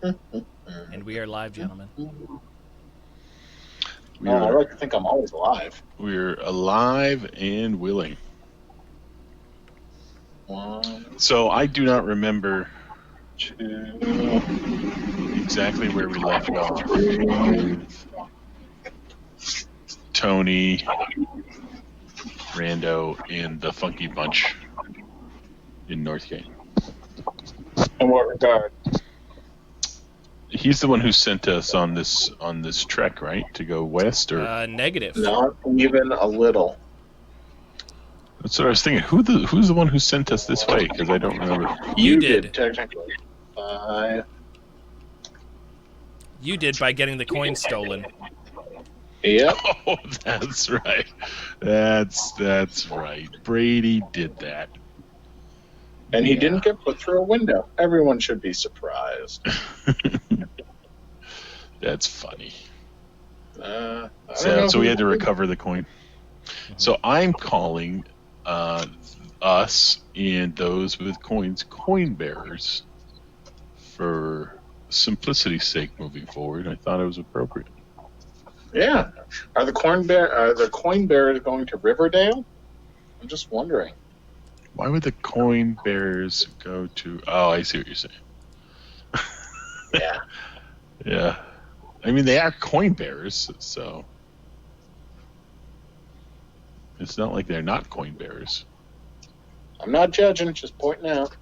And we are live, gentlemen. I like to think I'm always alive. We're alive and willing. So I do not remember exactly where we left off with Tony, Rando, and the Funky Bunch in Northgate. In what regard? He's the one who sent us on this trek, right? To go west, or Negative. Not even a little. that's what I was thinking. Who's the one who sent us this way? Because I don't remember. You did. Technically. You did by getting the coin stolen. Yep. Oh, that's right. That's right. Brady did that. And he didn't get put through a window. Everyone should be surprised. That's funny. So we had to recover the coin. So I'm calling us and those with coins coin bearers for simplicity's sake moving forward. I thought it was appropriate. Yeah. Are the coin bearers going to Riverdale? I'm just wondering. Why would the coin bearers go to... Oh, I see what you're saying. Yeah. Yeah. I mean, they are coin bearers, so... It's not like they're not coin bearers. I'm not judging, just pointing out.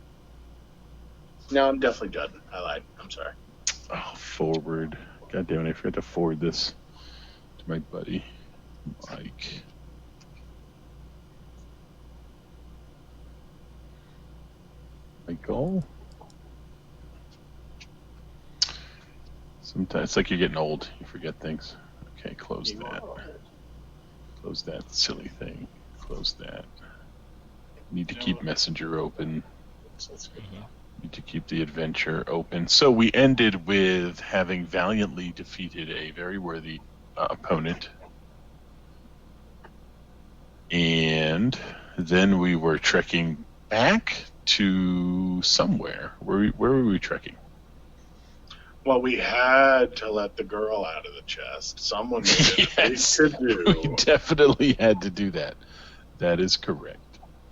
No, I'm definitely judging. I lied. I'm sorry. Oh, forward. God damn it, I forgot to forward this to my buddy, Mike. Michael? Sometimes it's like you're getting old. You forget things. Okay, close that. Close that silly thing. Close that. Need to keep Messenger open. Need to keep the adventure open. So we ended with having valiantly defeated a very worthy opponent. And then we were trekking back to somewhere. Where were we trekking? Well, we had to let the girl out of the chest. Someone made Yes, it to do. we definitely had to do that. That is correct.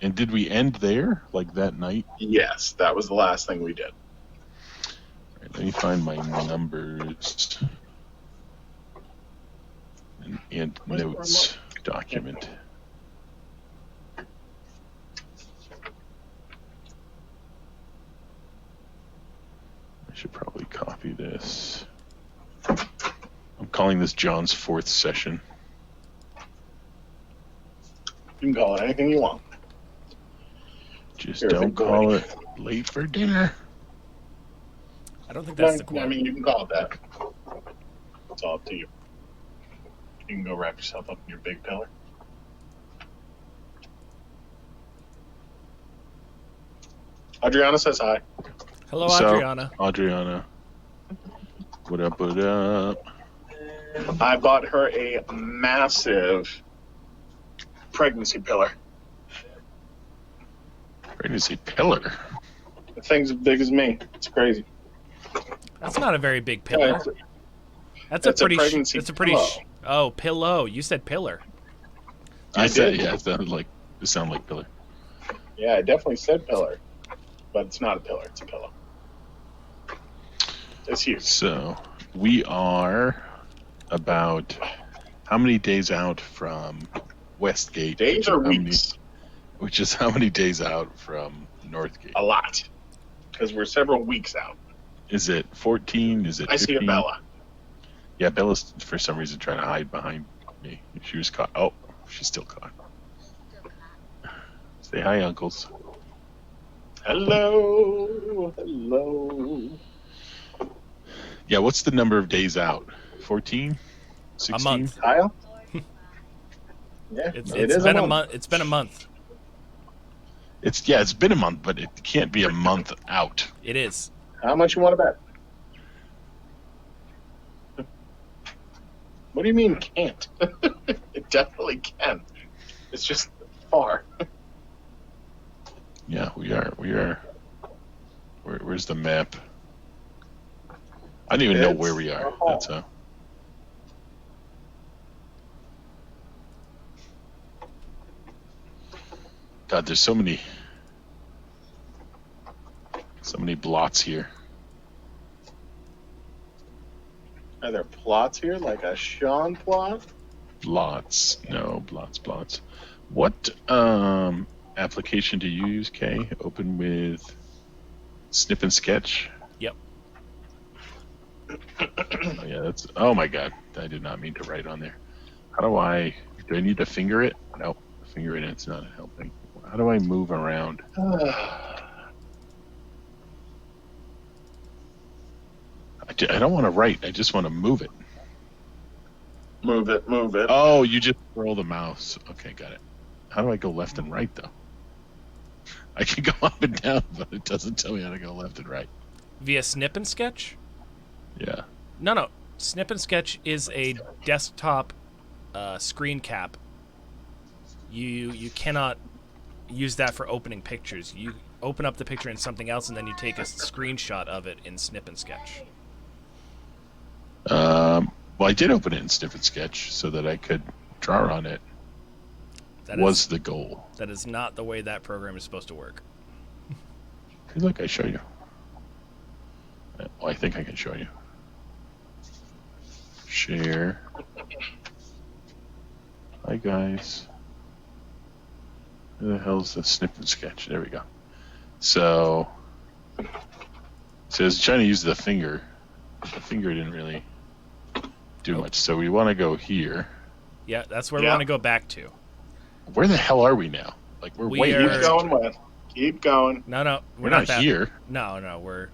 And did we end there, like that night? Yes, that was the last thing we did. All right, let me find my numbers and notes document. I should probably copy this. I'm calling this John's 4th session. You can call it anything you want. Just don't call it late for dinner. I don't think that's the quote. I mean, you can call it that. It's all up to you. You can go wrap yourself up in your big pillar. Adriana says hi. Hello, So, Adriana. Adriana. What up, what up? I bought her a massive pregnancy pillar. Pregnancy pillar? The thing's as big as me. It's crazy. That's not a very big pillar. That's a pretty. That's a pretty. Oh, pillow. You said pillar. I said, yeah, it sounded like pillar. Yeah, I definitely said pillar, but it's not a pillar. It's a pillow. It's huge. So we are about how many days out from Westgate? Days or weeks? Which is how many days out from Northgate? A lot, because we're several weeks out. Is it 14? Is it 15? I see a Bella. Yeah, Bella's for some reason trying to hide behind me. She was caught. Oh, she's still caught. Say hi, uncles. Hello. Hello. Yeah, what's the number of days out? 14? 16? A month. Kyle? Yeah, It's been a month. It's been a month. It's been a month, but it can't be a month out. It is. How much you want to bet? What do you mean can't? It definitely can. It's just far. Yeah, we are. Where's the map? I don't even know where we are. That's how. God, there's so many blots here. Are there plots here, like a Sean plot? Blots. No, blots. What application do you use, Kay? Open with Snip and Sketch? Yep. Oh, yeah, that's... Oh, my God. I did not mean to write on there. How do I need to finger it? No, finger it, it's not helping. How do I move around? I don't want to write. I just want to move it. Move it. Oh, you just roll the mouse. Okay, got it. How do I go left and right, though? I can go up and down, but it doesn't tell me how to go left and right. Via Snip and Sketch? Yeah. No. Snip and Sketch is a desktop screen cap. You cannot use that for opening pictures. You open up the picture in something else, and then you take a screenshot of it in Snip and Sketch. Well, I did open it in Snip and Sketch so that I could draw on it. That was the goal. That is not the way that program is supposed to work. Hey, look, I show you. Well, I think I can show you. Share. Hi, guys. Where the hell's the Snip and Sketch? There we go. So, it says trying to use the finger. The finger didn't really do much. So we want to go here. Yeah, that's where we want to go back to. Where the hell are we now? Like we're way Keep going west. Keep going. No, we're not here. No, we're.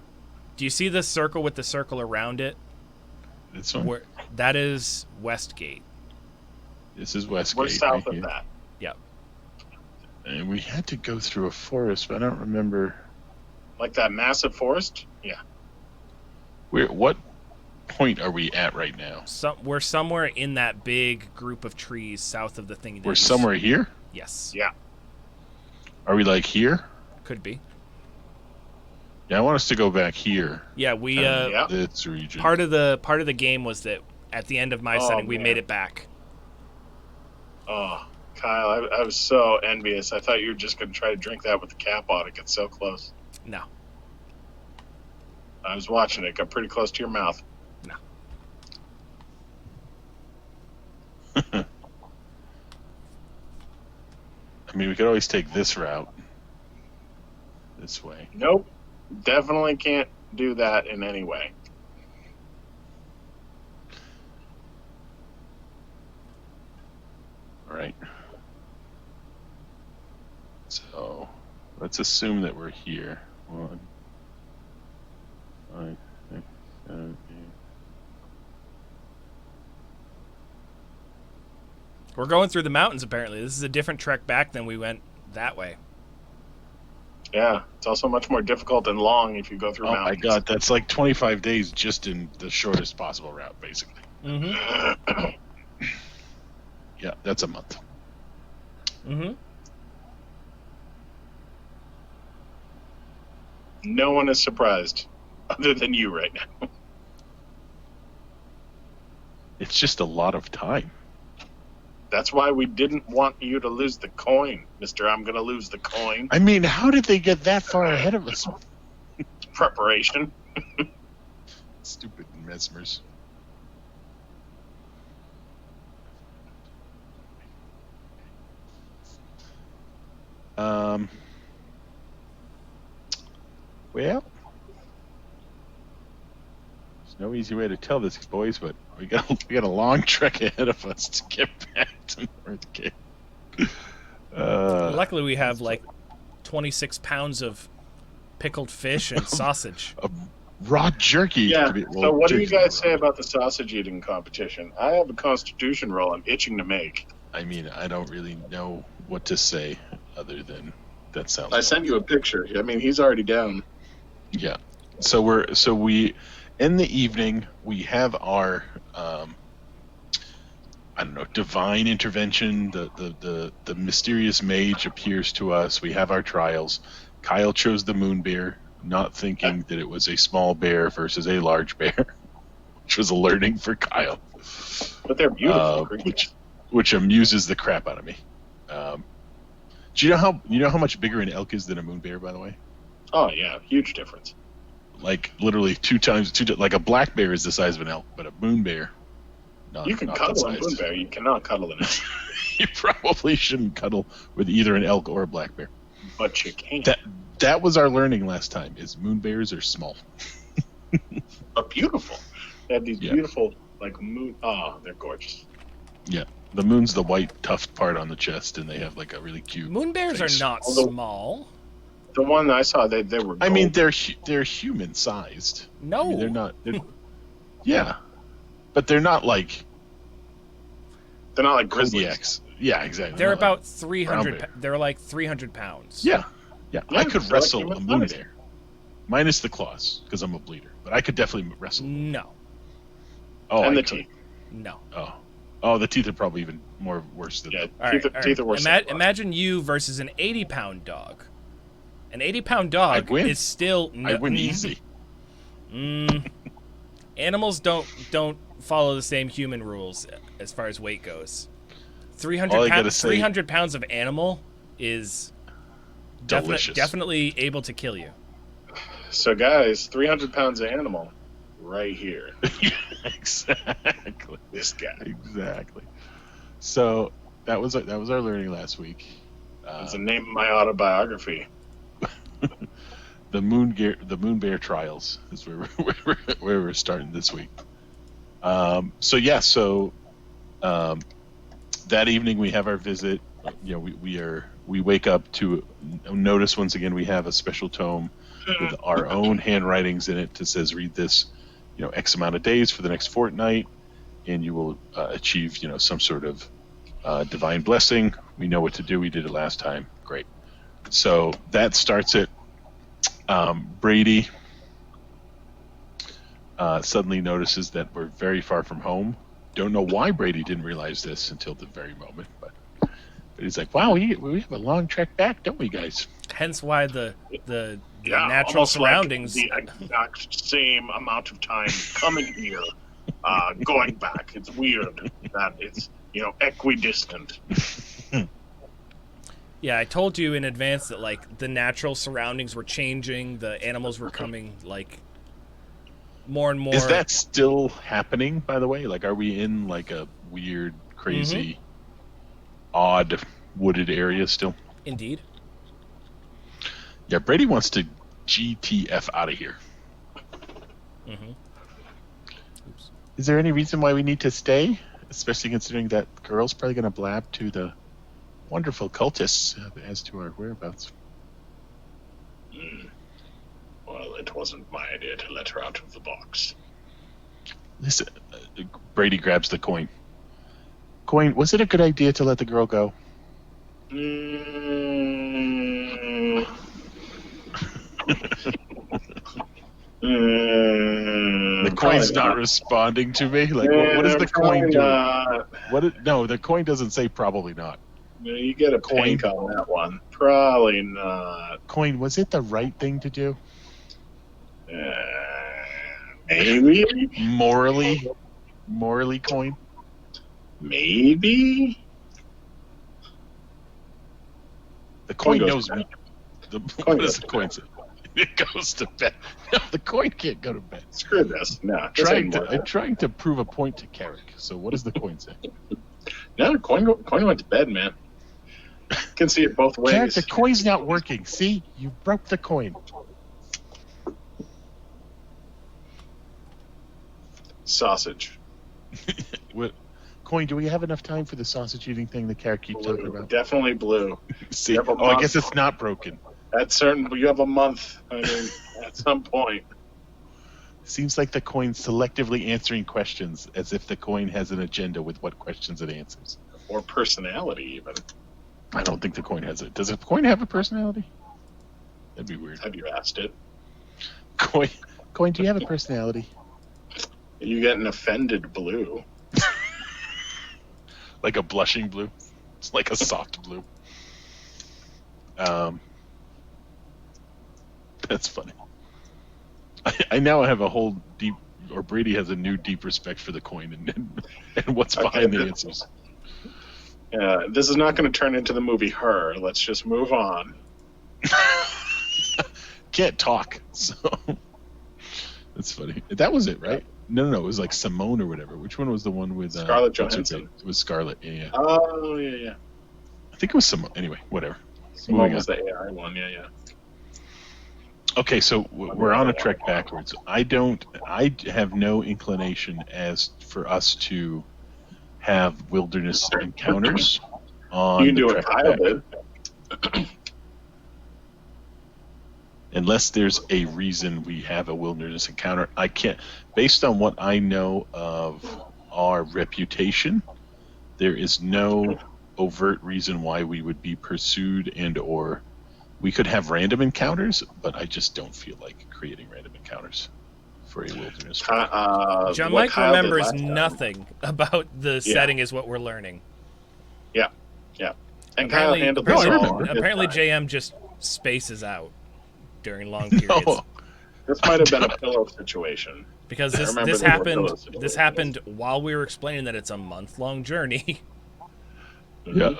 Do you see the circle with the circle around it? This one. That is Westgate. This is Westgate. We're south of that. Yep. And we had to go through a forest, but I don't remember. Like that massive forest? Yeah. What point are we at right now? We're somewhere in that big group of trees south of the thing. We're somewhere here? Yes. Yeah. Are we like here? Could be. Yeah, I want us to go back here. Yeah, we this region. Part of the game was that at the end of my setting we made it back. Oh, Kyle, I was so envious. I thought you were just going to try to drink that with the cap on. It gets so close. No. I was watching it. Got pretty close to your mouth. No. I mean, we could always take this route. This way. Nope. Definitely can't do that in any way. All right. So, let's assume that we're here. 1, 5, 6, 7, 8. We're going through the mountains, apparently. This is a different trek back than we went that way. Yeah, it's also much more difficult and long if you go through mountains. Oh my God, that's like 25 days just in the shortest possible route, basically. Mm-hmm. Yeah, that's a month. Mm-hmm. No one is surprised, other than you right now. It's just a lot of time. That's why we didn't want you to lose the coin, Mr. I'm going to lose the coin. I mean, how did they get that far ahead of us? Preparation. Stupid mesmers. Well, there's no easy way to tell this, boys, but we got a long trek ahead of us to get back to Northgate. Luckily, we have like 26 pounds of pickled fish and sausage. Raw jerky. Yeah. So what do you guys say about the sausage eating competition? I have a constitution roll I'm itching to make. I mean, I don't really know what to say other than that sounds. I sent you a picture. I mean, he's already down. Yeah. So we in the evening we have our I don't know, divine intervention. The mysterious mage appears to us. We have our trials. Kyle chose the moon bear, not thinking that it was a small bear versus a large bear. which was a learning for Kyle. But they're beautiful creatures. Which amuses the crap out of me. Do you know how much bigger an elk is than a moon bear, by the way? Oh yeah, huge difference. Like literally like a black bear is the size of an elk, but a moon bear. You can cuddle a moon bear. You cannot cuddle an elk. You probably shouldn't cuddle with either an elk or a black bear. But you can. That was our learning last time. Is moon bears are small, but beautiful. They have these beautiful like moon. Oh, they're gorgeous. Yeah, the moon's the white tufted part on the chest, and they have like a really cute. Moon bears face. are not small. The one I saw, they were. Gold. I mean, they're human sized. No, I mean, they're not. Yeah, but they're not like. They're not like grizzlies. Kodiaks. Yeah, exactly. They're about like 300. They're like 300 pounds. Yeah. I could wrestle like a moon bear, minus the claws, because I'm a bleeder. But I could definitely wrestle. No. Oh, and the teeth. No. Oh, the teeth are probably even worse than that. All right. Teeth are worse. Imagine you versus an 80-pound dog. An 80-pound dog is still. I win easy. Animals don't follow the same human rules as far as weight goes. 300 pounds of animal is definitely able to kill you. So, guys, 300 pounds of animal right here. Exactly. This guy. Exactly. So that was our learning last week. It's the name of my autobiography. The moon bear trials is where we're starting this week. So that evening we have our visit. You know, we wake up to notice once again we have a special tome with our own handwritings in it that says read this, X amount of days for the next fortnight, and you will achieve some sort of divine blessing. We know what to do. We did it last time. Great. So that starts it. Brady suddenly notices that we're very far from home. Don't know why Brady didn't realize this until the very moment, but he's like, "Wow, we have a long trek back, don't we, guys?" Hence why the natural surroundings. Like the exact same amount of time coming here, going back. It's weird that it's equidistant. Yeah, I told you in advance that like the natural surroundings were changing. The animals were coming like more and more. Is that still happening, by the way? Like, are we in like a weird, crazy, odd wooded area still? Indeed. Yeah, Brady wants to GTF out of here. Oops. Is there any reason why we need to stay? Especially considering that girl's probably going to blab to the wonderful cultists as to our whereabouts. Well, it wasn't my idea to let her out of the box. Listen, Brady grabs the coin. Coin, was it a good idea to let the girl go? The coin's not responding to me. Like, what does the coin do? No, the coin doesn't say probably not. You get a coin on that one. Probably not. Coin, was it the right thing to do? Maybe. Morally, coin. Maybe. The coin knows me. What does the coin say? It goes to bed. No, the coin can't go to bed. Screw this. No. I'm trying to prove a point to Carrick. So what does the coin say? No, coin went to bed, man. Can see it both ways. Carrick, the coin's not working. See, you broke the coin. Sausage. What? Coin, do we have enough time for the sausage eating thing that Carrick keeps talking about? Definitely blue. See, I guess it's not broken. You have a month. I mean, at some point. Seems like the coin's selectively answering questions as if the coin has an agenda with what questions it answers. Or personality, even. I don't think the coin has it. Does the coin have a personality? That'd be weird. Have you asked it? Coin, do you have a personality? You getting offended blue. Like a blushing blue. It's like a soft blue. That's funny. I now have a whole deep or Brady has a new deep respect for the coin and what's behind the answers. This is not going to turn into the movie Her. Let's just move on. Can't talk, so that's funny. That was it, right? No, it was like Simone or whatever. Which one was the one with Scarlett Johansson? It was Scarlett. Yeah. Oh, yeah. I think it was Simone. Anyway, whatever. Simone was the AI one. Yeah. Okay, so we're on a trek backwards. I have no inclination as for us to have wilderness encounters on You can do the what trek Kyle back. did. Unless there's a reason we have a wilderness encounter. I can't, based on what I know of our reputation, there is no overt reason why we would be pursued and or we could have random encounters, but I just don't feel like creating random encounters for a wilderness. John Mike remembers nothing about the setting is what we're learning. Yeah. And Kyle handled this all. Apparently JM just spaces out during long periods. This might have been a pillow situation. Because this happened while we were explaining that it's a month-long journey. Yeah.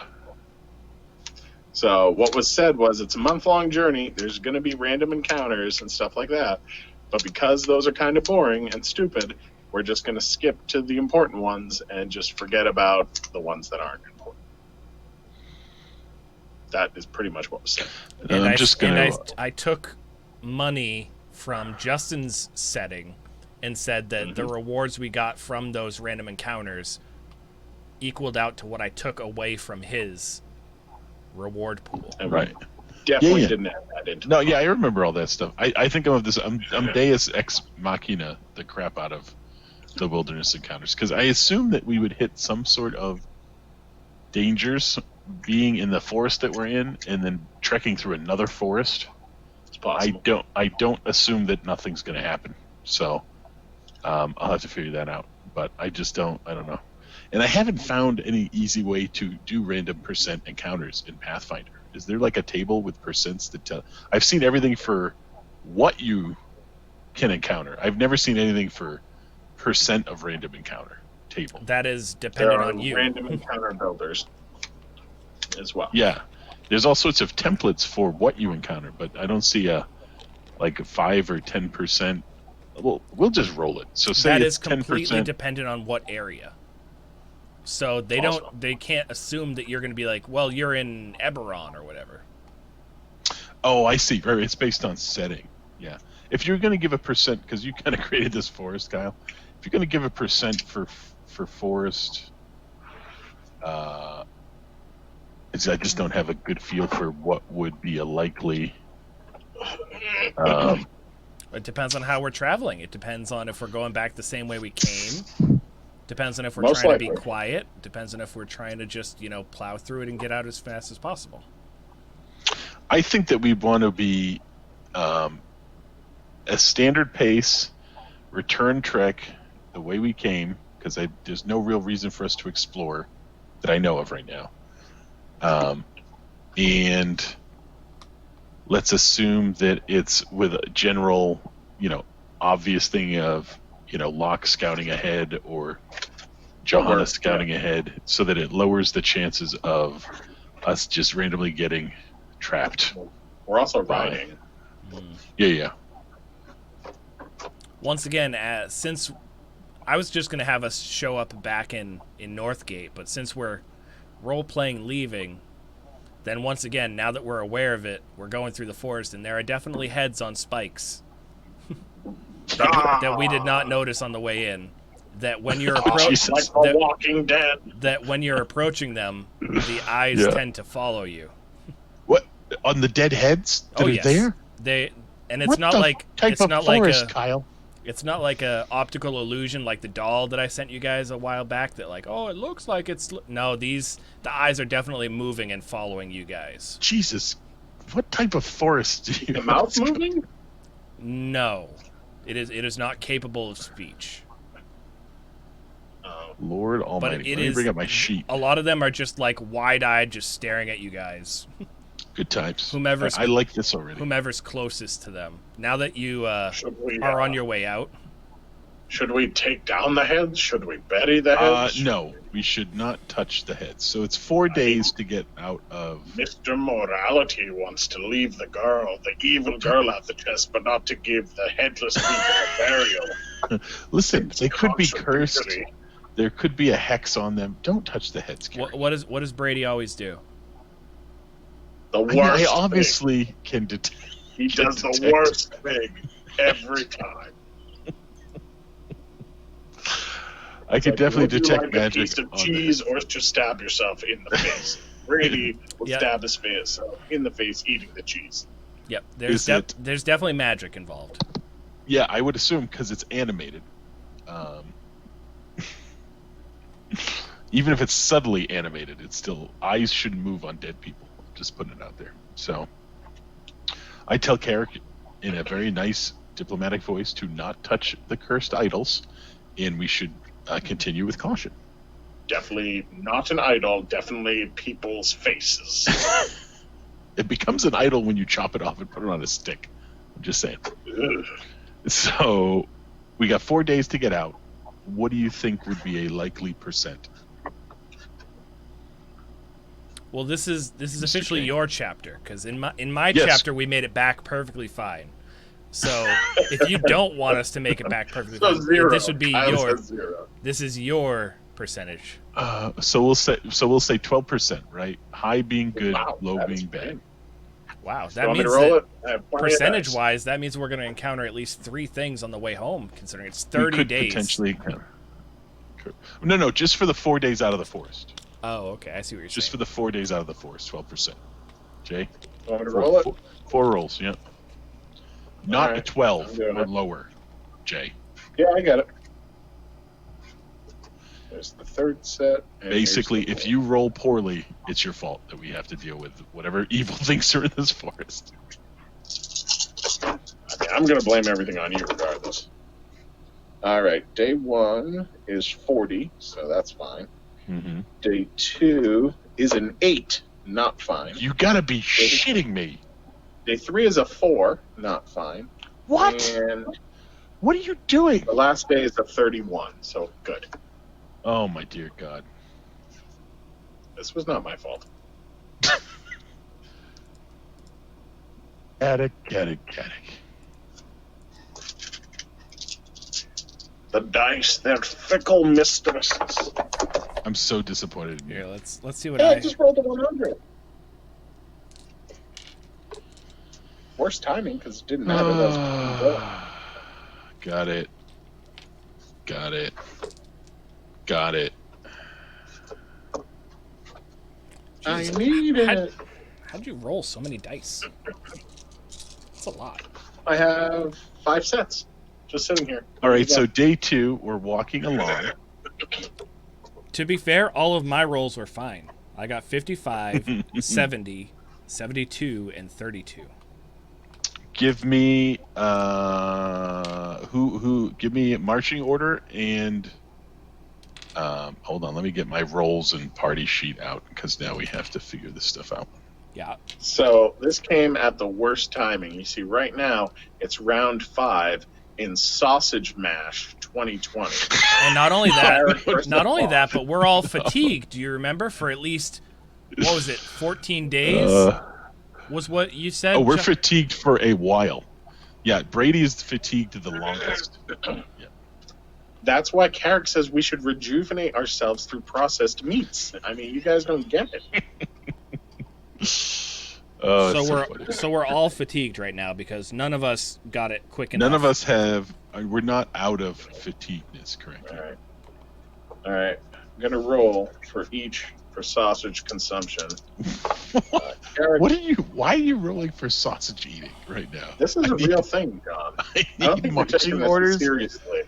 So what was said was it's a month-long journey. There's going to be random encounters and stuff like that. But because those are kind of boring and stupid, we're just going to skip to the important ones and just forget about the ones that aren't important. That is pretty much what was said. I took money from Justin's setting and said that the rewards we got from those random encounters equaled out to what I took away from his reward pool. And right. Definitely didn't add that into No, yeah, I remember all that stuff. I think of this. I'm Deus Ex Machina the crap out of the wilderness encounters because I assume that we would hit some sort of dangers being in the forest that we're in and then trekking through another forest. It's possible. I don't assume that nothing's going to happen. So I'll have to figure that out. But I don't know. And I haven't found any easy way to do random percent encounters in Pathfinder. Is there like a table with percents that tell? I've seen everything for what you can encounter. I've never seen anything for percent of random encounter table. That is dependent on you. Random encounter builders as well. Yeah. There's all sorts of templates for what you encounter, but I don't see a 5 or 10%. We'll just roll it. So say that it's is completely 10%. dependent on what area. So they can't assume that you're going to be like, well, you're in Eberron or whatever. Oh, I see. Right, it's based on setting. Yeah. If you're going to give a percent, because you kind of created this forest, Kyle. If you're going to give a percent for forest, I just don't have a good feel for what would be a likely. It depends on how we're traveling. It depends on if we're going back the same way we came. Depends on if we're trying to be quiet. Depends on if we're trying to just, plow through it and get out as fast as possible. I think that we want to be a standard pace, return trek the way we came, because there's no real reason for us to explore that I know of right now. And let's assume that it's with a general, obvious thing of, Locke scouting ahead or Johanna scouting ahead so that it lowers the chances of us just randomly getting trapped. We're also riding. Yeah. Once again, since I was just going to have us show up back in Northgate, but since we're role-playing leaving, then once again, now that we're aware of it, we're going through the forest, and there are definitely heads on spikes that we did not notice on the way in. That when you're Walking Dead. That when you're approaching them, the eyes tend to follow you. What on the dead heads that are there? It's not like Kyle. It's not like a optical illusion like the doll that I sent you guys a while back. That it looks like it's no. The eyes are definitely moving and following you guys. Jesus, what type of forest do you? The mouth moving? No. It is not capable of speech. Lord Almighty! Let me bring up my sheet. A lot of them are just wide-eyed, just staring at you guys. Good times. I like this already. Whomever's closest to them. Now that you are on your way out. Should we take down the heads? Should we bury the heads? No, we should not touch the heads. So it's 4 days to get out of. Mr. Morality wants to leave the girl, the evil girl at the chest, but not to give the headless people a burial. Listen, It's they could be cursed. contradictory. There could be a hex on them. Don't touch the heads, Carrie. What does Brady always do? The I worst mean, I thing. obviously can detect. He can does the detect. worst thing every time. I can Like, definitely would you detect like magic a piece of on cheese that. or just stab yourself in the face. Brady will Yeah. stab his face in the face eating the cheese. Yep. Is it- There's definitely magic involved. Yeah, I would assume because it's animated. Even if it's subtly animated, it's still eyes shouldn't move on dead people. Just putting it out there. So I tell Carrick in a very nice diplomatic voice to not touch the cursed idols, and we should continue with caution. Definitely not an idol, definitely people's faces. It becomes an idol when you chop it off and put it on a stick. I'm just saying. Ugh. So we got 4 days to get out. What do you think would be a likely percent? Well, this is officially King. your chapter, because in my Yes. chapter we made it back perfectly fine. So if you don't want us to make it back perfectly So fine, zero. this would be Kyle your says zero. this is your percentage. So we'll say 12%, right? High being good, Wow, low that is being bad. great. Wow, So that want me to means roll that it? I have plenty of percentage dice. wise, that means we're going to encounter at least 3 things on the way home, considering it's We 30 could days. potentially. No, just for the 4 days out of the forest. Oh, okay, I see what you're Just for saying. the 4 days out of the forest, 12%. Jay, Want me to roll it? four rolls, yeah. Not a Alright, 12 I'm doing or it. lower, Jay. Yeah, I got it. There's the third set. and Basically, here's the if you roll poorly, it's your fault that we have to deal with whatever evil things are in this forest. I mean, I'm going to blame everything on you regardless. All right, day 1 is 40, so that's fine. Mm-hmm. Day 2 is an 8, not fine. You gotta be shitting me. Day 3 is a 4, not fine. What? And What are you doing? the last day is a 31, so good. Oh my dear God. This was not my fault. Attic. The dice, they're fickle mistresses. I'm so disappointed in Here, you. let's see what Hey, I I just rolled a 100. Worst timing because it didn't matter. That was Got it. I Jesus, need it. how'd you roll so many dice? That's a lot. I have 5 sets just sitting here. All right, so day 2, we're walking along. To be fair, all of my rolls were fine. I got 55, 70, 72, and 32. Give me give me marching order and hold on, let me get my rolls and party sheet out because now we have to figure this stuff out. Yeah. So this came at the worst timing. You see, right now it's round 5 in Sausage Mash 2020. And not only First that, of all. but we're all fatigued. Do you remember for at least, what was it, 14 days? Was what you said? Oh, we're Jo- fatigued for a while. Yeah, Brady is fatigued the longest. Yeah. That's why Carrick says we should rejuvenate ourselves through processed meats. I mean, you guys don't get it. Oh, so it's we're funny. we're all fatigued right now because none of us got it quick enough. None of us have. We're not out of fatigueness, correct? All right. I'm gonna roll for each for sausage consumption. Carrick, What are you? Why are you rolling for sausage eating right now? this is a real thing, John. I I don't need think we're taking marching this orders. seriously.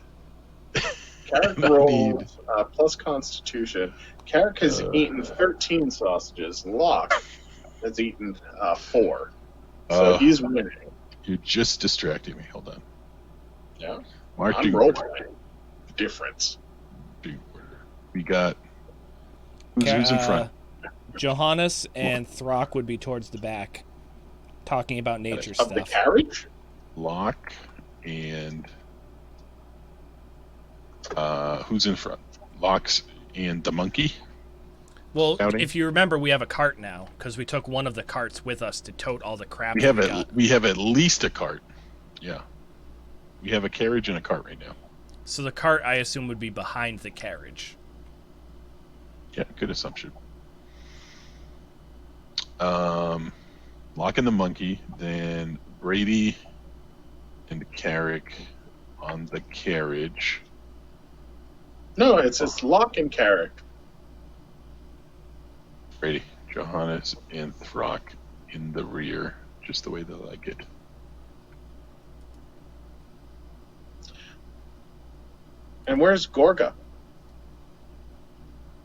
Carrick I rolled plus Constitution. Carrick has eaten 13 sausages. Locke has eaten 4. So he's winning. You're just distracting me. Hold on. Yeah. Marching I'm rolling. Difference. order. We got. Who's in front? Johannes and Throck would be towards the back, talking about nature Of the stuff. carriage? Locke and who's in front? Locks and the monkey? Well, Scouting? if you remember, we have a cart now because we took one of the carts with us to tote all the crap We that have we at, got. we have at least a cart. Yeah. We have a carriage and a cart right now. So the cart, I assume, would be behind the carriage. Yeah, good assumption. Lock and the monkey, then Brady and Carrick on the carriage. No, it's Locke and Carrick. Brady, Johannes, and Throck in the rear, just the way they like it. And where's Gorga?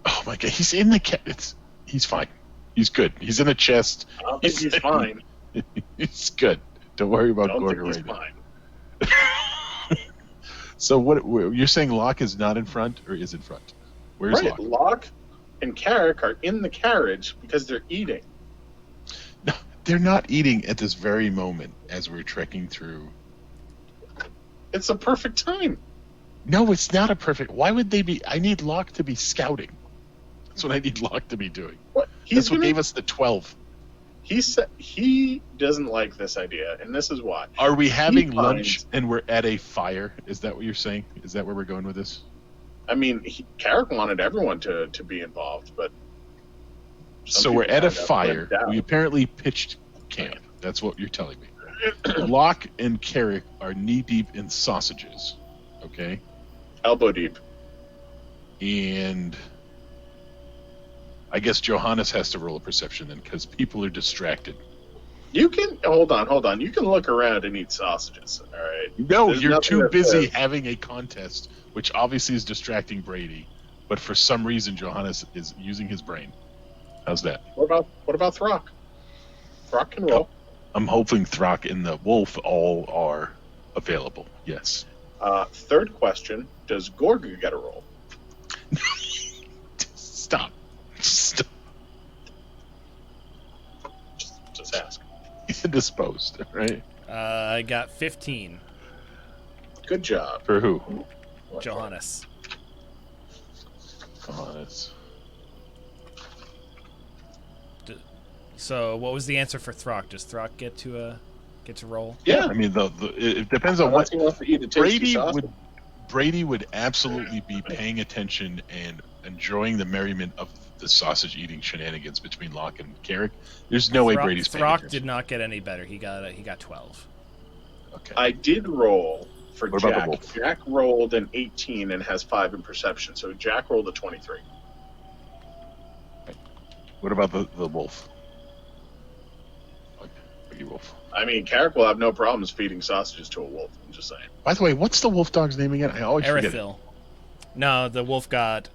Oh my god, he's in the he's fine. He's good. He's in the chest. I don't think he's fine. He's good. Don't worry about I don't Gorga think he's right fine. now. So what you're saying? Locke is not in front, or is in front? Where's Right, Locke? Locke and Carrick are in the carriage because they're eating. No, they're not eating at this very moment as we're trekking through. It's a perfect time. No, it's not a perfect. Why would they be? I need Locke to be scouting. That's what I need Locke to be doing. What? That's what gave us the 12. He doesn't like this idea, and this is why. Are we having lunch and we're at a fire? Is that what you're saying? Is that where we're going with this? I mean, Carrick wanted everyone to be involved, but so we're at a fire. We apparently pitched camp. That's what you're telling me. Locke and Carrick are knee deep in sausages. Okay. Elbow deep. And I guess Johannes has to roll a perception then, because people are distracted. You can hold on. You can look around and eat sausages. All right. No, There's you're nothing too that busy says- having a contest, which obviously is distracting Brady. But for some reason, Johannes is using his brain. How's that? What about Throck? Throck can roll. I'm hoping Throck and the Wolf all are available. Yes. Third question: does Gorga get a roll? Stop. Just ask. He's indisposed, right? I got 15. Good job, For who? Johannes. Johannes. So what was the answer for Throck? Does Throck get to roll? Yeah, I mean, it depends on what Unless he wants to eat a tasty sausage. Brady would absolutely be paying attention and enjoying the merriment of the sausage eating shenanigans between Locke and Carrick. There's no way Brady's paying Throck attention. did not get any better. He got 12. Okay. I did roll for What about the Jack. wolf? Jack rolled an 18 and has 5 in perception, so Jack rolled a 23. What about the wolf? Okay, wolf. I mean, Carrick will have no problems feeding sausages to a wolf. I'm just saying. By the way, what's the wolf dog's name again? I always forget it. Erithil. No, the wolf got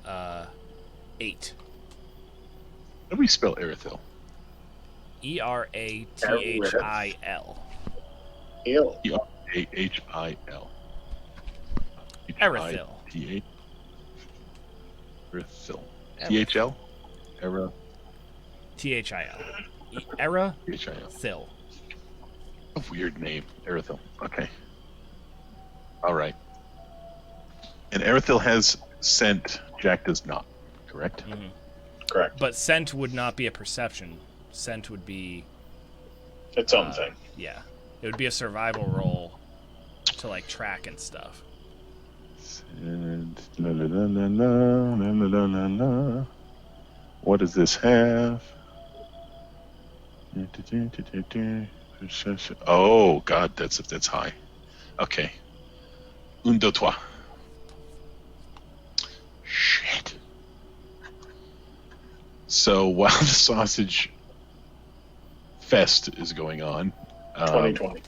8. How do we spell Erithil? Erathil. Ew. Ahil. Erithil. Erithil. THL? Era. THIL. Era THIL. Thil. A weird name. Erithil. Okay. All right. And Erithil has scent. Jack does not. Correct? Mm-hmm. Correct. But scent would not be a perception. Scent would be Its own thing. yeah. It would be a survival roll to like track and stuff. Scent. La, la, la, la, la, la, la, la, la. What does this have? Oh God, that's high. Okay. Un, deux, trois. Shit. So while the sausage fest is going on, 2020.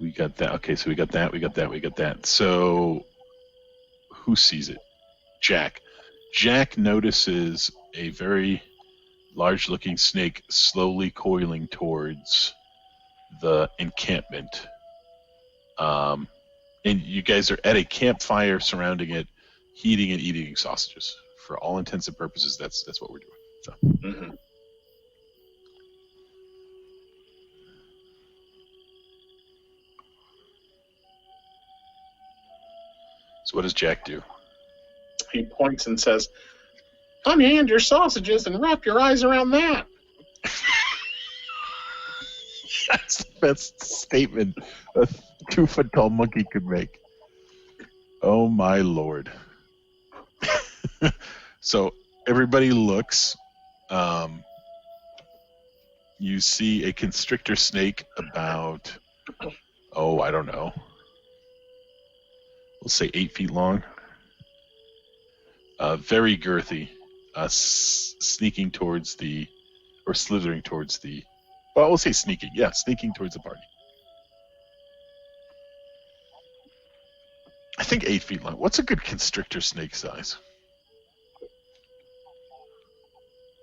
We got that. Okay, so we got that. So who sees it? Jack. Jack notices a very large-looking snake slowly coiling towards the encampment. And you guys are at a campfire surrounding it, heating and eating sausages. For all intents and purposes, that's what we're doing. So. Mm-hmm. So what does Jack do? He points and says, "Unhand your sausages and wrap your eyes around that." That's the best statement a 2-foot-tall monkey could make. Oh my lord. So everybody looks. You see a constrictor snake about, I don't know. We'll say 8 feet long. Very girthy. Sneaking towards or slithering towards well, we'll say sneaking. Yeah, sneaking towards the party. I think 8 feet long. What's a good constrictor snake size?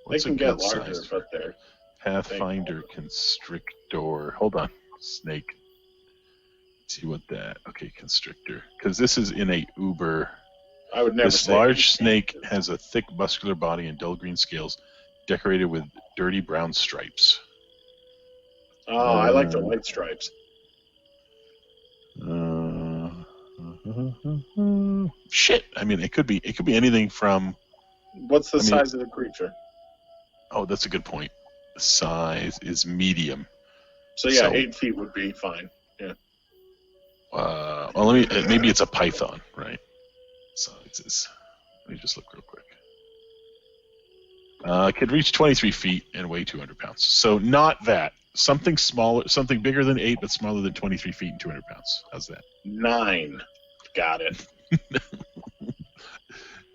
They can get larger, but they're Pathfinder Constrictor. Hold on. Snake. Let's see what that. Okay, Constrictor. Because this is in a uber. I would never This say large snake has a thick, muscular body and dull green scales, decorated with dirty brown stripes. Oh, I like the white stripes. Shit. I mean, it could be anything from. What's the size of the creature? Oh, that's a good point. The size is medium. So yeah, 8 feet would be fine. Yeah. Well, maybe it's a python, right? So let me just look real quick. Could reach 23 feet and weigh 200 pounds. So not that. Something smaller, something bigger than 8, but smaller than 23 feet and 200 pounds. How's that? 9. Got it.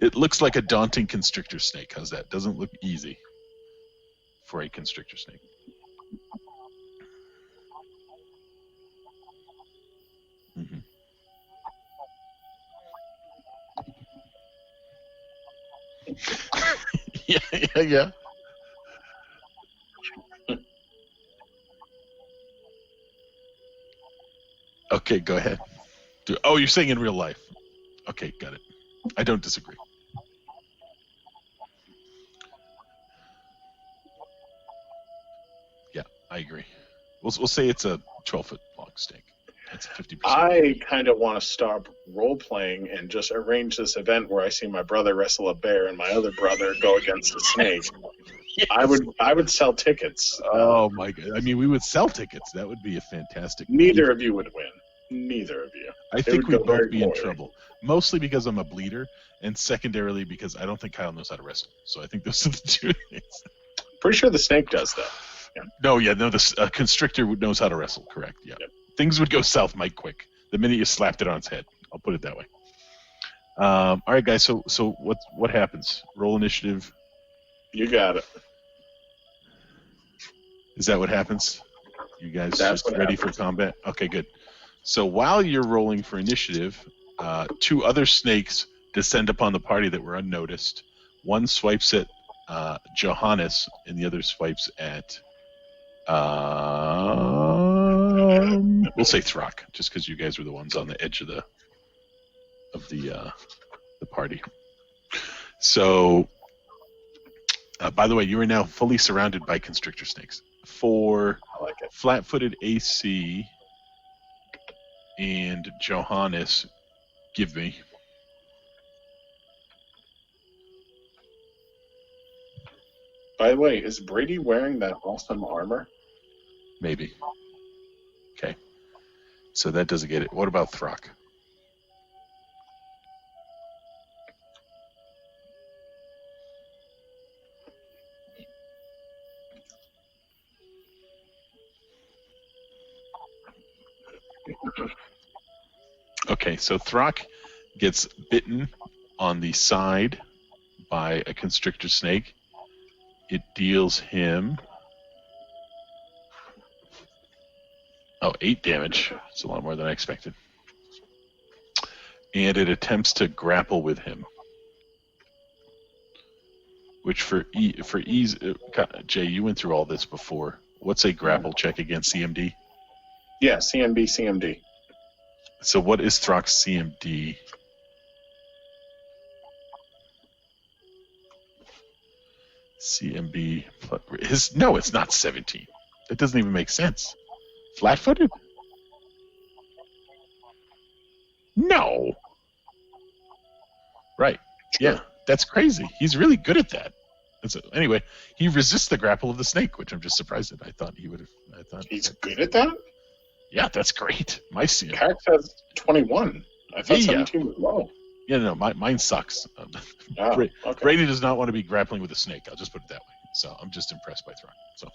It looks like a daunting constrictor snake. How's that? Doesn't look easy for a constrictor snake. Mm-hmm. Yeah. Okay, go ahead. You're saying in real life. Okay, got it. I don't disagree. Yeah, I agree. We'll say it's a 12-foot long snake. That's 50%. I kind of want to stop role-playing and just arrange this event where I see my brother wrestle a bear and my other brother go against a snake. Yes. I would sell tickets. Oh my god! I mean, we would sell tickets. That would be a fantastic. Neither of you would win. Neither of you. I think we'd both be in trouble. Mostly because I'm a bleeder, and secondarily because I don't think Kyle knows how to wrestle. So I think those are the two things. Pretty sure the snake does, though. Yeah. No, the constrictor knows how to wrestle. Correct. Yeah. Yep. Things would go south mighty quick the minute you slapped it on its head. I'll put it that way. All right, guys. So what happens? Roll initiative. You got it. Is that what happens? You guys just ready for combat? Okay, good. So while you're rolling for initiative, 2 other snakes descend upon the party that were unnoticed. One swipes at Johannes, and the other swipes at we'll say Throck, just because you guys were the ones on the edge of the party. So, by the way, you are now fully surrounded by constrictor snakes. For flat-footed AC and Johannes, give me. By the way, is Brady wearing that awesome armor? Maybe. Okay. So that doesn't get it. What about Throck? Okay, so Throck gets bitten on the side by a constrictor snake. It deals him 8 damage. It's a lot more than I expected. And it attempts to grapple with him. Which for ease, Jay, you went through all this before. What's a grapple check against CMD? Yeah, CMD. So what is Throck's CMD? CMB plus no, it's not 17. That doesn't even make sense. Flat-footed? No. Yeah, that's crazy. He's really good at that. Anyway, he resists the grapple of the snake, which I'm just surprised at. I thought he would have. I thought He's good at that? Yeah, that's great. My scene. Carrick says 21. I thought Yeah. 17 was low. Yeah, no, mine sucks. Okay. Brady does not want to be grappling with a snake. I'll just put it that way. So I'm just impressed by Throck. So, all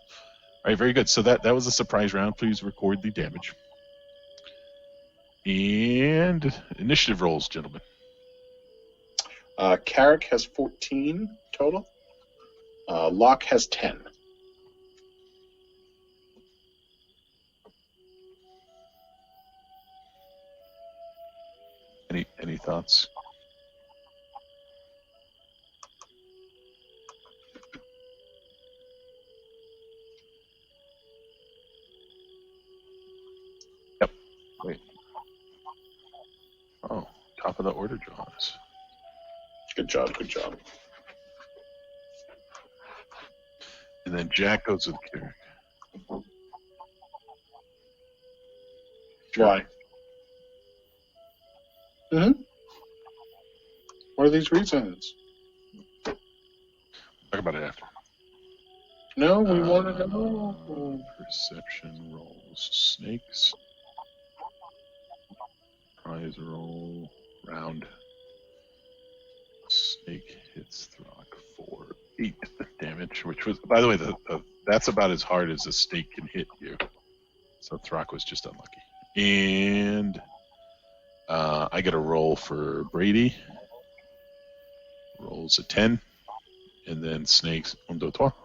right, very good. So that was a surprise round. Please record the damage. And initiative rolls, gentlemen. Carrick has 14 total. Locke has 10. Any thoughts? Yep. Wait. Oh, top of the order, Johns. Good job. Good job. And then Jack goes with Carrick. Sure. Why? What are these reasons? Talk about it after. No, we wanted to know. Perception rolls. Snakes. Prize roll. Round. Snake hits Throck for 8 damage, which was, by the way, that's about as hard as a snake can hit you. So Throck was just unlucky. And I get a roll for Brady. Rolls a 10. And then snakes, 1, 2, 3. God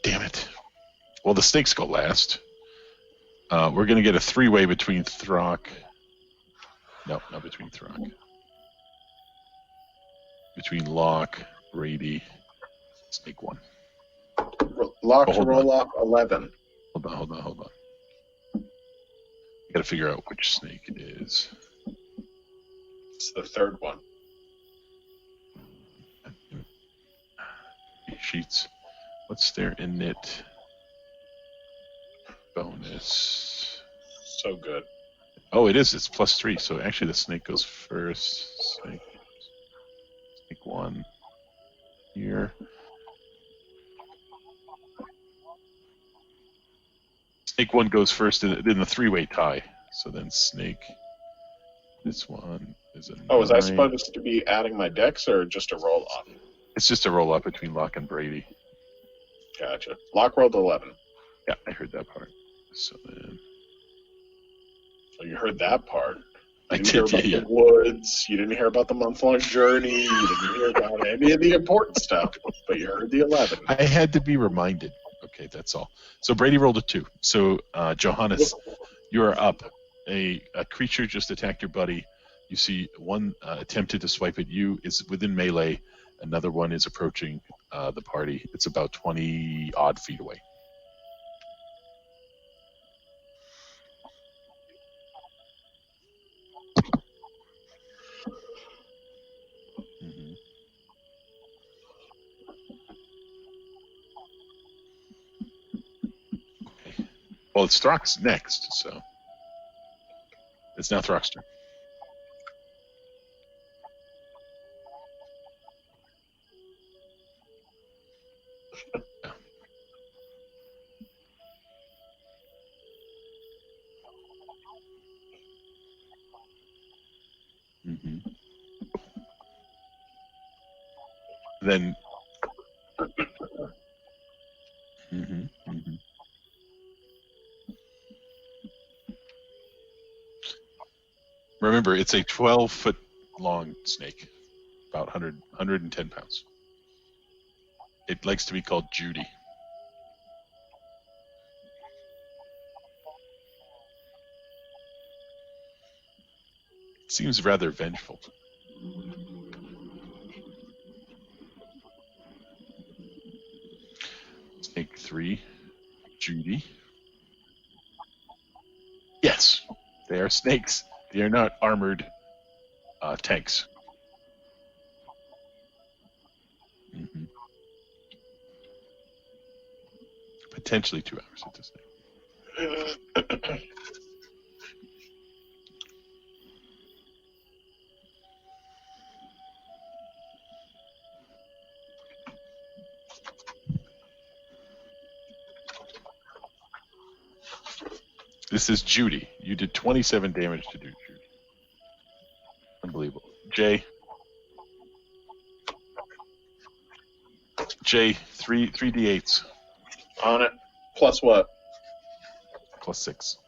damn it. Well, the snakes go last. We're going to get a 3-way between Throck. No, not between Throck. Between Locke, Brady, Snake 1. Locke roll off 11. Hold on. You got to figure out which snake it is. It's the third one. Sheets. What's their init bonus? So good. Oh, it is. It's +3. So actually, the snake goes first. Snake 1 here. Snake 1 goes first in the 3-way tie. So then snake. This one is a. Oh, was I supposed to be adding my dex or just a roll off? It's just a roll up between Locke and Brady. Gotcha. Locke rolled 11. Yeah, I heard that part. So then. So you heard that part. I You didn't did, hear about the woods. You didn't hear about the month-long journey. You didn't hear about any of the important stuff. But you heard the 11. I had to be reminded. Okay, that's all. So Brady rolled a 2. So Johannes, you are up. A creature just attacked your buddy. You see one attempted to swipe at you. Is within melee. Another one is approaching the party. It's about 20 odd feet away. Okay. Well, it's Throck's next, so it's now Throck's turn. Mm-hmm. Then. Remember, it's a 12-foot long snake, about 110 pounds. It likes to be called Judy. It seems rather vengeful. Snake 3, Judy. Yes, they are snakes. They are not armored tanks. Mm-hmm. Potentially 2 hours at this thing. This is Judy. You did 27 damage to Judy. Unbelievable. Jay, 3d8s. On it. Plus what? Plus 6.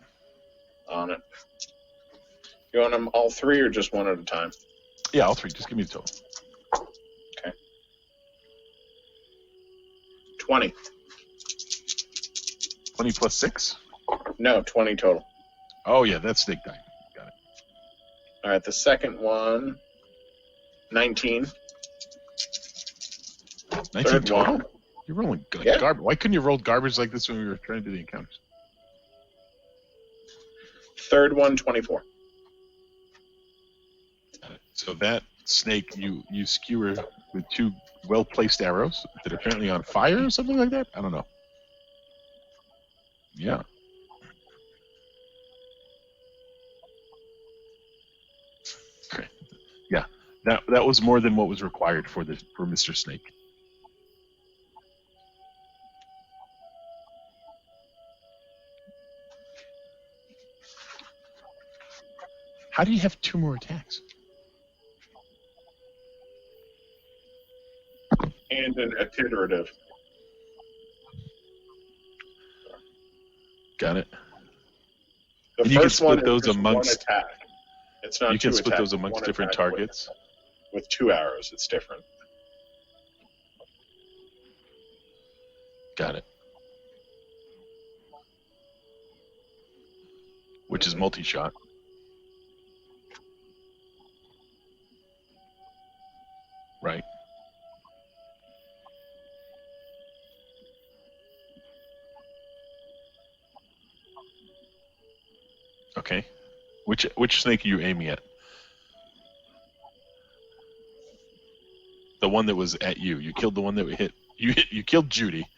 On it. You want them all three or just one at a time? Yeah, all 3. Just give me the total. Okay. 20. 20 plus 6? No, 20 total. Oh, yeah, that's snake die. Got it. All right, the second one, 19. 19 Third total? one. You're rolling Yeah. garbage. Why couldn't you roll garbage like this when we were trying to do the encounters? Third one, 24. Got it. So that snake, you skewer with 2 well-placed arrows that are apparently on fire or something like that? I don't know. Yeah. Okay. Yeah. That was more than what was required for Mr. Snake. How do you have 2 more attacks? And an iterative. Got it. The And you can first one split is those just amongst. one attack. It's not You can two split attacks, those it's amongst one different attack targets. With 2 arrows, it's different. Got it. Which is multi-shot. Right. Okay. Which snake are you aiming at? The one that was at you. You killed the one that hit. You killed Judy.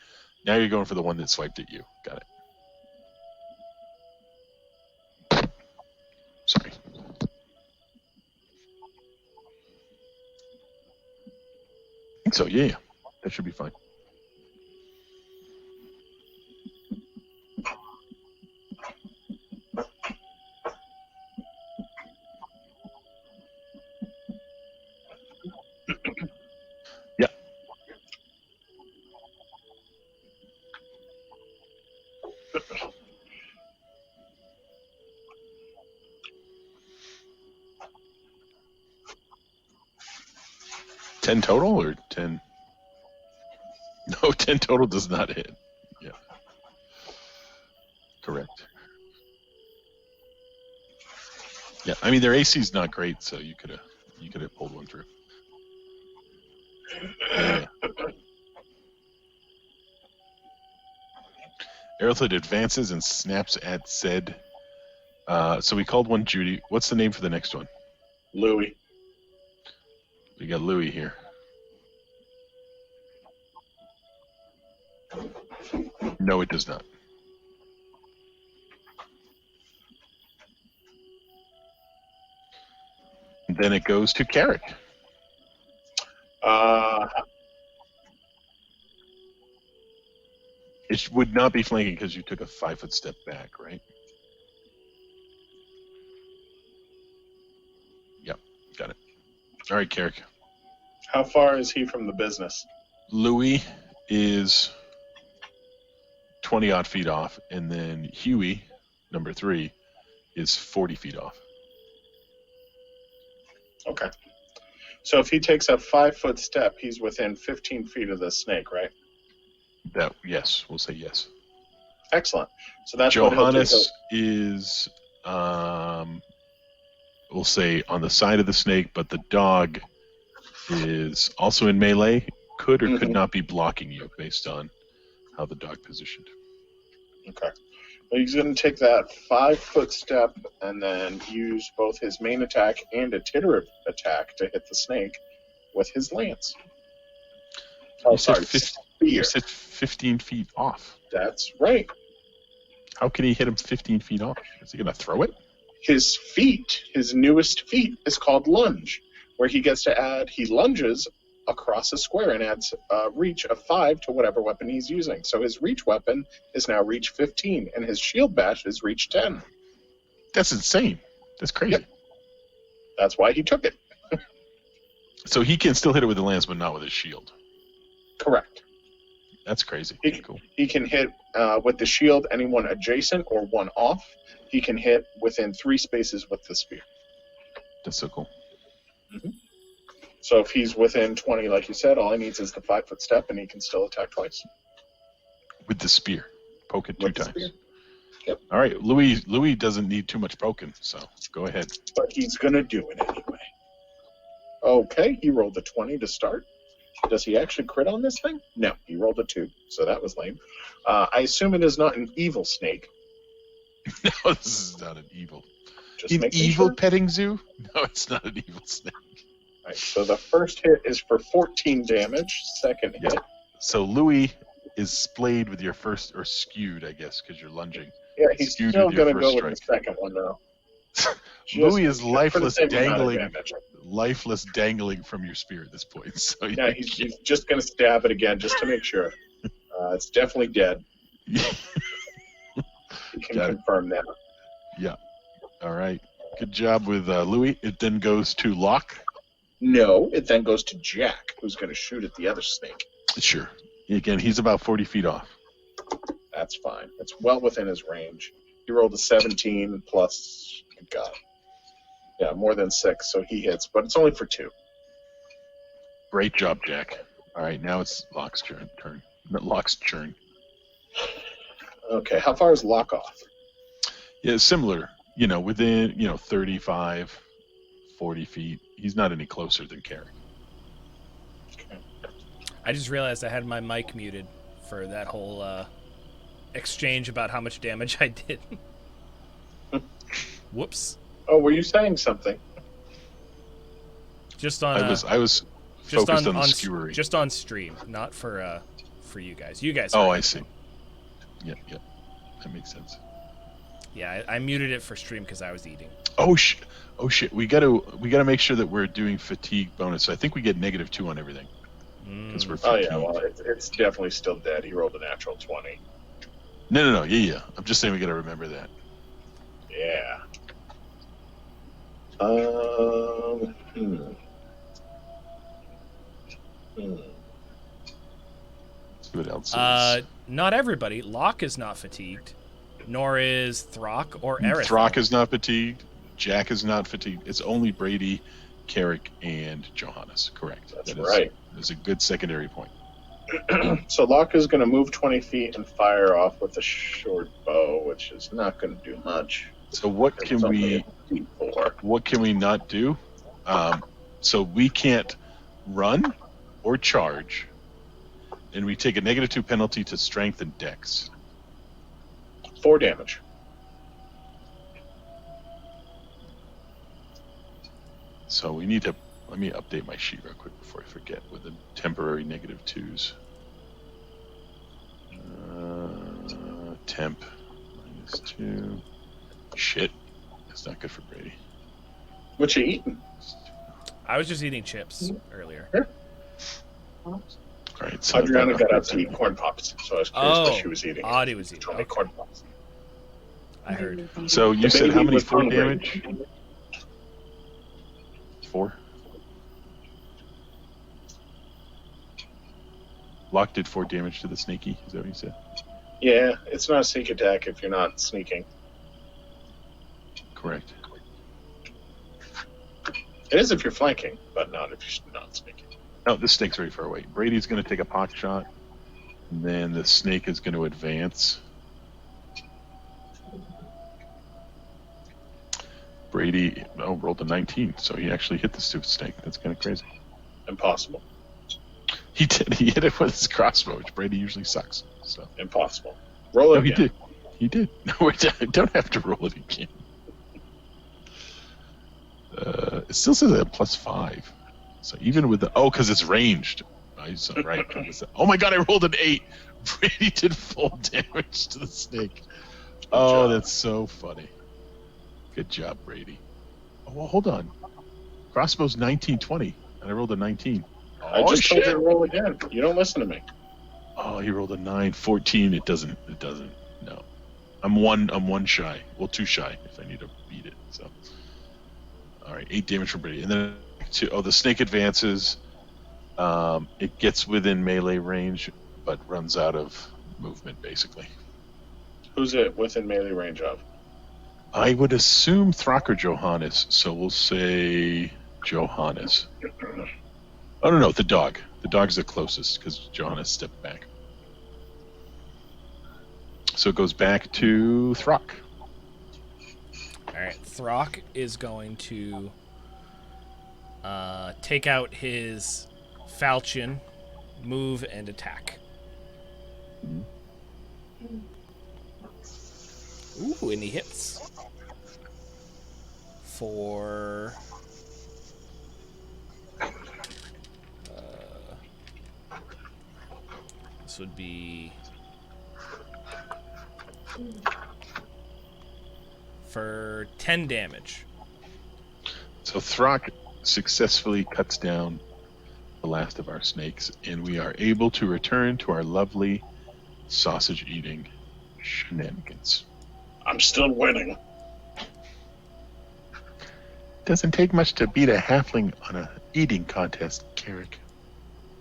Now you're going for the one that swiped at you. Got it. Sorry. I think so. Yeah. That should be fine. Yeah. $10 total or 10? No, 10 total does not hit. Yeah. Correct. Yeah, I mean their AC is not great, so you could have pulled one through. Yeah. Arrowhead advances and snaps at said. So we called one Judy. What's the name for the next one? Louis. We got Louis here. No, it does not. And then it goes to Carrick. It would not be flanking because you took a 5-foot step back, right? Yep, got it. All right, Carrick. How far is he from the business? Louis is 20-odd feet off, and then Huey, number 3, is 40 feet off. Okay. So if he takes a 5-foot step, he's within 15 feet of the snake, right? That yes, we'll say yes. Excellent. So that's what Johannes is, we'll say on the side of the snake, but the dog is also in melee. Could or could not be blocking you based on how the dog positioned. Okay. Well, he's going to take that 5-foot step and then use both his main attack and iterative attack to hit the snake with his lance. Oh, sorry, spear. You said 15 feet off. That's right. How can he hit him 15 feet off? Is he going to throw it? His feat, his newest feat, is called lunge, where he gets to add, he lunges across a square and adds reach of 5 to whatever weapon he's using. So his reach weapon is now reach 15, and his shield bash is reach 10. That's insane. That's crazy. Yep. That's why he took it. So he can still hit it with the lance, but not with his shield. Correct. That's crazy. Cool. He can hit with the shield anyone adjacent or one off. He can hit within 3 spaces with the spear. That's so cool. Mm-hmm. So if he's within 20, like you said, all he needs is the 5-foot step, and he can still attack twice. With the spear. Poke it 2 times. Spear. Yep. All right. Louis doesn't need too much poking, so go ahead. But he's going to do it anyway. Okay, he rolled a 20 to start. Does he actually crit on this thing? No, he rolled a 2, so that was lame. I assume it is not an evil snake. No, this is not an evil. Just An making evil sure. petting zoo? No, it's not an evil snake. Right, so the first hit is for 14 damage. Second hit. So Louis is splayed with your first, or skewed, I guess, because you're lunging. Yeah, he's Skewed still with your going to go first with the second one, though. Louis is Just for the lifeless, same amount of dangling, damage. dangling from your spear at this point. So Yeah, he's just going to stab it again just to make sure. It's definitely dead. You can Got it. confirm that. Yeah. All right. Good job with Louis. It then goes to Locke. No, it then goes to Jack, who's going to shoot at the other snake. Sure. Again, he's about 40 feet off. That's fine. It's well within his range. He rolled a 17 plus, God. Yeah, more than 6, so he hits, but it's only for 2. Great job, Jack. All right, now it's Locke's turn. Locke's turn. Okay, how far is Locke off? Yeah, similar. Within, 35, 40 feet. He's not any closer than Carrick. Okay. I just realized I had my mic muted for that whole exchange about how much damage I did. Whoops. Oh, were you saying something? Just on. I was just focused on the on skewery. Just on stream, not for you guys. You guys. Oh, heard I it. see. Yep. That makes sense. Yeah, I muted it for stream because I was eating. Oh shit! We gotta make sure that we're doing fatigue bonus. So I think we get -2 on everything because we're Oh, fatigued. yeah, well, it's definitely still dead. He rolled a natural 20. No. Yeah. I'm just saying we gotta remember that. Yeah. See what else is. Not everybody. Locke is not fatigued, nor is Throck or Aerith. Throck is not fatigued. Jack is not fatigued. It's only Brady, Carrick, and Johannes. Correct. That's That right. is a good secondary point. So Locke is going to move 20 feet and fire off with a short bow, which is not going to do much. So what can It's only we? a D4. What can we not do? So we can't run or charge, and we take a -2 penalty to strength and dex. 4 damage. So we need to. Let me update my sheet real quick before I forget with the temporary -2s. Temp -2. Shit, that's not good for Brady. What you eating? I was just eating chips earlier. All right, so Adriana got out to eat corn pops, so I was curious what she was eating. Audie was eating. Told me corn pops. I heard. So you The said baby how many was 4 hungry. damage? 4. Locke did 4 damage to the snaky. Is that what you said? Yeah, it's not a sneak attack if you're not sneaking. Correct. It is if you're flanking, but not if you're not sneaking. No, this snake's very far away. Brady's going to take a pock shot, and then the snake is going to advance. Brady rolled a 19, so he actually hit the stupid snake. That's kind of crazy. Impossible. He did. He hit it with his crossbow, which Brady usually sucks. So Impossible. Roll it no, he again. did. He did. No, we don't have to roll it again. It still says a +5. So even with the because it's ranged. Right. Oh my God! I rolled an 8. Brady did full damage to the snake. Oh, job. that's so funny. Good job, Brady. Oh, well, hold on. Crossbow's 19-20, and I rolled a 19. Oh, I just told you to roll again. You don't listen to me. Oh, he rolled a 9. 14. It doesn't. No. I'm one shy. Well, 2 shy if I need to beat it. So. All right, 8 damage from Brady, and then the snake advances. It gets within melee range, but runs out of movement basically. Who's it within melee range of? I would assume Throck or Johannes, so we'll say Johannes. Oh no, the dog. The dog's the closest because Johannes stepped back. So it goes back to Throck. All right, Throck is going to take out his falchion, move, and attack. Ooh, and he hits. For... this would be... for 10 damage. So Throck successfully cuts down the last of our snakes, and we are able to return to our lovely sausage-eating shenanigans. I'm still winning. Doesn't take much to beat a halfling on a eating contest, Carrick.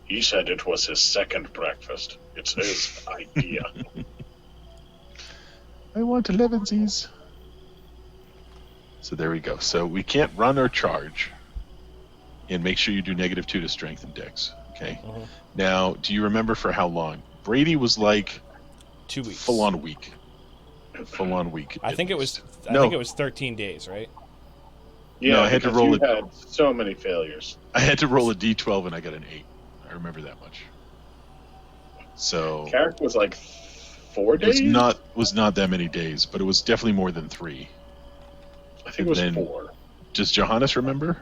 He said it was his second breakfast. It's his idea. I want 11sies. So there we go. So we can't run or charge. And make sure you do -2 to strength and dex. Okay? Mm-hmm. Now, do you remember for how long? Brady was like 2 weeks. Full on week. I think it was 13 days, right? Yeah, no, I had to roll you had so many failures. I had to roll a d12 and I got an 8. I remember that much. So Carrick was like 4 days? Was not that many days, but it was definitely more than 3. I think it was 4. Does Johannes remember?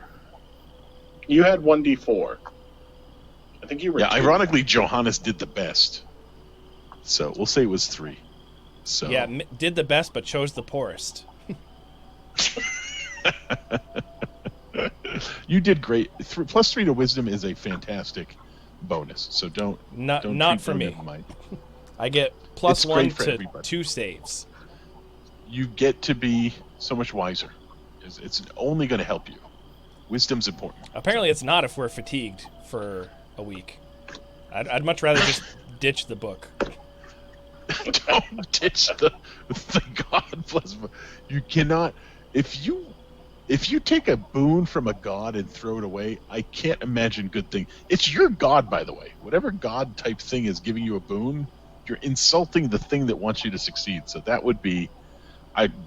You had 1d4. I think you were 2. Ironically, Johannes did the best. So we'll say it was 3. So yeah, did the best, but chose the poorest. You did great. +3 to wisdom is a fantastic bonus. So don't not for me. I get +1 to everybody. 2 saves. You get to be so much wiser. It's only going to help you. Wisdom's important. Apparently, it's not if we're fatigued for a week. I'd much rather just ditch the book. Don't ditch the god plus. You cannot. If you take a boon from a god and throw it away, I can't imagine good thing. It's your god, by the way. Whatever god type thing is giving you a boon, you're insulting the thing that wants you to succeed. So that would be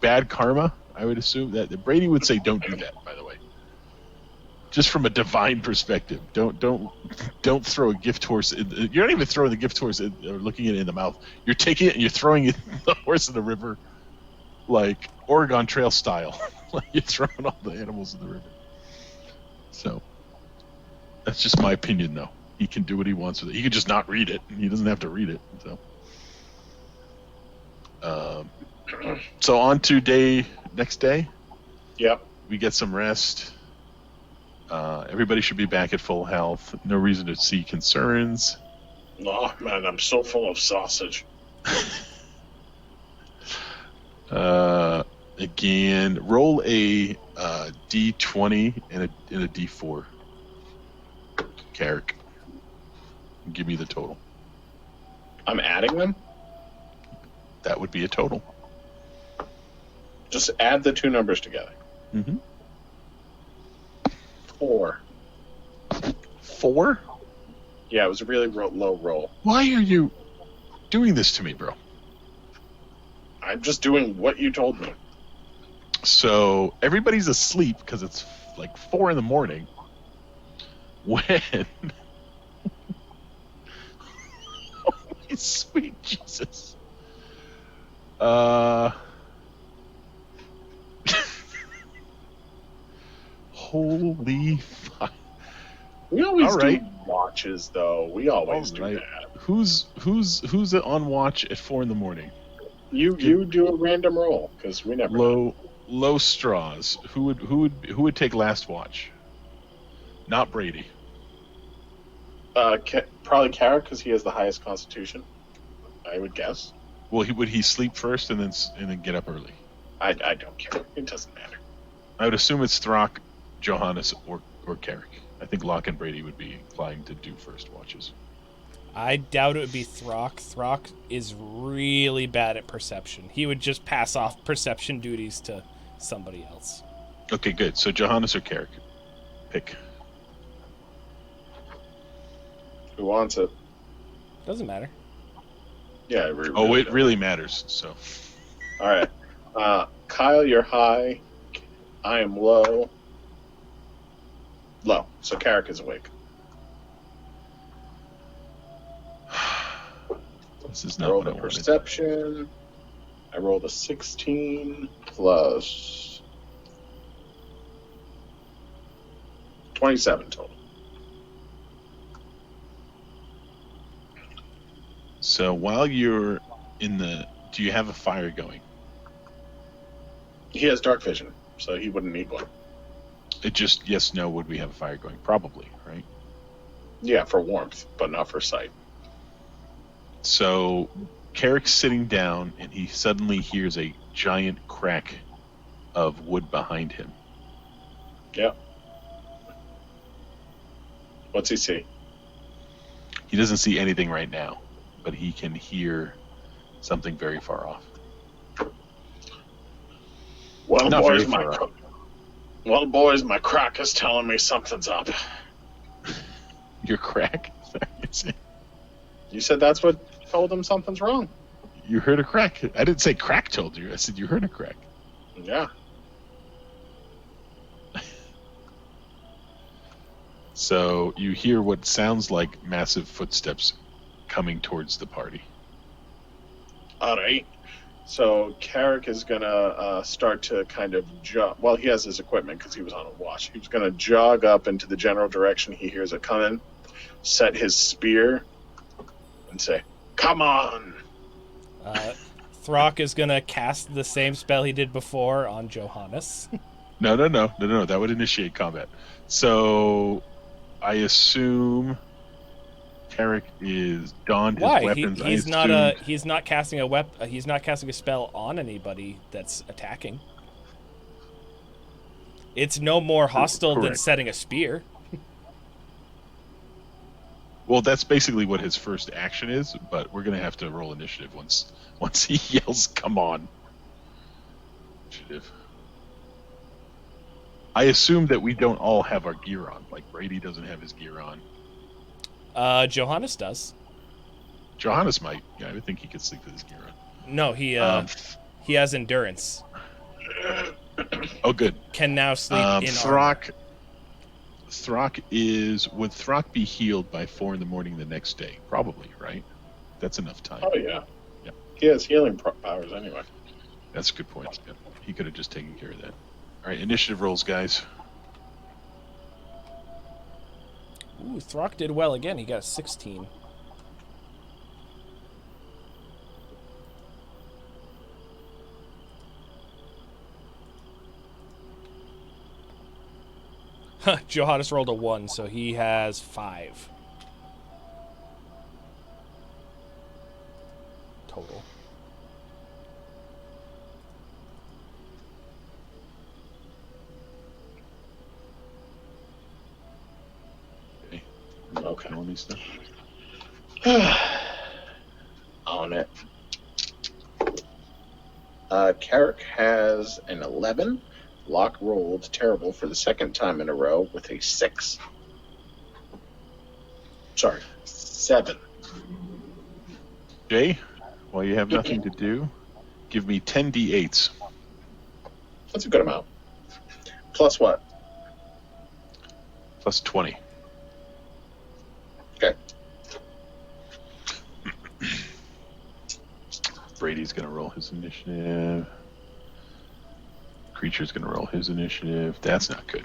bad karma. I would assume that Brady would say, "Don't do that." By the way, just from a divine perspective, don't throw a gift horse. You're not even throwing the gift horse or looking at it in the mouth. You're taking it and you're throwing it the horse in the river, like Oregon Trail style. You're throwing all the animals in the river. So that's just my opinion, though. He can do what he wants with it. He can just not read it. He doesn't have to read it. So on to next day. Yep. We get some rest. Everybody should be back at full health. No reason to see concerns. Oh, man, I'm so full of sausage. Again, roll a d20 and a d4. Carrick. Give me the total. I'm adding them? That would be a total. Just add the 2 numbers together. Mm-hmm. 4. 4? Yeah, it was a really low roll. Why are you doing this to me, bro? I'm just doing what you told me. So everybody's asleep because it's like 4 a.m. When holy sweet Jesus. Holy fuck. We always All right. do watches, though. We always do right. that. Who's on watch at 4 a.m? You do a random roll because we never know. Low straws. Who would take last watch? Not Brady. Probably Carrot because he has the highest constitution. I would guess. Well, would he sleep first and then get up early? I don't care. It doesn't matter. I would assume it's Throck, Johannes, or Carrick. I think Locke and Brady would be inclined to do first watches. I doubt it would be Throck. Throck is really bad at perception. He would just pass off perception duties to somebody else. Okay, good. So Johannes or Carrick? Pick. Who wants it? Doesn't matter. Yeah. It does. really matters. So. All right. Kyle, you're high. I am low. Low. So Carrick is awake. This is I not rolled what a I wanted. perception. I rolled a 16 plus 27 total. So while you're in the, do you have a fire going? He has dark vision, so he wouldn't need one. It just yes, no. Would we have a fire going? Probably, right? Yeah, for warmth, but not for sight. So Carrick's sitting down, and he suddenly hears a giant crack of wood behind him. Yeah. What's he see? He doesn't see anything right now, but he can hear something very far off. Well, Not boys, very far off. my crack is telling me something's up. Your crack? You said that's what told him something's wrong. You heard a crack. I didn't say crack told you. I said you heard a crack. Yeah. So you hear what sounds like massive footsteps coming towards the party. All right. So Carrick is gonna start to kind of jog. Well, he has his equipment because he was on a watch. He was gonna jog up into the general direction he hears it coming, set his spear, and say, "Come on!" Throck is gonna cast the same spell he did before on Johannes. No. That would initiate combat. So I assume Carrick is donned his Why? weapons. He's not casting a He's not casting a spell on anybody that's attacking. It's no more hostile than Correct. setting a spear. Well, that's basically what his first action is, but we're gonna have to roll initiative once he yells, "Come on!" Initiative. I assume that we don't all have our gear on. Like Brady doesn't have his gear on. Johannes does. Johannes might. Yeah, I would think he could sleep with his gear on. No, he has endurance. Oh, good. Can now sleep in armor. Throck would Throck be healed by 4 a.m. the next day? Probably, right? That's enough time. Oh yeah. Yeah. He has healing powers anyway. That's a good point. Yeah. He could have just taken care of that. All right, initiative rolls, guys. Ooh, Throck did well again. He got a 16. Johannes rolled a 1, so he has 5 total. Okay. On these stuff. On it. Carrick has an 11. Locke rolled terrible for the second time in a row with a 6. Sorry, 7. Jay, while you have nothing to do, give me 10 d8s. That's a good amount. Plus what? Plus 20. Okay. Brady's going to roll his initiative. Creature's going to roll his initiative. That's not good.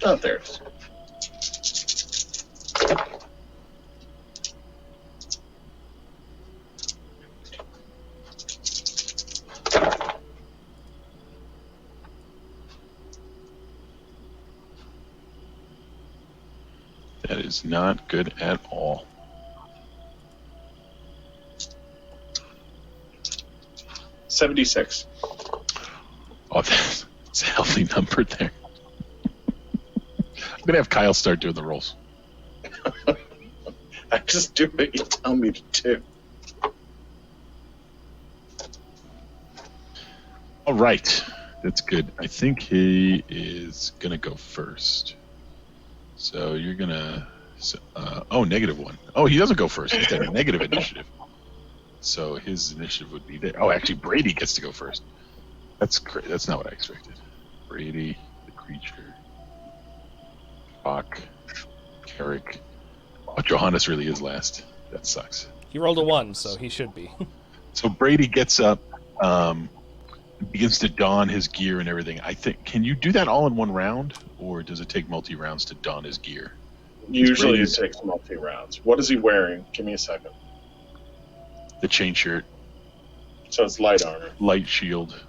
Oh, there it is. is not good at all. $76. Oh, that's a healthy number there. I'm gonna have Kyle start doing the rolls. I just do what you tell me to do. All right, that's good. I think he is gonna go first. So you're gonna. -1. Oh, he doesn't go first. He's got a negative initiative. So his initiative would be there. Oh, actually, Brady gets to go first. That's great. That's not what I expected. Brady, the creature. Bach, Carrick. Oh, Johannes really is last. That sucks. He rolled a 1, so he should be. So Brady gets up, begins to don his gear and everything. I think. Can you do that all in one round, or does it take multi rounds to don his gear? Usually it takes multi rounds. What is he wearing? Give me a second. The chain shirt, So it's light armor. light shield.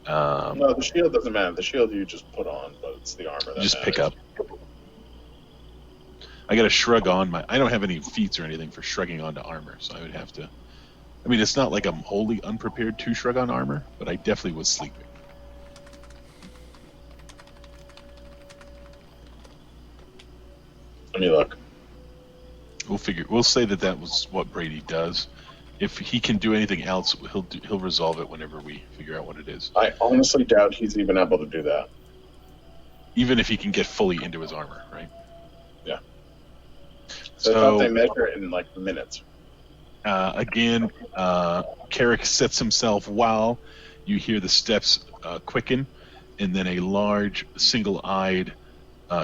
No, the shield doesn't matter. The shield you just put on, but it's the armor that Just matters. pick up. I got to shrug on my. I don't have any feats or anything for shrugging onto armor, so I would have to. I mean, it's not like I'm wholly unprepared to shrug on armor, but I definitely was sleeping. Let me look. We'll say that was what Brady does. If he can do anything else, he'll resolve it whenever we figure out what it is. I honestly doubt he's even able to do that. Even if he can get fully into his armor, right? Yeah. So I thought they measure it in like minutes. Again, Carrick sets himself while you hear the steps quicken, and then a large, single-eyed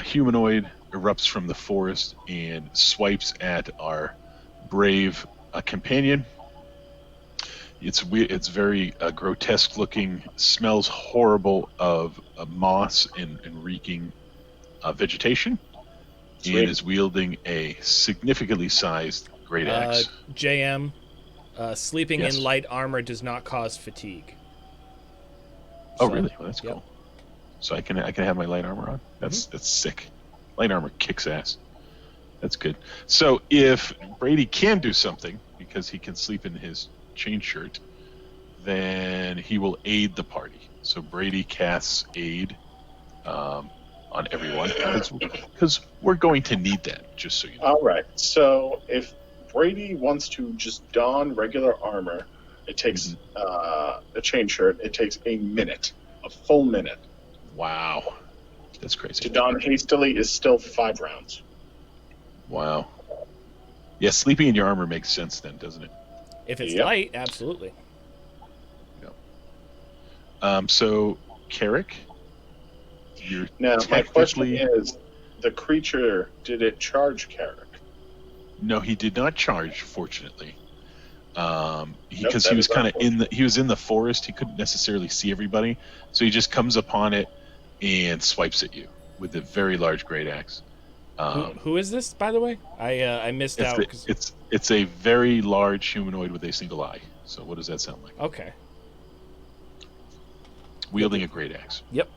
humanoid erupts from the forest and swipes at our brave companion. It's weird. It's very grotesque-looking. Smells horrible of moss and reeking vegetation, Sweet. and is wielding a significantly sized great axe. JM, sleeping Yes. in light armor does not cause fatigue. Oh, So, really? Well, that's yep. cool. So I can have my light armor on. That's sick. Light armor kicks ass. That's good. So if Brady can do something because he can sleep in his chain shirt, then he will aid the party. So Brady casts aid on everyone because we're going to need that. Just so you know. All right. So if Brady wants to just don regular armor, it takes a chain shirt. It takes a minute, a full minute. Wow, that's crazy. To don hastily is still 5 rounds. Wow. Yeah, sleeping in your armor makes sense then, doesn't it? If it's Yep. light, absolutely. So Carrick, you're Now, my question technically. is, the creature, did it charge Carrick? No, he did not charge. Fortunately, because that he was is kind of he was in the forest. He couldn't necessarily see everybody, so he just comes upon it and swipes at you with a very large great axe. Who is this, by the way? I missed out. It's a very large humanoid with a single eye. So what does that sound like? Okay. Wielding a great axe. Yep.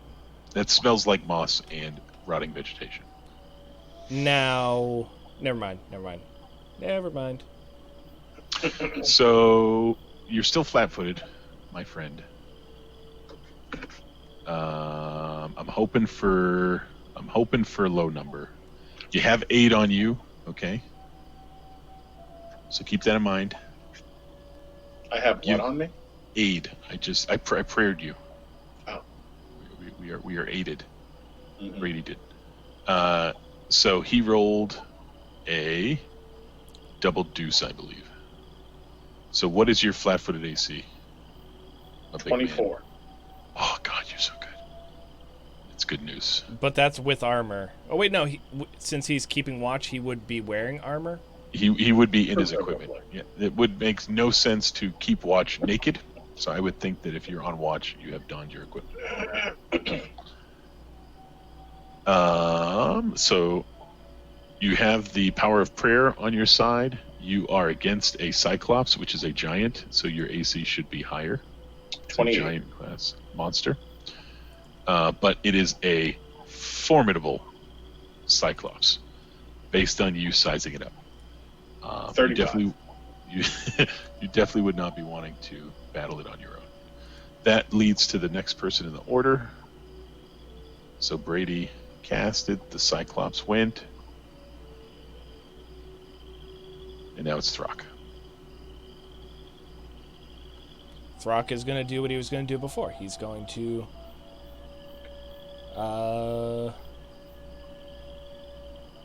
That smells like moss and rotting vegetation. Now, never mind. So you're still flat-footed, my friend. I'm hoping for a low number. You have 8 on you, okay? So keep that in mind. I have what on me? Aid. I prayed you. Oh. We are aided. Mhm. Brady did. So he rolled a double deuce, I believe. So what is your flat-footed AC? A big man. 24. Oh God, you're so good. It's good news. But that's with armor. Oh wait, no. Since he's keeping watch, he would be wearing armor. He would be in his Probably. equipment. Yeah, it would make no sense to keep watch naked. So I would think that if you're on watch, you have donned your equipment. So you have the power of prayer on your side. You are against a Cyclops, which is a giant, so your AC should be higher. It's a 28. giant class monster. But it is a formidable Cyclops. based on you sizing it up. You 35. definitely, you, you definitely would not be wanting to battle it on your own. That leads to the next person in the order. So Brady casted, the Cyclops went, and now it's Throck. Throck is going to do what he was going to do before. He's going to...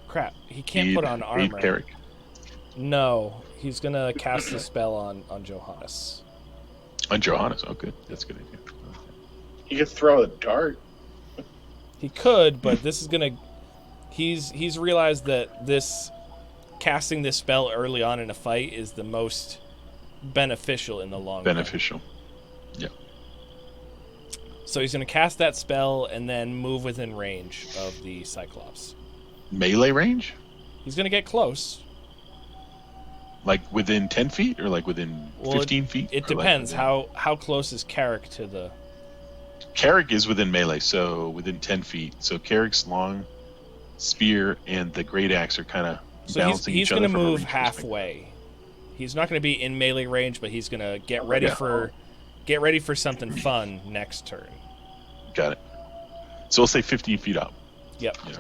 Crap. He can't put on armor. Carrick. No. He's going to cast a spell on Johannes. On Johannes. Oh, good. That's a good idea. Okay. He could throw a dart. He could, but this is going to... He's realized that casting this spell early on in a fight is the most beneficial in the long run. Beneficial. Yeah. So he's going to cast that spell and then move within range of the Cyclops. Melee range? He's going to get close. Like within 10 feet or like within 15 feet? It depends. How close is Carrick to the... Carrick is within melee, so within 10 feet. So Carrick's long spear and the great axe are kind of balancing each other. He's going to move halfway. He's not going to be in melee range, but he's going to get ready for something fun next turn. Got it. So we'll say 15 feet up. Yep. You know.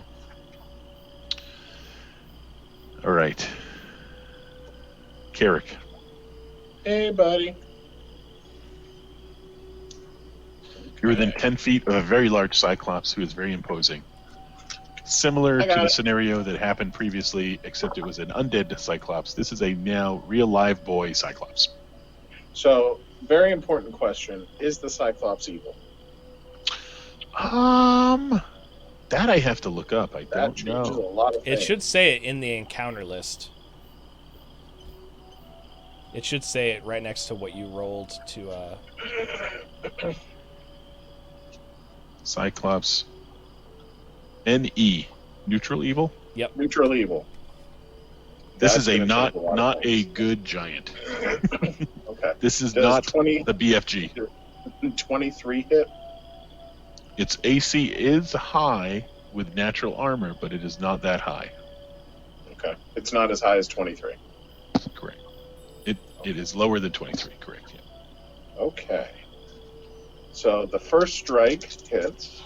All right. Carrick. Hey, buddy. You're within 10 feet of a very large Cyclops who is very imposing. Similar to the scenario that happened previously, except it was an undead Cyclops. This is a now real live boy Cyclops. So, very important question. Is the Cyclops evil? That I have to look up. I That don't changes a know. lot of things. It should say it in the encounter list. It should say it right next to what you rolled to... Cyclops. NE. Neutral evil? Yep. Neutral evil. This That's is a gonna not change a lot of not a things. good giant. Okay. This is Does not 20 the BFG. 23 hit? Its AC is high with natural armor, but it is not that high. Okay. It's not as high as 23. Correct. It is lower than 23. Correct. Yeah. Okay. So the first strike hits.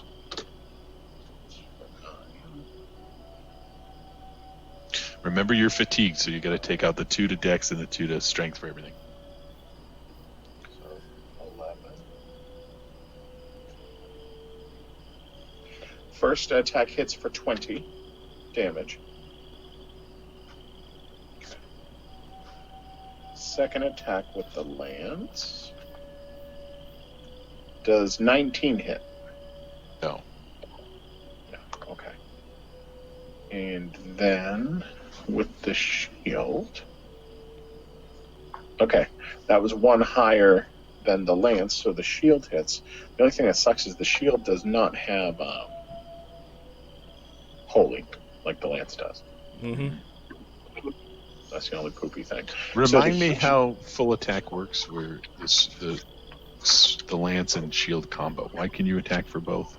Remember, you're fatigued, so you got to take out the 2 to Dex and the 2 to Strength for everything. So 11. First attack hits for 20 damage. Okay. Second attack with the lance does 19 hit. No. No. Okay. And then with the shield. Okay, that was one higher than the lance, so the shield hits. The only thing that sucks is the shield does not have holy like the lance does. Mm-hmm. That's the only poopy thing. Remind me how full attack works, where the lance and shield combo. Why can you attack for both?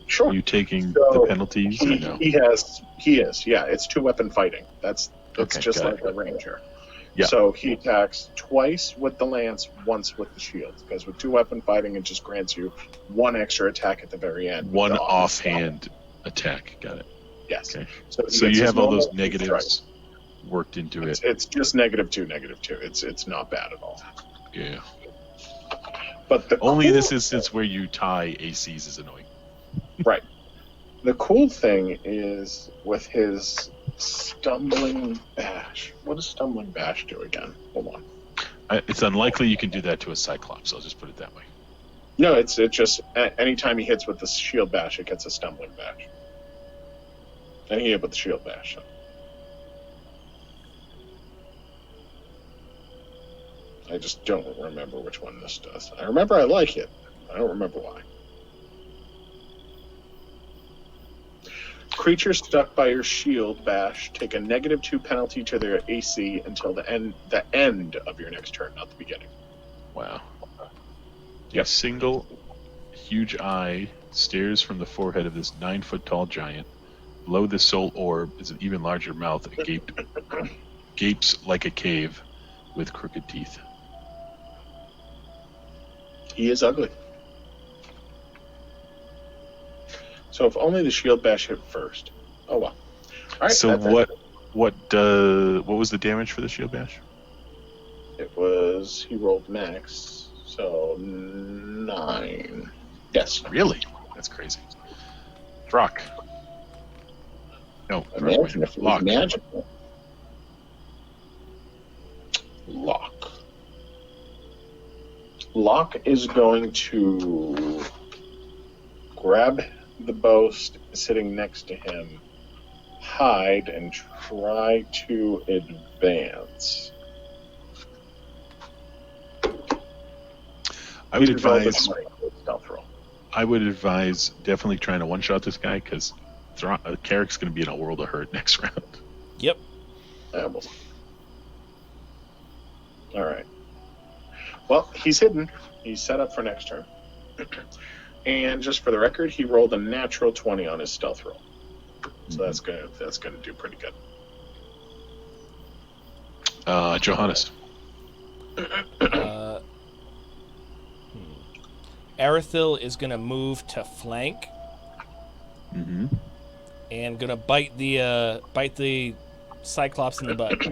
Sure. Are you taking So, the penalties? Or no? He is. Yeah, it's 2-weapon fighting. It's Okay, just got like the ranger. Yeah. So he attacks twice with the lance, once with the shield. Because with 2-weapon fighting, it just grants you one extra attack at the very end. One with the offhand attack. Got it. Yes. Okay. So So it's you his have all those normal negatives strike. worked into it. It's just -2. It's not bad at all. Yeah. But the Only cool, in this instance where you tie ACs is annoying. right. The cool thing is with his stumbling bash. What does stumbling bash do again? Hold on. It's unlikely you can do that to a Cyclops. I'll just put it that way. No, it's just anytime he hits with the shield bash, it gets a stumbling bash. And he hit with the shield bash. So. I just don't remember which one this does. I remember I like it. I don't remember why. Creatures stuck by your shield bash take a -2 penalty to their AC until the end of your next turn, not the beginning. Wow. Yep. A single huge eye stares from the forehead of this 9-foot tall giant Below the soul orb is an even larger mouth that gapes like a cave with crooked teeth. He is ugly. So if only the shield bash hit first. Oh well. All right. So that's what was the damage for the shield bash? It was, he rolled max, so 9. Yes. Really? That's crazy. Rock. No, Imagine if it was Lock. magical. Lock. Lock is going to grab the bow sitting next to him, hide, and try to advance. I would He's rolled a advise. 20 for his stealth roll. I would advise definitely trying to one-shot this guy because Carrick's going to be in a world of hurt next round. Yep. All right. Well, he's hidden. He's set up for next turn. And just for the record, he rolled a natural 20 on his stealth roll. So that's gonna do pretty good. Johannes. Arathil is gonna move to flank Mm-hmm. and gonna bite the Cyclops in the butt.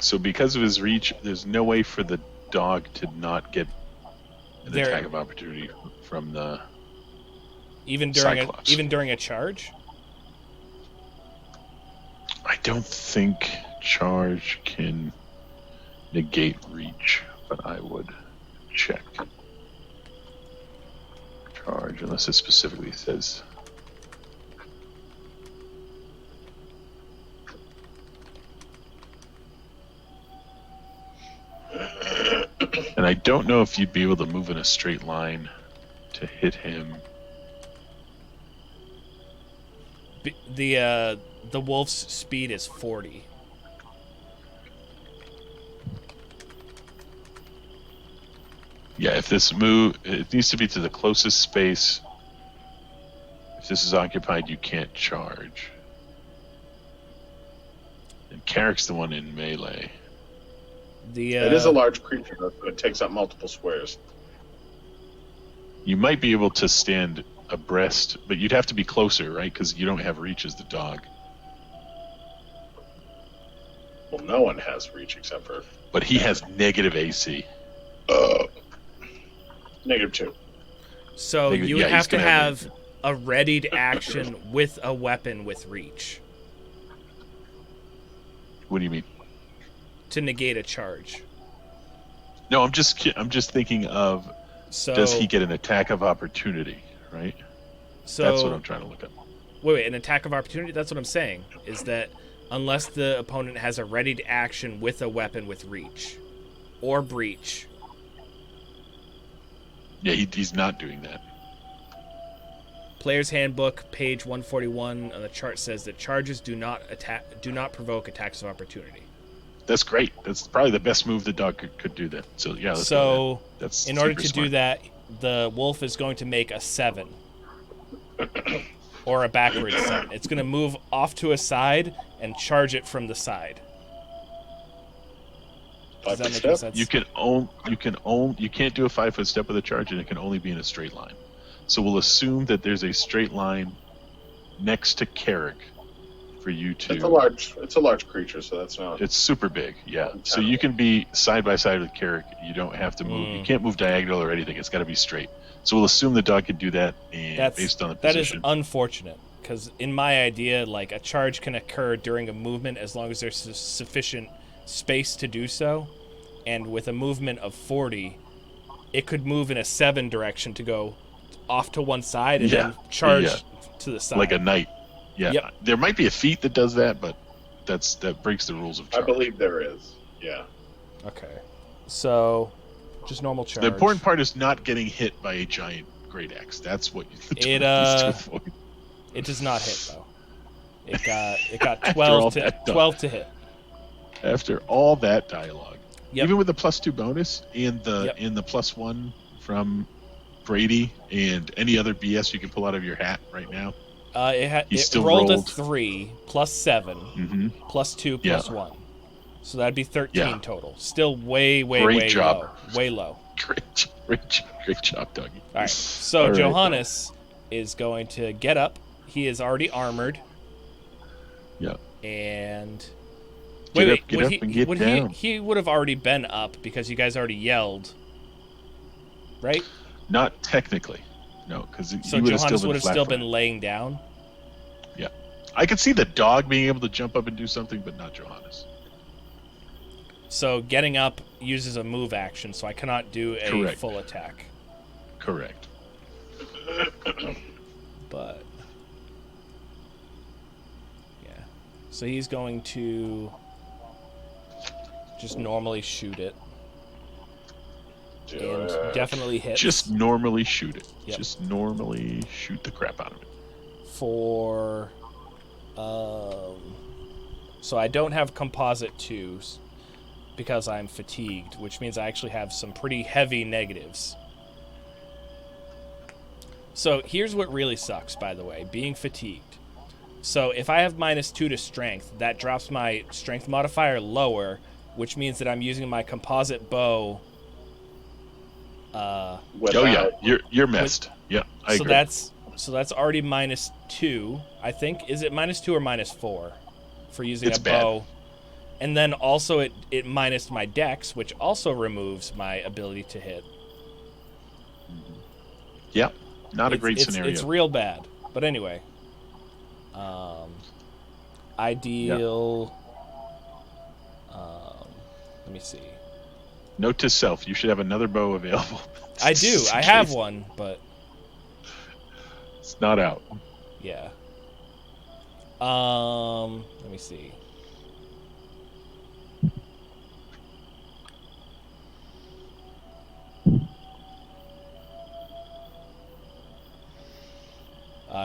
So because of his reach, there's no way for the dog to not get an attack of opportunity from the even Cyclops. during a charge. I don't think charge can negate reach, but I would check. Charge, unless it specifically says. And I don't know if you'd be able to move in a straight line to hit him. The wolf's speed is 40. Yeah, if this move, it needs to be to the closest space. If this is occupied, you can't charge. And Carrick's the one in melee. It is a large creature, though, so it takes up multiple squares. You might be able to stand abreast, but you'd have to be closer, right? Because you don't have reach as the dog. Well, no one has reach except for... But he has negative AC. -2. So you would yeah, have he's to gonna have a readied action with a weapon with reach What do you mean? to negate a charge. No, I'm just thinking of, So does he get an attack of opportunity, right? So That's what I'm trying to look at. wait, an attack of opportunity? That's what I'm saying. Is that unless the opponent has a readied action with a weapon with reach or breach. Yeah, he's not doing that. Player's Handbook, page 141 on the chart says that charges do not provoke attacks of opportunity. That's great. That's probably the best move the dog could do that. So yeah, let's go So with that. That's in order super to smart. do that, the wolf is going to make a 7 or a backwards 7. It's going to move off to a side and charge it from the side. Does that make any sense? You can't do a 5-foot step with a charge, and it can only be in a straight line. So we'll assume that there's a straight line next to Carrick for you to. It's a large creature, so that's not. It's super big, yeah. So you can be side by side with Carrick. You don't have to move. You can't move diagonal or anything. It's got to be straight. So we'll assume the dog can do that, and based on the position. That is unfortunate, because in my idea, like a charge can occur during a movement as long as there's sufficient space to do so, and with a movement of 40, it could move in a 7 direction to go off to one side and then charge to the side. Like a knight. Yeah. Yep. There might be a feat that does that, but that breaks the rules of charge. I believe there is. Yeah. Okay. So, just normal charge. The important part is not getting hit by a giant great axe. That's what you It to avoid. It does not hit though. It got 12 to hit. After all that dialogue, Yep. even with the +2 bonus and the +1 from Brady and any other BS you can pull out of your hat right now. He it still rolled a rolled. 3 plus 7 Mm-hmm. plus 2 Yeah. plus 1. So that'd be 13 Yeah. total. Still way Great job. low. Way low. Great job, Dougie. All right. So All right, Johannes is going to get up. He is already armored. Yeah. And Get up would and get down. he would have already been up because you guys already yelled, right? Not technically, no, because So Johannes would have still been laying down. Yeah, I could see the dog being able to jump up and do something, but not Johannes. So getting up uses a move action, so I cannot do a Correct. full attack. Correct. But yeah, so he's going to just normally shoot it. And definitely hits. Just normally shoot it. Yep. Just normally shoot the crap out of it. For so I don't have composite 2s because I'm fatigued, which means I actually have some pretty heavy negatives. So here's what really sucks, by the way, being fatigued. So if I have -2 to strength, that drops my strength modifier lower, which means that I'm using my composite bow. Yeah, you're messed. Yeah, I agree. So that's already -2. I think, is it -2 or -4 for using It's a bow? bad. And then also it minus my dex, which also removes my ability to hit. Yeah, not a great scenario. It's real bad. But anyway, I deal. Let me see. Note to self: you should have another bow available. I do. I have one, but it's not out. yeah. Let me see.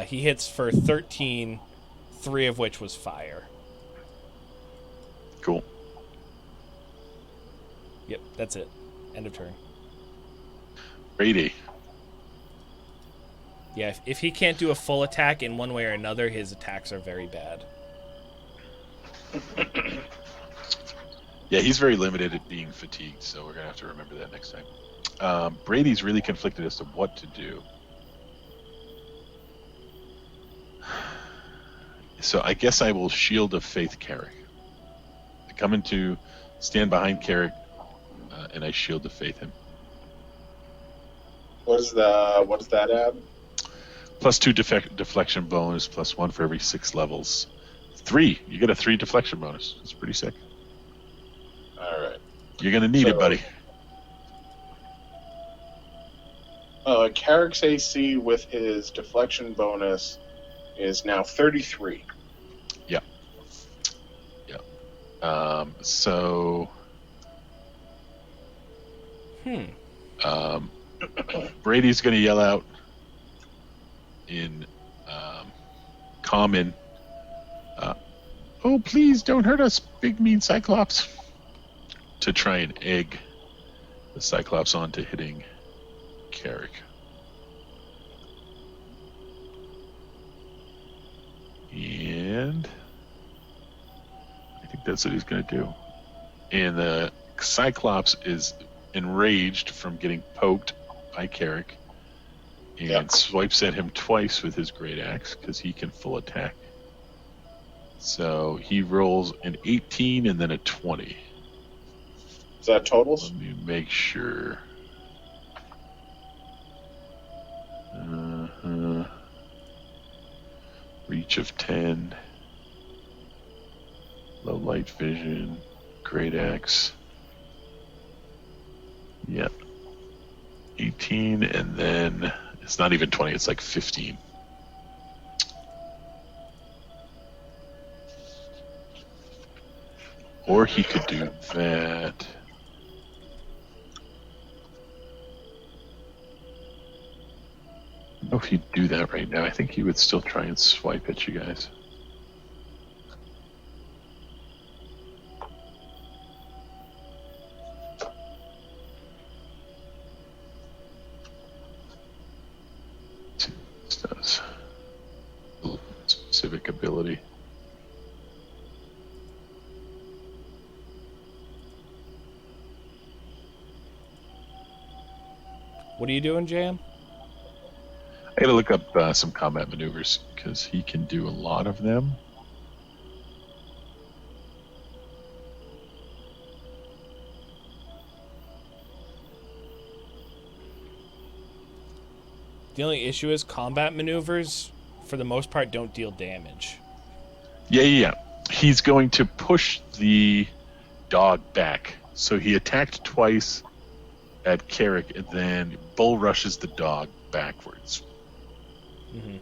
He hits for 13, 3 of which was fire. Cool. Yep, that's it. End of turn. Brady. Yeah, if he can't do a full attack in one way or another, his attacks are very bad. Yeah, he's very limited at being fatigued, so we're going to have to remember that next time. Brady's really conflicted as to what to do. So I guess I will Shield of Faith Carrick. I come in to stand behind Carrick, and I Shield of Faith him. What does that add? +2 deflection bonus, +1 for every 6 levels. 3. You get a 3 deflection bonus. That's pretty sick. All right. You're going to need it, buddy. Carrick's AC with his deflection bonus is now 33. Yeah. So. Brady's going to yell out in common, "Oh, please don't hurt us, big mean Cyclops," to try and egg the Cyclops onto hitting Carrick. And I think that's what he's going to do. And the Cyclops is enraged from getting poked by Carrick and swipes at him twice with his great axe because he can full attack. So he rolls an 18 and then a 20. Is that totals? Let me make sure. Reach of 10. Low light vision. Great axe. Yep. 18 and then it's not even 20, it's like 15. Or he could do that. I don't know if he'd do that right now. I think he would still try and swipe at you guys. This does. specific ability. What are you doing, Jam? I gotta look up some combat maneuvers because he can do a lot of them. The only issue is combat maneuvers, for the most part, don't deal damage. Yeah. He's going to push the dog back. So he attacked twice at Carrick, and then bull rushes the dog backwards. Mm-hmm.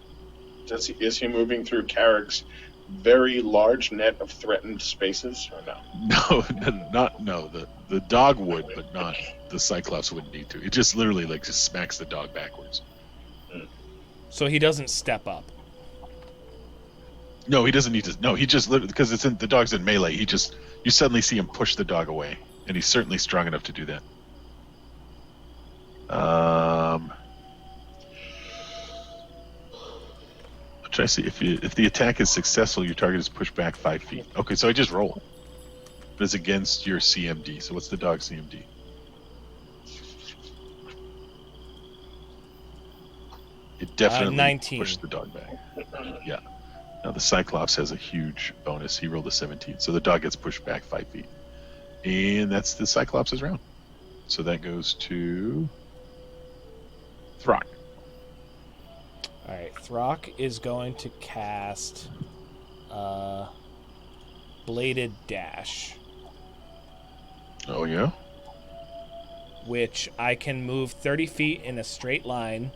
Is he moving through Carrick's very large net of threatened spaces, or no? No. The dog would, but not the Cyclops wouldn't need to. It just literally just smacks the dog backwards. So he doesn't step up. No, he doesn't need to. No, he just literally, because the dog's in melee. You suddenly see him push the dog away, and he's certainly strong enough to do that. I'm trying to see if the attack is successful, your target is pushed back 5 feet. Okay, so I just roll. But it's against your CMD. So what's the dog's CMD? It definitely 19. pushed the dog back. Yeah. Now the Cyclops has a huge bonus. He rolled a 17, so the dog gets pushed back 5 feet, and that's the Cyclops' round. So that goes to Throck. All right, Throck is going to cast Bladed Dash, Oh yeah. which I can move 30 feet in a straight line,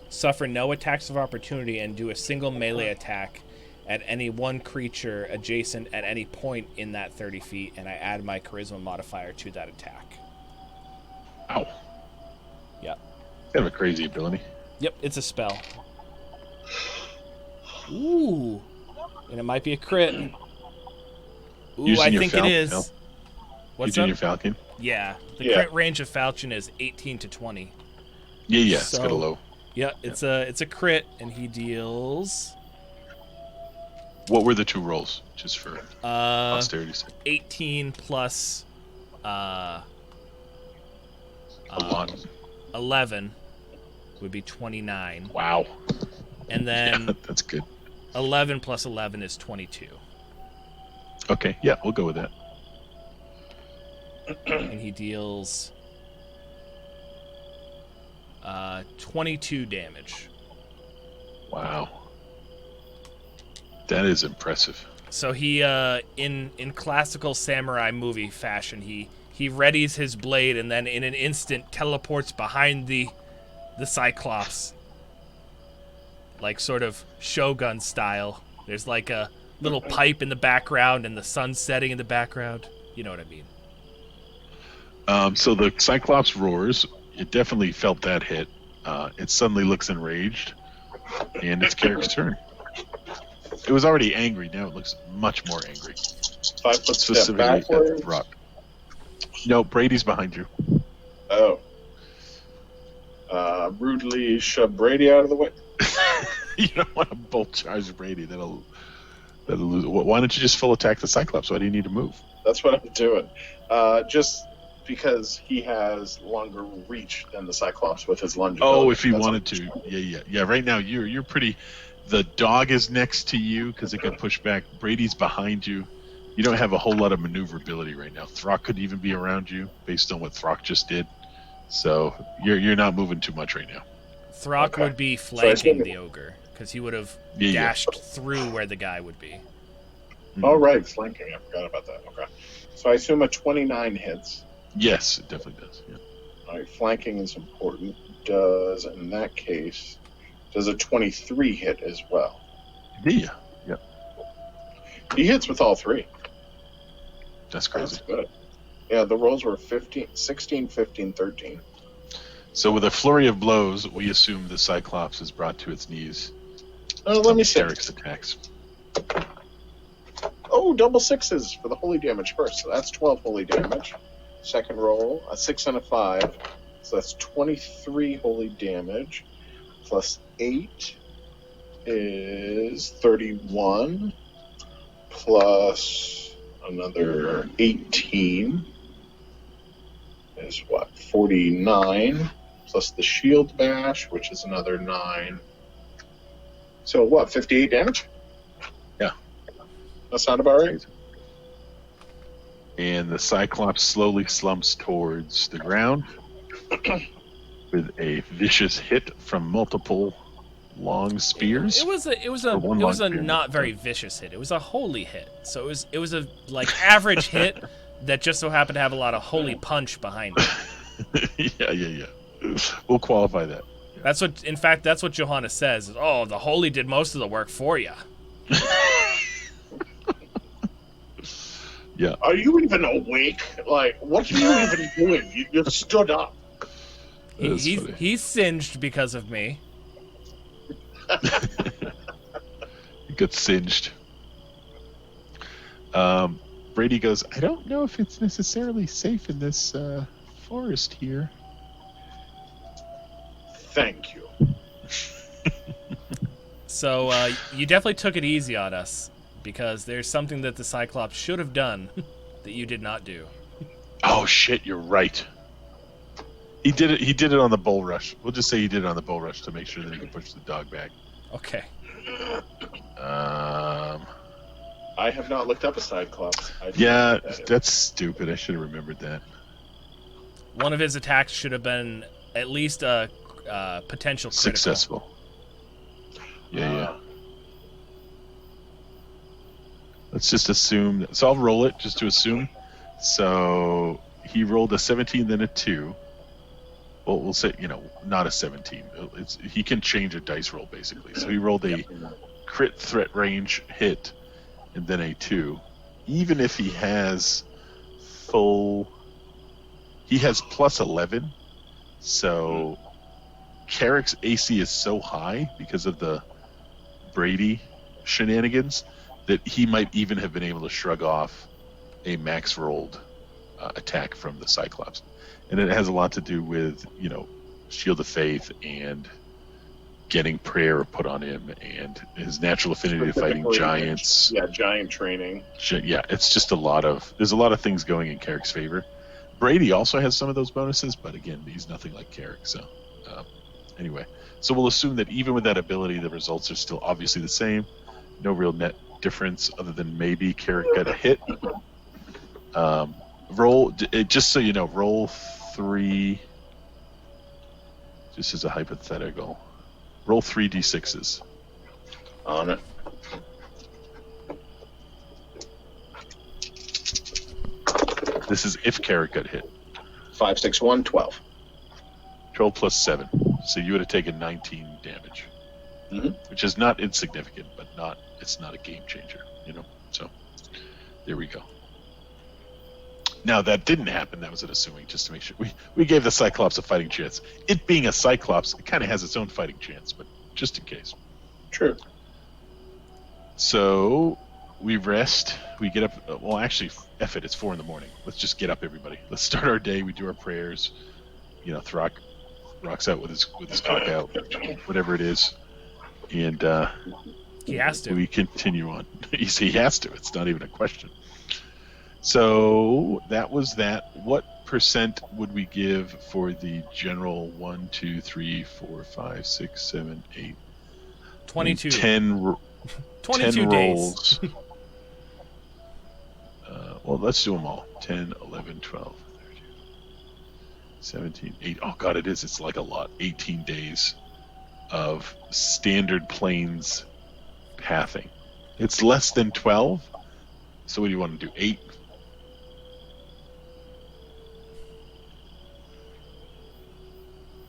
suffer no attacks of opportunity, and do a single melee attack at any one creature adjacent at any point in that 30 feet, and I add my charisma modifier to that attack. Ow. Yep. Kind of a crazy ability. Yep, it's a spell. Ooh. And it might be a crit. Ooh, Using I your think it Falcon, is. no? What's Using up? your Falcon? Yeah. The Yeah. crit range of Falcon is 18 to 20. Yeah. It's got a So- low. Yeah, it's a crit, and he deals What were the two rolls, just for posterity's sake? 18 plus A lot. 11 would be 29. Wow. And then Yeah, that's good. 11 plus 11 is 22. Okay, yeah, we'll go with that. And he deals 22 damage. Wow. That is impressive. So he in classical samurai movie fashion, he readies his blade and then in an instant teleports behind the Cyclops, like sort of Shogun style. There's like a little pipe in the background and the sun setting in the background. You know what I mean? So the Cyclops roars. It definitely felt that hit. It suddenly looks enraged, and it's Carrick's turn. It was already angry. Now it looks much more angry. 5 foot step Specifically backwards. at Throck. No, Brady's behind you. Oh. Rudely shove Brady out of the way. You don't want to bolt charge Brady. That'll lose. Why don't you just full attack the Cyclops? Why do you need to move? That's what I'm doing. Just because he has longer reach than the Cyclops with his lunge. Oh, ability. if he That's wanted to. Yeah. Right now you're pretty. The dog is next to you because it got pushed back. Brady's behind you. You don't have a whole lot of maneuverability right now. Throck could even be around you based on what Throck just did. So you're not moving too much right now. Throck Okay. would be So I flanking think- the ogre because he would have Yeah. dashed through where the guy would be. Oh, right, flanking. I forgot about that. Okay. So I assume a 29 hits. Yes, it definitely does. Yeah. All right, flanking is important. Does, in that case, does a 23 hit as well? Yeah. He hits with all three. That's crazy. That's good. Yeah, the rolls were 16, 15, 13. So with a flurry of blows, we assume the Cyclops is brought to its knees. Let me see. Carrick's attacks. Oh, double sixes for the holy damage first. So that's 12 holy damage. Second roll, a 6 and a 5. So that's 23 holy damage. Plus 8 is 31 plus another 18 is what? 49 plus the shield bash, which is another 9. So what? 58 damage? Yeah. That sound about right? And the Cyclops slowly slumps towards the ground with a vicious hit from multiple long spears. It was a Or one long spear, not very vicious hit. It was a holy hit. So it was a like average hit that just so happened to have a lot of holy punch behind it. Yeah. We'll qualify that. That's what, in fact, that's what Johanna says. Is, oh, the holy did most of the work for you. Yeah. Are you even awake? Like, what are you even doing? You've stood up. He's singed because of me. He got singed. Brady goes, I don't know if it's necessarily safe in this forest here. Thank you. So you definitely took it easy on us, because there's something that the Cyclops should have done that you did not do. Oh shit, you're right. He did it on the bull rush. We'll just say he did it on the bull rush to make sure that he could push the dog back. Okay. I have not looked up a Cyclops. Yeah, that's stupid. I should have remembered that. One of his attacks should have been at least a potential critical. Successful. Yeah. Let's just assume. So I'll roll it just to assume. So he rolled a 17, then a 2. Well, we'll say, not a 17. He can change a dice roll, basically. So he rolled a crit threat range hit, and then a 2. Even if he has he has plus 11. So Carrick's AC is so high because of the Brady shenanigans that he might even have been able to shrug off a max rolled attack from the Cyclops. And it has a lot to do with, Shield of Faith and getting prayer put on him and his natural affinity to fighting giants. Yeah, giant training. Yeah, it's just there's a lot of things going in Carrick's favor. Brady also has some of those bonuses, but again, he's nothing like Carrick. So anyway, so we'll assume that even with that ability, the results are still obviously the same. No real net difference other than maybe Carrick got a hit. Just so you know, roll 3, just as a hypothetical, roll 3 d6s. On it. This is if Carrick got hit. 5, 6, 1, 12. 12 plus 7. So you would have taken 19 damage. Which is not insignificant, but it's not a game changer, So there we go. Now that didn't happen. That was an assuming, just to make sure we gave the Cyclops a fighting chance. It being a Cyclops, it kind of has its own fighting chance, but just in case. True. So we rest. We get up. Well, actually, F it. It's 4 a.m. Let's just get up, everybody. Let's start our day. We do our prayers. Throck rocks out with his cock out, whatever it is, and he has to. We continue on. He has to. It's not even a question. So that was that. What percent would we give for the general 1, 2, 3, 4, 5, 6, 7, 8, 22. 10 22 rolls? Well, let's do them all. 10, 11, 12, 13, 17, 8. Oh, God, it is. It's like a lot. 18 days of standard plains pathing. It's less than 12. So what do you want to do? 8?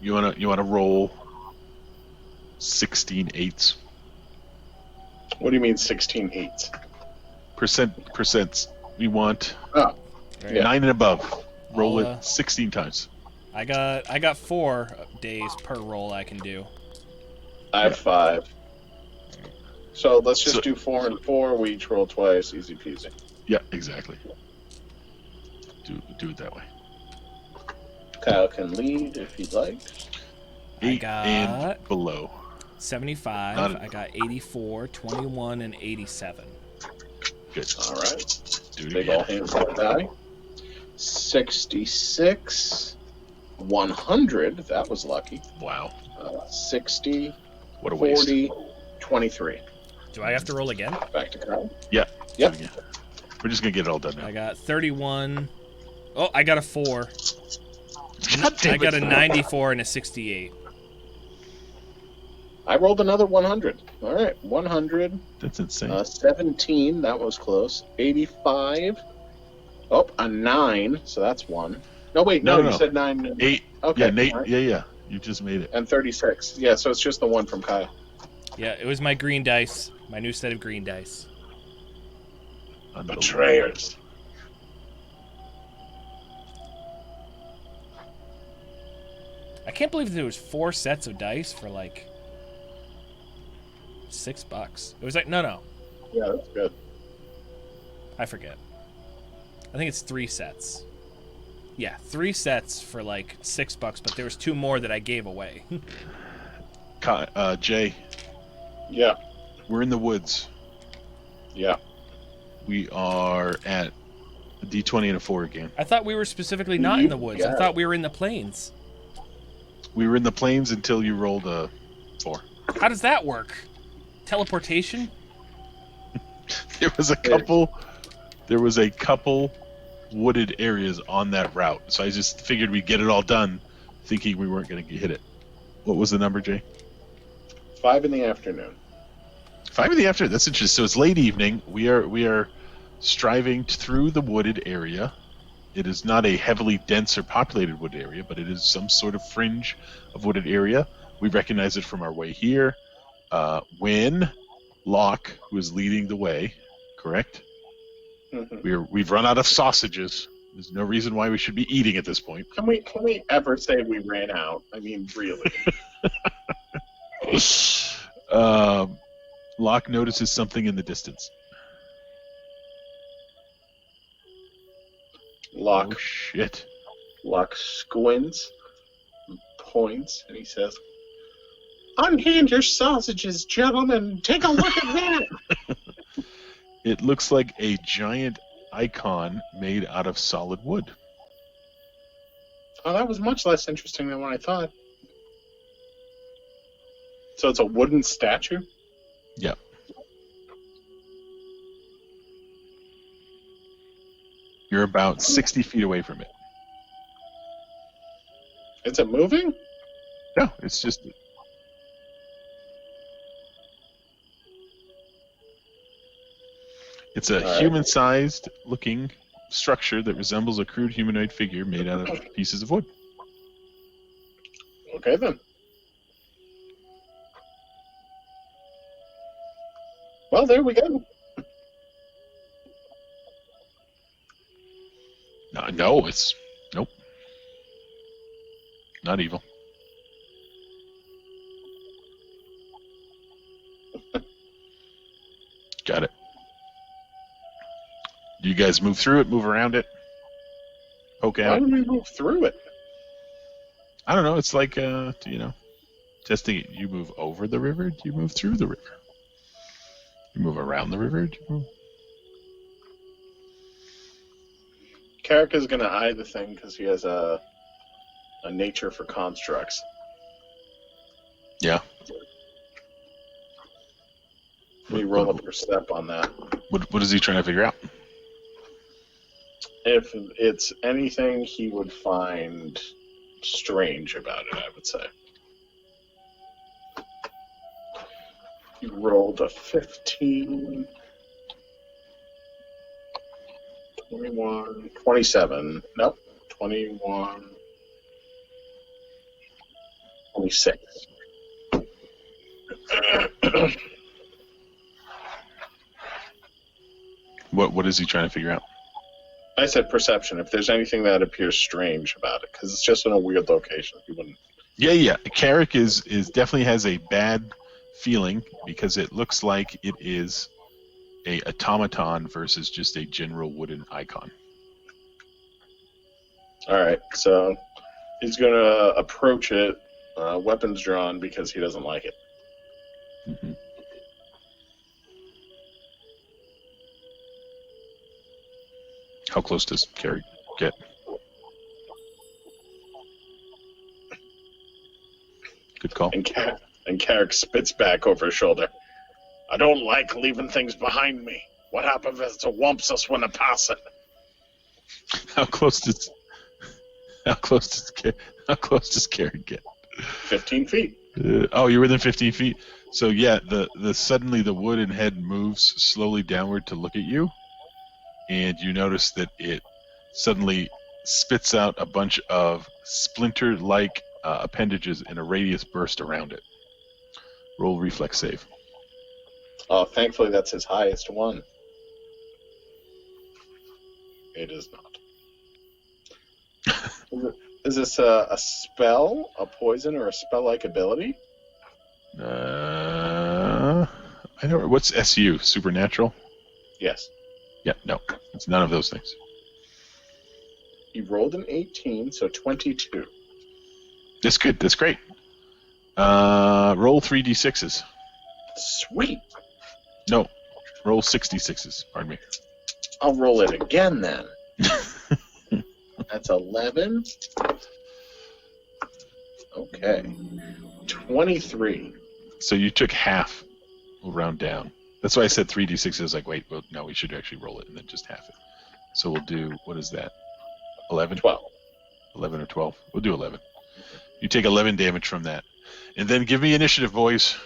You want to roll 16 8s? What do you mean 16 8s? Percents. We want 9 and above. Roll it 16 times. I got 4 days per roll I can do. I have 5. So let's just do 4 and 4. We each roll twice. Easy peasy. Yeah, exactly. Do it that way. Kyle can lead if he'd like. 8 and below. 75. Not a- I got 84, 21, and 87. Good. All right. Do it Big again. ol' hands that die. 66. 100. That was lucky. Wow. 60. What a waste. 40. 23. Do I have to roll again? Back to Kyle. Yeah. Yep. Do it again. We're just gonna get it all done now. I got 31. Oh, I got a 4. God damn I got a it. 94 and a 68. I rolled another 100. All right. 100. That's insane. 17. That was close. 85. Oh, a 9. So that's 1. No, wait. No, No. you said 9. 8. Okay. Yeah, Nate. all right. Yeah. You just made it. And 36. Yeah, so it's just the one from Kyle. Yeah, it was my green dice. My new set of green dice. Betrayers. I can't believe there was 4 sets of dice for like $6. It was like no. Yeah, that's good. I forget. I think it's 3 sets. Yeah, 3 sets for like $6, but there was 2 more that I gave away. Jay, Yeah. we're in the woods. Yeah. We are at a D20 and a 4 again. I thought we were specifically not in the woods. I Yeah. thought we were in the plains. We were in the plains until you rolled a 4. How does that work? Teleportation? There was a couple wooded areas on that route, so I just figured we'd get it all done, thinking we weren't going to hit it. What was the number, Jay? 5 in the afternoon. 5 in the afternoon. That's interesting. So it's late evening. We are striving through the wooded area. It is not a heavily dense or populated wooded area, but it is some sort of fringe of wooded area. We recognize it from our way here. When Locke, who is leading the way, correct? Mm-hmm. We've run out of sausages. There's no reason why we should be eating at this point. Can we ever say we ran out? I mean, really? Locke notices something in the distance. Locke Oh shit! squints, points, and he says, "Unhand your sausages, gentlemen. Take a look at that." It looks like a giant icon made out of solid wood. Oh, that was much less interesting than what I thought. So it's a wooden statue? Yeah. You're about 60 feet away from it. Is it moving? No, it's just... It's a Alright. human-sized looking structure that resembles a crude humanoid figure made out of pieces of wood. Okay, then. Well, there we go. No, it's... Nope. Not evil. Got it. Do you guys move through it, move around it, poke Why out? did we move through it? I don't know. It's like, testing it. You move over the river? Do you move through the river? You move around the river? Do you move... Carrick is going to eye the thing because he has a nature for constructs. Yeah. Let me roll up your step on that. What is he trying to figure out? If it's anything he would find strange about it, I would say. He rolled a 15, 21, 27. Nope, 21, 26. What is he trying to figure out? I said perception. If there's anything that appears strange about it, because it's just in a weird location. He wouldn't. Yeah. Carrick is definitely has a bad feeling because it looks like it is a automaton versus just a general wooden icon. All right, so he's gonna approach it, weapons drawn, because he doesn't like it. Mm-hmm. How close does Carrie get? Good call. And Carrick spits back over his shoulder. I don't like leaving things behind me. What happens if it whumps us when it passes? How close does how close does Carrie get? 15 feet. Oh, you're within 15 feet. So yeah, the suddenly the wooden head moves slowly downward to look at you, and you notice that it suddenly spits out a bunch of splinter-like appendages in a radius burst around it. Roll reflex save. Oh, thankfully that's his highest one. It is not. Is this a spell, a poison, or a spell-like ability? I don't. What's SU? Supernatural? Yes. Yeah, no, it's none of those things. He rolled an 18, so 22. That's good. That's great. Roll 3d6s. Sweet. No, roll 66s. Pardon me. I'll roll it again then. That's 11. Okay. 23. So you took half. We'll round down. That's why I said 3d6 is like, wait, well, no, we should actually roll it and then just half it. So we'll do, what is that? 11? 12. 11 or 12? We'll do 11. You take 11 damage from that. And then give me initiative, boys,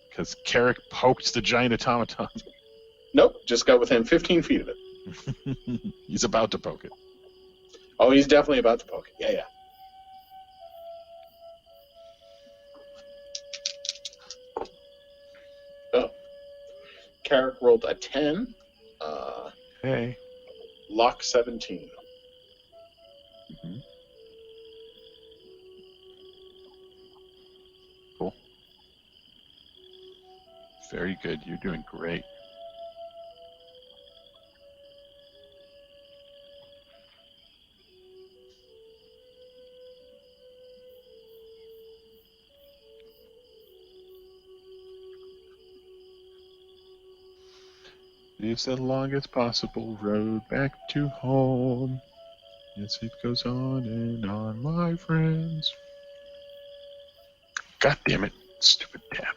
because Carrick poked the giant automaton. Nope, just got within 15 feet of it. He's about to poke it. Oh, he's definitely about to poke it. Yeah. Oh. Carrick rolled a 10. Hey. Lock 17. Mm-hmm. Cool. Very good. You're doing great. It's the longest possible road back to home. Yes, it goes on and on, my friends. God damn it. Stupid tab.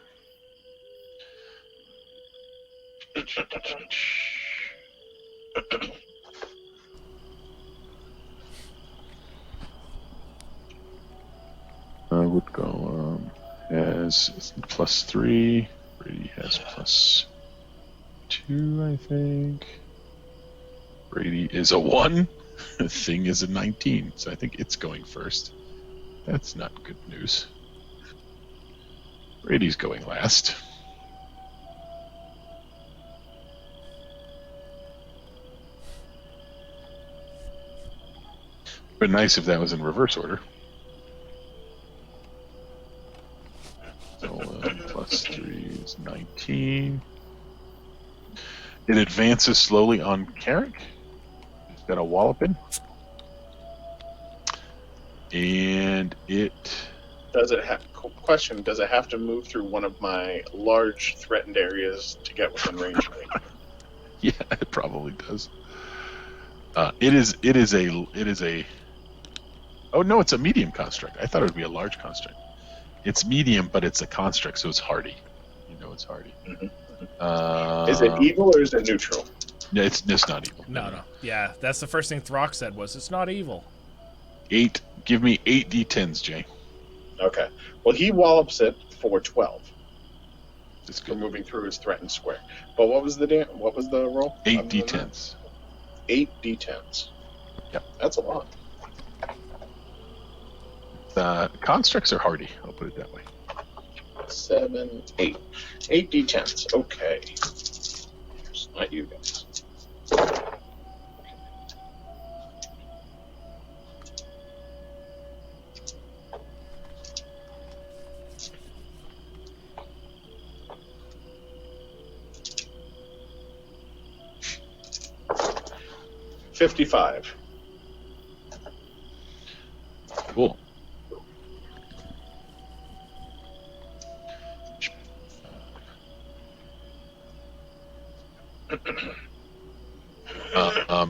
Woodgolem has +3. Brady has +2, I think. Brady is a 1. The thing is a 19, so I think it's going first. That's not good news. Brady's going last. But nice if that was in reverse order. So +3 is 19. It advances slowly on Carrick. He's got a walloping. And it... Does it have to move through one of my large threatened areas to get within range of me? Yeah, it probably does. It is a... Oh, no, it's a medium construct. I thought it would be a large construct. It's medium, but it's a construct, so it's hardy. You know it's hardy. Mm-hmm. Is it evil or is it neutral? No, it's not evil. No. Yeah, that's the first thing Throck said was, it's not evil. 8. Give me 8 d10s, Jay. Okay. Well, he wallops it for 12. That's For good. moving through his threatened square. But what was the roll? 8 d10s. 8 d10s. Yep. That's a lot. Constructs are hardy. I'll put it that way. 7, 8. 8 d10s. Okay. It's not you guys. $55. Cool.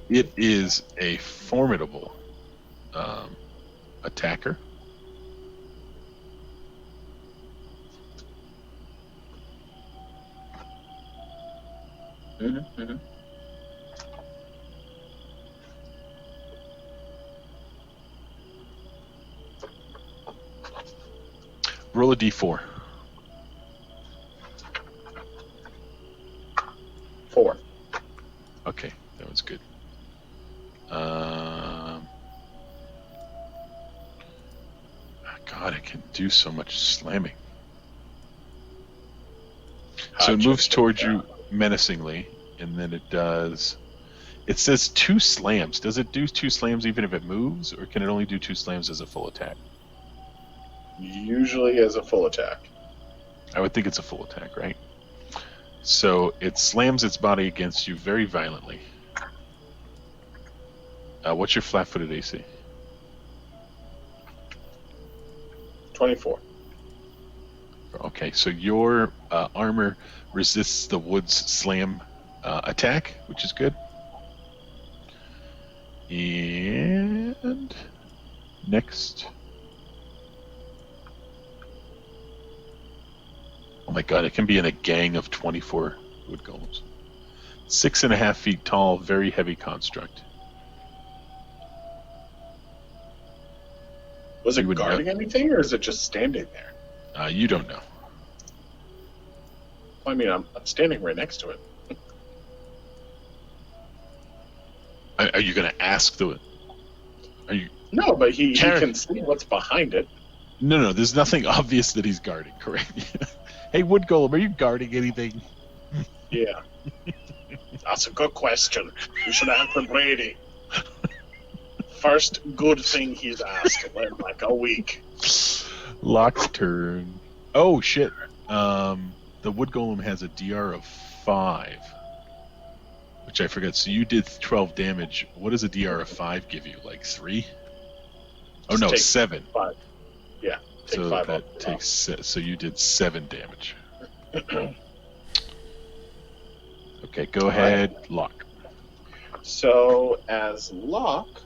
It is a formidable attacker. Mm-hmm. Roll a d4. 4. Okay, that was good. God, it can do so much slamming. So it moves towards you menacingly, and then it does. It says 2 slams. Does it do 2 slams even if it moves, or can it only do 2 slams as a full attack? Usually as a full attack. I would think it's a full attack, right? So it slams its body against you very violently. What's your flat-footed AC? 24. Okay, so your armor resists the wood's slam attack, which is good. And next. Oh my god, it can be in a gang of 24 wood golems. 6.5 feet tall, very heavy construct. Was it guarding anything, or is it just standing there? You don't know. I mean, I'm standing right next to it. Are you going to ask the... Are you... No, but he can see what's behind it. No, there's nothing obvious that he's guarding, correct? Hey, wood golem, are you guarding anything? Yeah. That's a good question. You should answer Brady. First good thing he's asked in like a week. Locke's turn. Oh, shit. The wood golem has a DR of 5, which I forgot. So you did 12 damage. What does a DR of 5 give you? Like 3? Oh, no, 7. 5. Yeah, take so 5 that off. takes so you did 7 damage. Okay, go ahead, Locke. So as Locke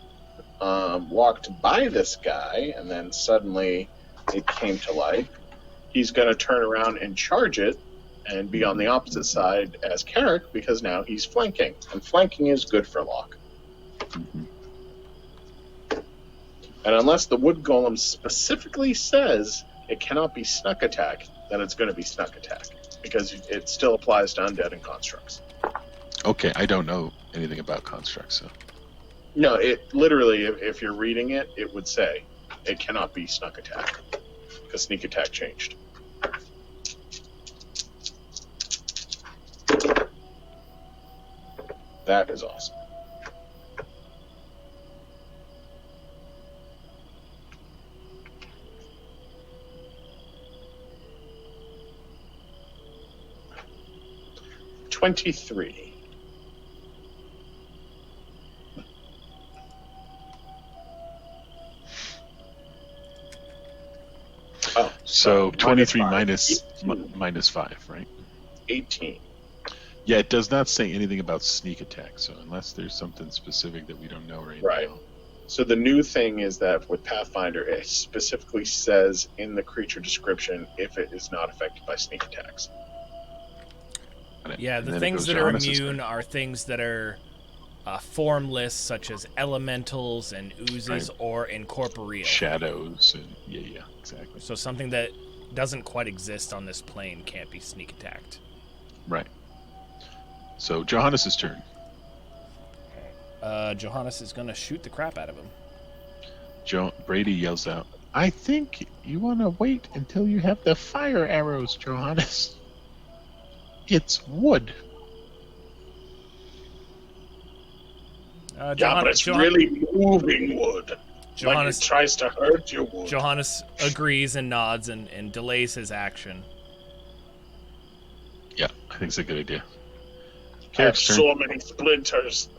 walked by this guy, and then suddenly it came to life, he's going to turn around and charge it and be on the opposite side as Carrick, because now he's flanking. And flanking is good for Locke. Mm-hmm. And unless the wood golem specifically says it cannot be snuck attack, then it's going to be snuck attack, because it still applies to undead and constructs. Okay, I don't know anything about constructs, so... No, it literally, if you're reading it, it would say it cannot be snuck attack, because sneak attack changed. That is awesome. $23. Oh, so 23 minus minus 5, right? 18. Yeah, it does not say anything about sneak attack, so unless there's something specific that we don't know right now. So the new thing is that with Pathfinder, it specifically says in the creature description if it is not affected by sneak attacks. Yeah, the things that are immune are things that are formless, such as elementals and oozes, or incorporeal. Shadows, and yeah, exactly. So something that doesn't quite exist on this plane can't be sneak attacked. Right. So Johannes' turn. Johannes is going to shoot the crap out of him. Brady yells out, I think you want to wait until you have the fire arrows, Johannes. It's wood. But it's really moving wood. Johannes like it tries to hurt your wood. Johannes agrees and nods and delays his action. Yeah, I think it's a good idea. I have so many splinters.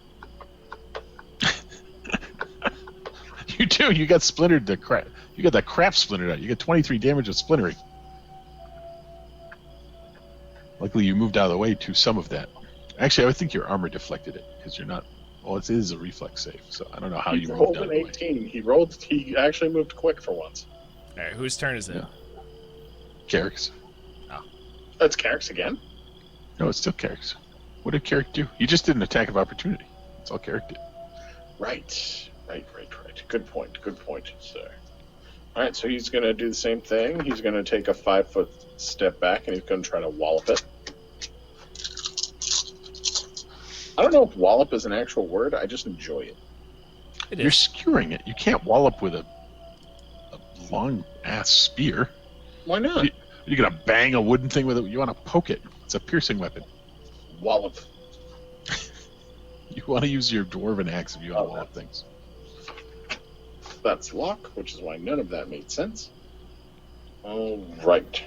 You do. You got splintered the crap. You got that crap splintered out. You got 23 damage of splintering. Luckily, you moved out of the way to some of that. Actually, I would think your armor deflected it because you're not Well, it is a reflex save, so I don't know how He you moved rolled out an of the way. 18. He actually moved quick for once. All right, whose turn is it? Yeah. Carrick's. That's Carrick's again? No, it's still Carrick's. What did Carrick do? He just did an attack of opportunity. That's all Carrick did. Right. Good point, sir. Alright, so he's going to do the same thing. He's going to take a 5-foot step back, and he's going to try to wallop it. I don't know if wallop is an actual word. I just enjoy it. It You're is. skewering it. You can't wallop with a long-ass spear. Why not? You're going to bang a wooden thing with it. You want to poke it. It's a piercing weapon. Wallop. You want to use your dwarven axe if you want to wallop things. That's luck, which is why none of that made sense. All right.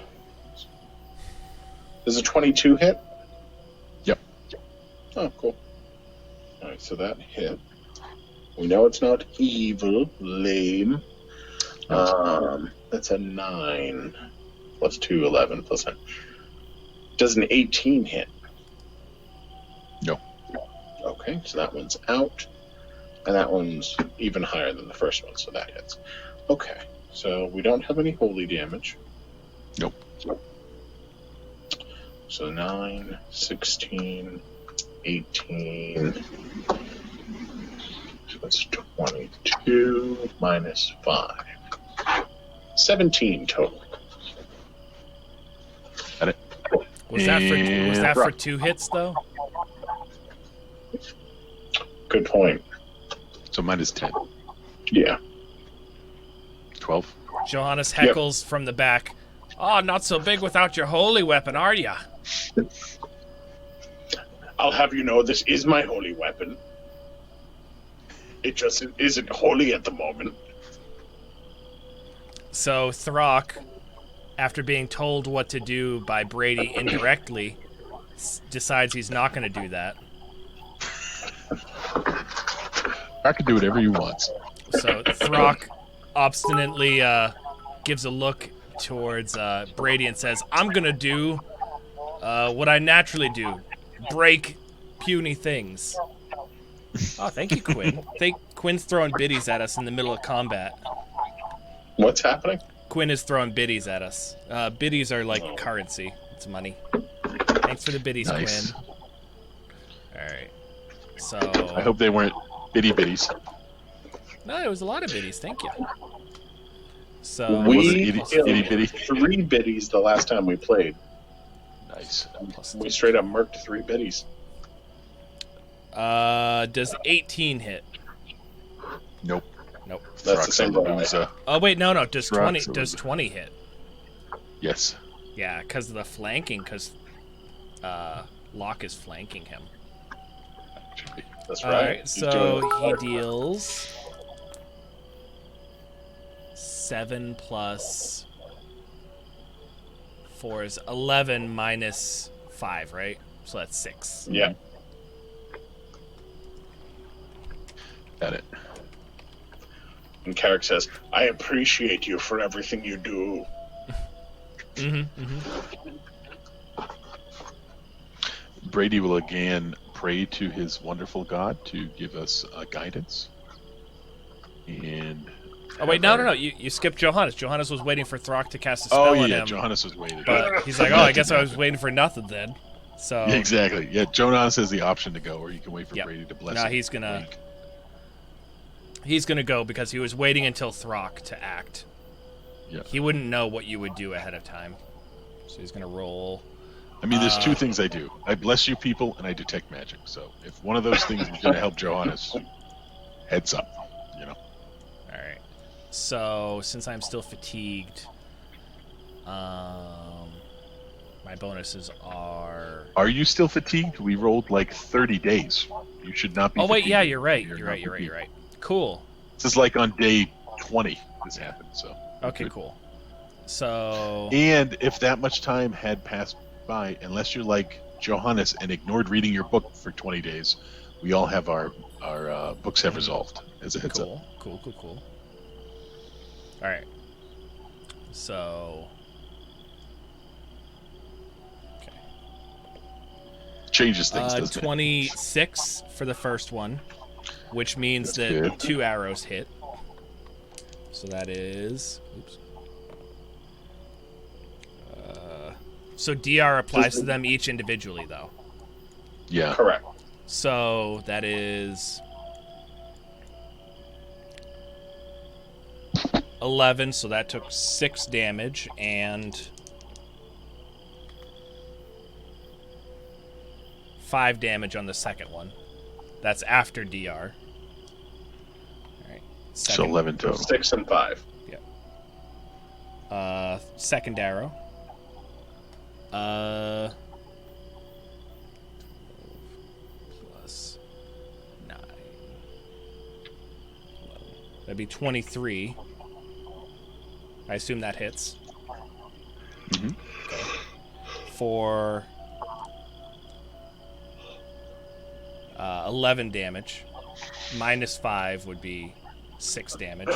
Does a 22 hit? Yep. Oh, cool. All right, so that hit. We know it's not evil, lame. That's a 9 plus 2, 11 plus 10. Does an 18 hit? No. Okay, so that one's out. And that one's even higher than the first one, so that hits. Okay, so we don't have any holy damage. Nope. So 9, 16, 18. So that's 22 minus 5. 17 total. Got it. Was that for Rock. 2 hits though? Good point. So mine is 10. Yeah. 12. Johannes heckles from the back. Oh, not so big without your holy weapon, are ya? I'll have you know this is my holy weapon. It just isn't holy at the moment. So Throck, after being told what to do by Brady indirectly, decides he's not going to do that. I can do whatever you want. So Throck obstinately gives a look towards Brady and says, I'm going to do what I naturally do. Break puny things. Oh, thank you, Quinn. Quinn's throwing biddies at us in the middle of combat. What's happening? Quinn is throwing biddies at us. Biddies are like currency. It's money. Thanks for the biddies, Nice. Quinn. Alright. So... I hope they weren't bitties. No, it was a lot of biddies. Thank you. So... Was it We itty killed bitty? 3 biddies the last time we played. Nice. We straight up murked 3 biddies. Does 18 hit? Nope. Nope. That's the same one. Oh wait, no. Does Throck's 20 hit? Yes. Yeah, because of the flanking. Because Locke is flanking him. Should be. That's All right. right. He's So doing he deals 7 plus 4 is 11 minus 5, right? So that's 6. Yeah. Got it. And Carrick says, I appreciate you for everything you do. Brady will again pray to his wonderful God to give us guidance. And Oh wait, no. You skipped Johannes. Johannes was waiting for Throck to cast a spell oh on yeah, him. Johannes was waiting. But he's like, oh, I guess I was waiting for nothing then. So Yeah, exactly. Yeah, Johannes has the option to go, or you can wait for Yep. Brady to bless No, him. he's gonna go because he was waiting until Throck to act. Yeah. He wouldn't know what you would do ahead of time, so he's gonna roll. I mean, there's 2 things I do. I bless you people, and I detect magic. So if one of those things is going to help Johannes, heads up, you know. All right. So since I'm still fatigued, my bonuses are. Are you still fatigued? We rolled like 30 days. You should not be. Oh wait, fatigued. yeah, you're right. You're You're not right. You're right. fatigued. You're right. Cool. This is like on day 20 this happened. So. Okay, cool. So. And if that much time had passed by, unless you're like Johannes and ignored reading your book for 20 days, we all have our books have resolved. As a heads up. Cool. All right. So. Changes things, doesn't it? 26 for the first one. which means That's that good. 2 arrows hit. So that is... Oops. So DR applies to them each individually, though. Yeah. Correct. So that is 11. So that took 6 damage and 5 damage on the second one. That's after DR. All right. So 11 So total. 6 and 5. Second arrow. Plus 9. 11. That'd be 23. I assume that hits. Mm-hmm. For 11 damage. Minus 5 would be 6 damage.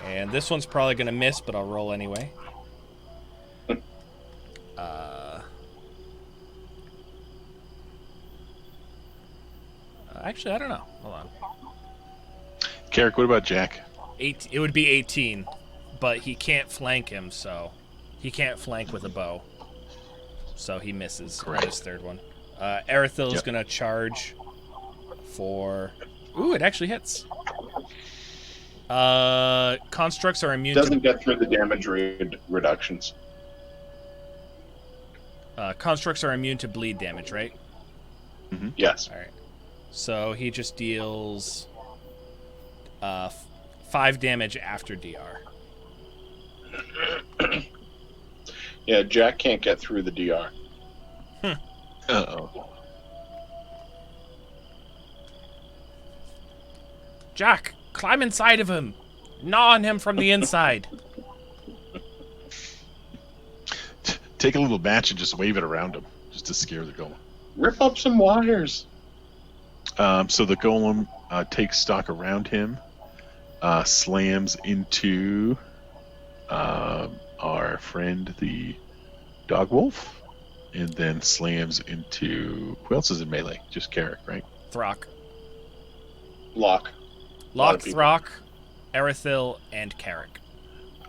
And this one's probably going to miss, but I'll roll anyway. Actually, I don't know. Hold on. Carrick, what about Jack? It would be 18, but he can't flank him, so he can't flank with a bow. So he misses on his third one. Erithil is going to charge for... Ooh, it actually hits. Constructs are immune Doesn't get through the damage reductions. constructs are immune to bleed damage, right? Mm-hmm. Yes. All right. So he just deals 5 damage after DR. Yeah, Jack can't get through the DR. Uh-oh. Jack, climb inside of him. Gnaw on him from the inside. Take a little match and just wave it around him, just to scare the golem. Rip up some wires. So the golem takes stock around him, slams into our friend the dog wolf, and then slams into... Who else is in melee? Just Carrick, right? Throck. Lock. Lock, people. Throck, Erithil, and Carrick.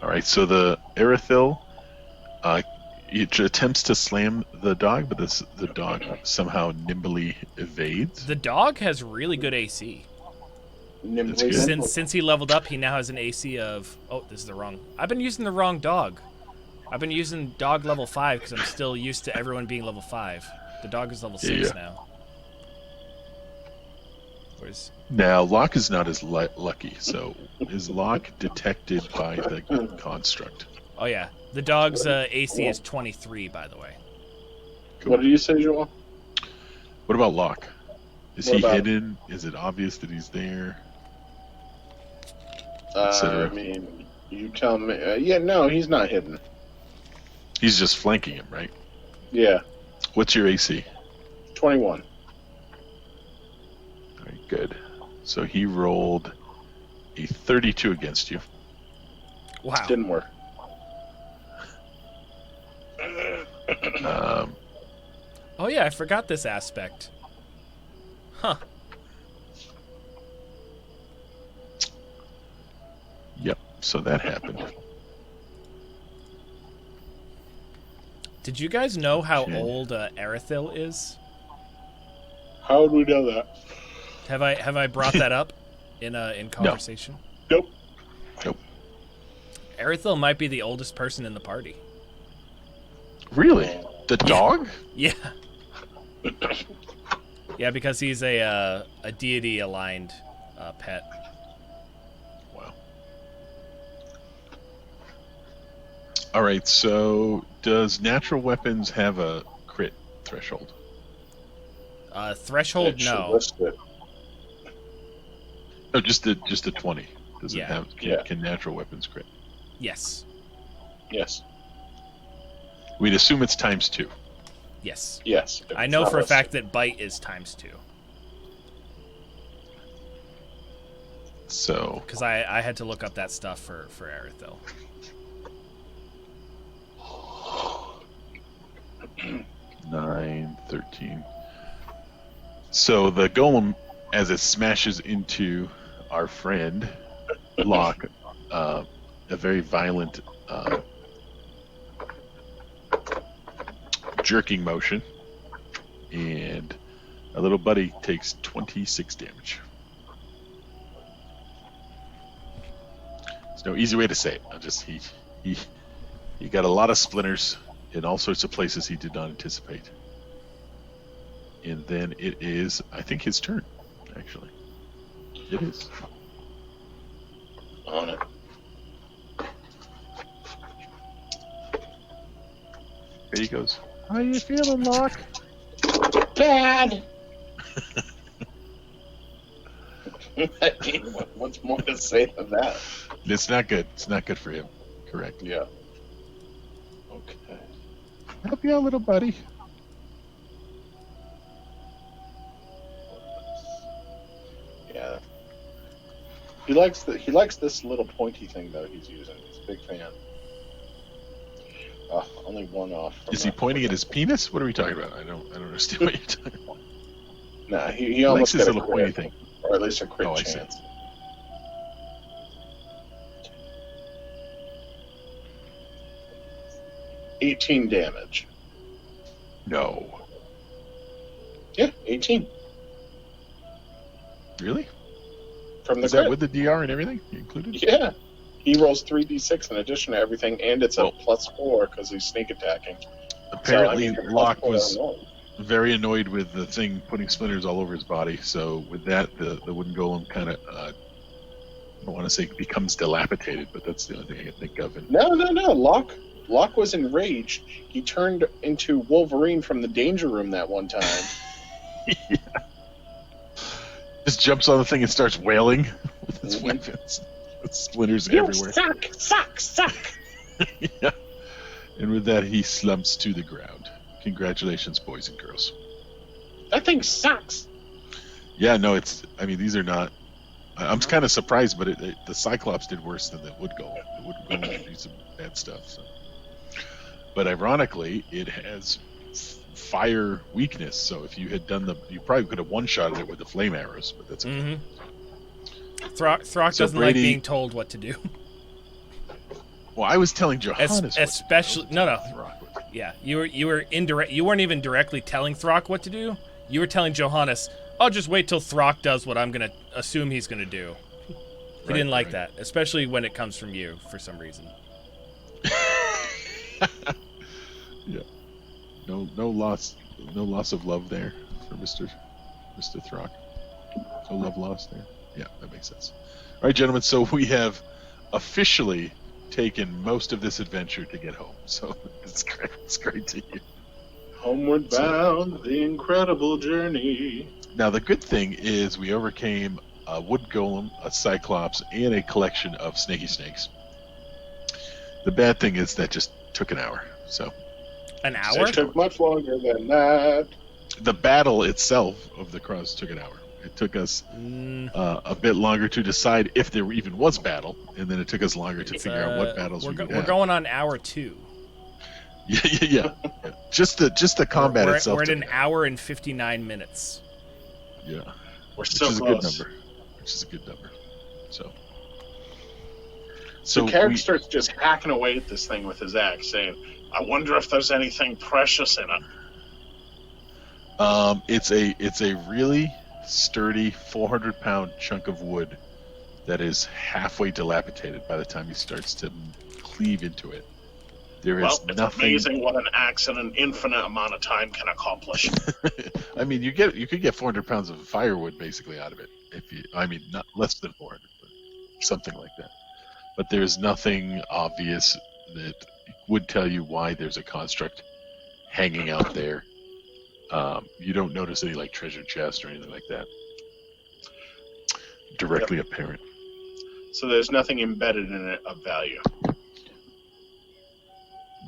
All right, so the Erithil it attempts to slam the dog, but the dog somehow nimbly evades. The dog has really good AC. That's good. Since he leveled up, he now has an AC of... Oh, this is the wrong... I've been using the wrong dog. I've been using dog level 5 because I'm still used to everyone being level 5. The dog is level 6 now. Where's... Now, Locke is not as lucky, so is Locke detected by the construct? Oh, yeah. The dog's AC is 23, by the way. Cool. What did you say, Joel? What about Locke? Is What he about- hidden? Is it obvious that he's there? I mean, you tell me. Yeah, no, he's not hidden. He's just flanking him, right? Yeah, What's your AC? 21. All right, good. So he rolled a 32 against you. Wow. Didn't work. Oh, yeah, I forgot this aspect. Huh. Yep, so that happened. Did you guys know how Okay. old Erithil is? How would we know that? Have I brought that up in conversation? Nope. Nope. Erithil might be the oldest person in the party. Really? The dog? Yeah. Yeah, because he's a deity aligned pet. Wow. All right, so does natural weapons have a crit threshold? Threshold, It should no. list it. No, just a 20. Does it Yeah. have? Yeah. Can natural weapons crit? Yes. Yes. We'd assume it's ×2. Yes. Yes. I know It's for a not fact that bite is ×2. So Because I had to look up that stuff for Erithil. 9, 13. So the golem as it smashes into our friend Locke, a very violent jerking motion, and our little buddy takes 26 damage. There's no easy way to say it. He got a lot of splinters in all sorts of places he did not anticipate. And then it is, I think, his turn, actually. It is. On it. There he goes. How you feeling, Locke? Bad. I mean, what's more to say than that? It's not good. It's not good for him. Correct. Yeah. Okay. Help you out, little buddy. Yeah. He likes this little pointy thing though he's using. He's a big fan. Only one off. Is he pointing at his penis? What are we talking about? I don't understand what you're talking about. Nah, he He almost likes his got a little pointy crit, thing. or at least a crit Oh, I see. chance. 18 damage. No. Yeah, 18 Really? from the Is that crit. with the DR and everything included? Yeah. He rolls 3d6 in addition to everything, and it's a Well, +4 because he's sneak attacking. Apparently, so, I mean, Locke +4 was roll. very annoyed with the thing putting splinters all over his body. So with that, the wooden golem kind of, I don't want to say becomes dilapidated, but that's the only thing I can think of. And No. Locke was enraged. He turned into Wolverine from the Danger Room that one time. just jumps on the thing and starts wailing with his Mhm. weapons. With splinters You everywhere. suck! Yeah. And with that, he slumps to the ground. Congratulations, boys and girls. That thing sucks. Yeah, no, I mean, these are not. I'm kind of surprised, but the Cyclops did worse than the Wood Golem. The Wood Golem did some bad stuff. So. But ironically, it has fire weakness. So if you had done you probably could have one-shotted it with the flame arrows. But that's okay. Mm-hmm. Throck So doesn't like Brady- being told what to do. Well, I was telling Johannes. Especially no. Throck was. Yeah, you were indirect. You weren't even directly telling Throck what to do. You were telling Johannes, "I'll just wait till Throck does what I'm gonna assume he's gonna do." He didn't like that, especially when it comes from you for some reason. Yeah. No loss of love there for Mr. Throck. No love lost there. Yeah, that makes sense. All right, gentlemen. So we have officially taken most of this adventure to get home. So it's great. It's great to hear. Homeward bound, the incredible journey. Now the good thing is we overcame a wood golem, a cyclops, and a collection of snaky snakes. The bad thing is that just took an hour. So An hour? It took much longer than that. the battle itself of the cross took an hour. It took us a bit longer to decide if there even was battle, and then it took us longer to figure out what battles we would We're have. going on hour 2. Yeah. Just the combat we're, itself. We're at took an hour and 59 minutes. Yeah, We're which so is close. a good number. Which is a good number. So the character starts just hacking away at this thing with his axe, saying, "I wonder if there's anything precious in it." It's a really sturdy 400-pound chunk of wood that is halfway dilapidated by the time he starts to cleave into it. There is It's nothing. amazing what an axe in an infinite amount of time can accomplish. I mean, you could get 400 pounds of firewood basically out of it. Not less than 400, but something like that. But there's nothing obvious that would tell you why there's a construct hanging out there. You don't notice any like treasure chest or anything like that directly apparent. So there's nothing embedded in it of value.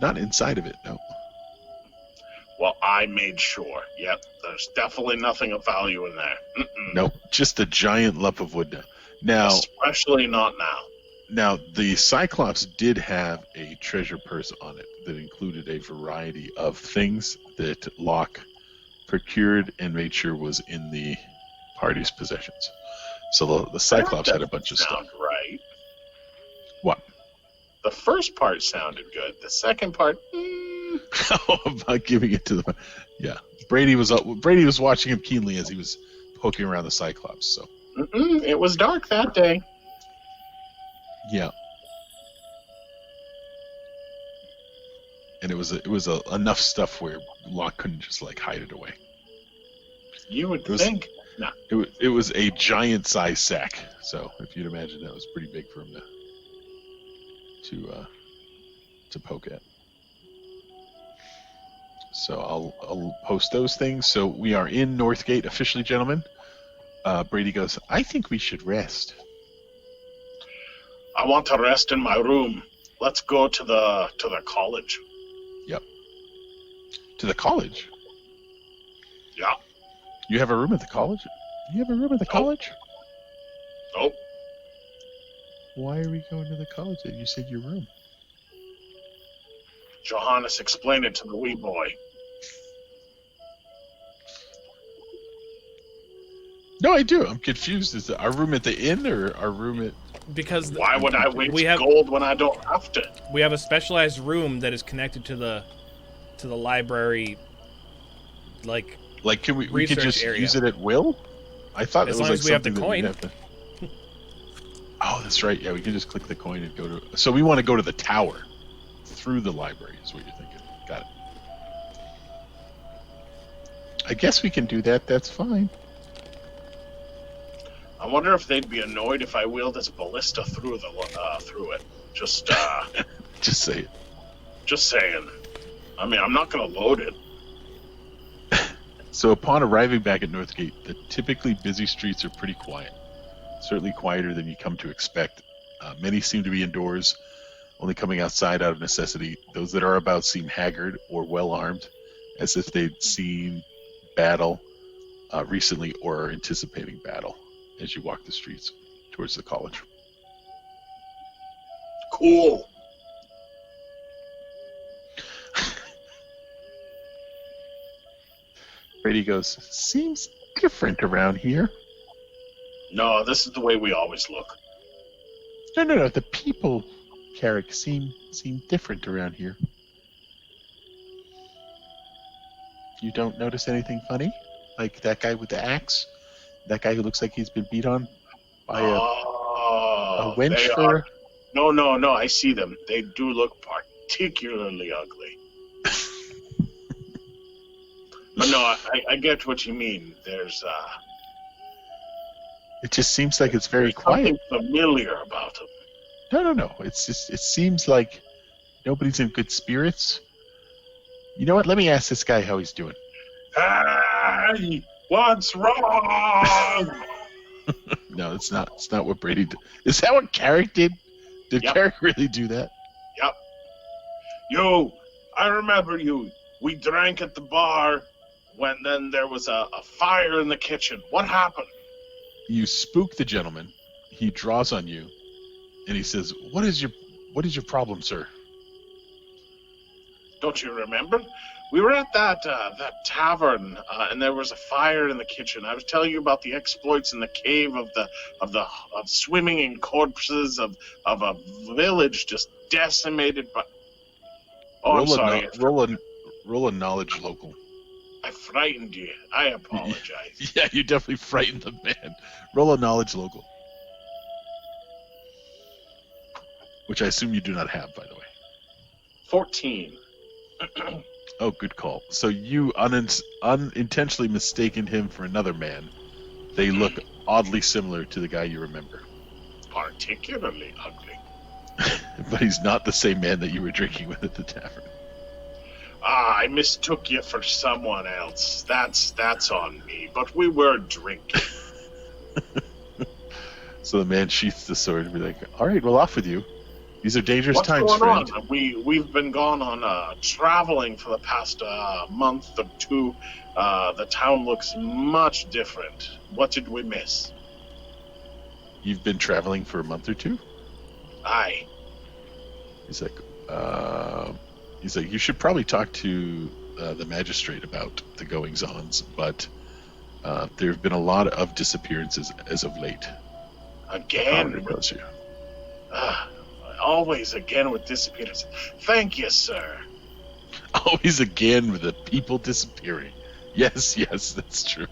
Not inside of it, no. Well, I made sure. Yep, there's definitely nothing of value in there. Mm-mm. Nope, just a giant lump of wood now. Especially not now. Now, the Cyclops did have a treasure purse on it that included a variety of things that Locke procured and made sure was in the party's possessions. So the Cyclops That had a bunch of doesn't stuff. sound right. What? The first part sounded good. The second part, About giving it to the. Yeah, Brady was watching him keenly as he was poking around the Cyclops. So it was dark that day. yeah, and it was enough stuff where Locke couldn't just like hide it away. You would was- think. No. It was a giant size sack. So if you'd imagine that was pretty big for him to poke at. So I'll post those things. So we are in Northgate officially, gentlemen. Brady goes, I think we should rest. I want to rest in my room. Let's go to the college. Yep. To the college? Yeah. You have a room at the college? You have a room at the college? Nope. Why are we going to the college? You said your room. Johannes explained it to the wee boy. No, I do. I'm confused. Is it our room at the inn or our room at... Because Why would I waste we have gold when I don't have to? we have a specialized room that is connected to the library, like Like, can we could research just area. use it at will? I thought As it was long like as we have the something that we'd coin. have to... Oh, that's right. Yeah, we can just click the coin and go to... So we want to go to the tower through the library is what you're thinking. Got it. I guess we can do that. That's fine. I wonder if they'd be annoyed if I wheeled this ballista through it. Just Just say it. just saying. I mean, I'm not gonna load it. So upon arriving back at Northgate, the typically busy streets are pretty quiet. Certainly quieter than you come to expect. Many seem to be indoors, only coming outside out of necessity. Those that are about seem haggard or well armed, as if they'd seen battle recently or are anticipating battle as you walk the streets towards the college. Cool. Brady goes, seems different around here. No, this is the way we always look. No. The people, Carrick, seem different around here. You don't notice anything funny? Like that guy with the axe? That guy who looks like he's been beat on by a wench they for... are- No, I see them. They do look particularly ugly. But no, I get what you mean. There's It just seems like it's very there's quiet. something familiar about them. No. It's just, it seems like nobody's in good spirits. You know what? Let me ask this guy how he's doing. Hey, what's wrong? No, it's not. It's not what Brady did. Is that what Carrick did? Did Yep. Carrick really do that? Yep. You, I remember you. We drank at the bar when then there was a fire in the kitchen. What happened? You spook the gentleman. He draws on you, and he says, "What is your problem, sir?" Don't you remember? We were at that tavern, and there was a fire in the kitchen. I was telling you about the exploits in the cave of swimming in corpses of a village just decimated by. Oh, I'm sorry. Roll a knowledge local. I frightened you. I apologize. Yeah, you definitely frightened the man. Roll a knowledge local, which I assume you do not have, by the way. 14. Oh, good call. So you unintentionally mistaken him for another man. They look oddly similar to the guy you remember. Particularly ugly. But he's not the same man that you were drinking with at the tavern. I mistook you for someone else. That's on me. But we were drinking. So the man sheaths the sword and be like, all right, well, off with you. These are dangerous What's times, going friend. on? We've been gone on traveling for the past month or two. The town looks much different. What did we miss? You've been traveling for a month or two? Aye. He's like, you should probably talk to the magistrate about the goings-ons, but There have been a lot of disappearances as of late. Again, Tells you. always again with disappearance. Thank you, sir. Always again with the people disappearing. Yes, that's true.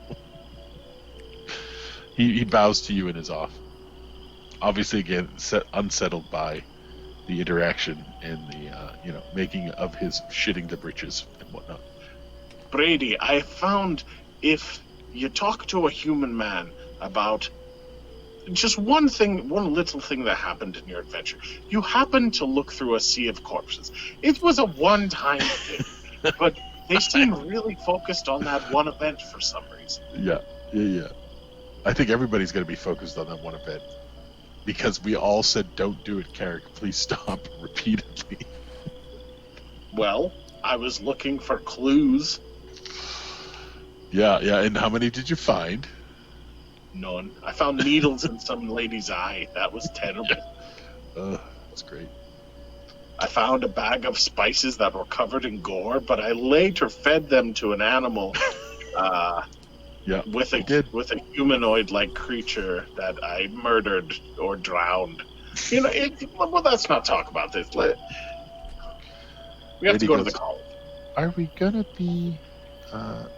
He bows to you and is off. Obviously, again, unsettled by the interaction and the making of his shitting the britches and whatnot. Brady, I found if you talk to a human man about just one little thing that happened in your adventure, you happened to look through a sea of corpses. It was a one-time thing, but they seem really focused on that one event for some reason. Yeah. I think everybody's going to be focused on that one event because we all said, "Don't do it, Carrick. Please stop," repeatedly. Well, I was looking for clues. Yeah. And how many did you find? None. I found needles in some lady's eye. That was terrible. That's great. I found a bag of spices that were covered in gore, but I later fed them to an animal with a humanoid-like creature that I murdered or drowned. Well, let's not talk about this. We have to go to the college. Are we going to be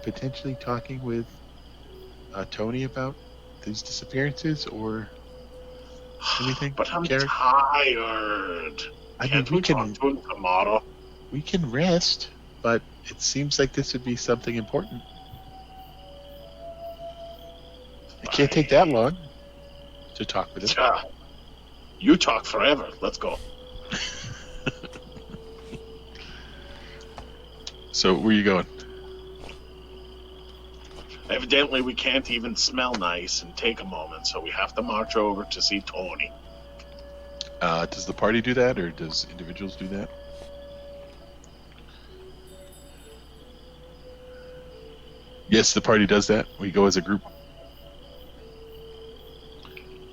potentially talking with Tony about these disappearances or anything? But I'm Carrick? tired. Can't we talk to him tomorrow? We can rest, but it seems like this would be something important. It can't take that long to talk with him. You talk forever. Let's go. So, where are you going? Evidently, we can't even smell nice and take a moment, so we have to march over to see Tony. Does the party do that, or does individuals do that? Yes, the party does that. We go as a group.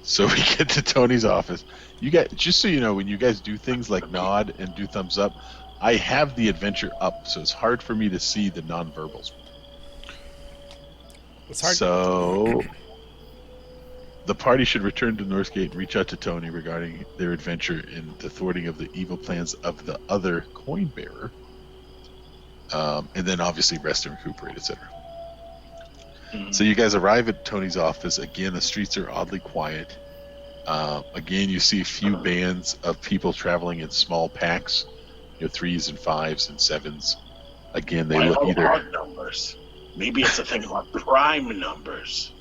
So we get to Tony's office. You guys, just so you know, when you guys do things like nod and do thumbs up, I have the adventure up, so it's hard for me to see the nonverbals. It's hard. So the party should return to Northgate and reach out to Tony regarding their adventure in the thwarting of the evil plans of the other coin bearer. And then obviously rest and recuperate, etc. So you guys arrive at Tony's office. Again, the streets are oddly quiet. Again, you see a few bands of people traveling in small packs, 3s and 5s and 7s. Again, they look either odd numbers. Maybe it's a thing about prime numbers.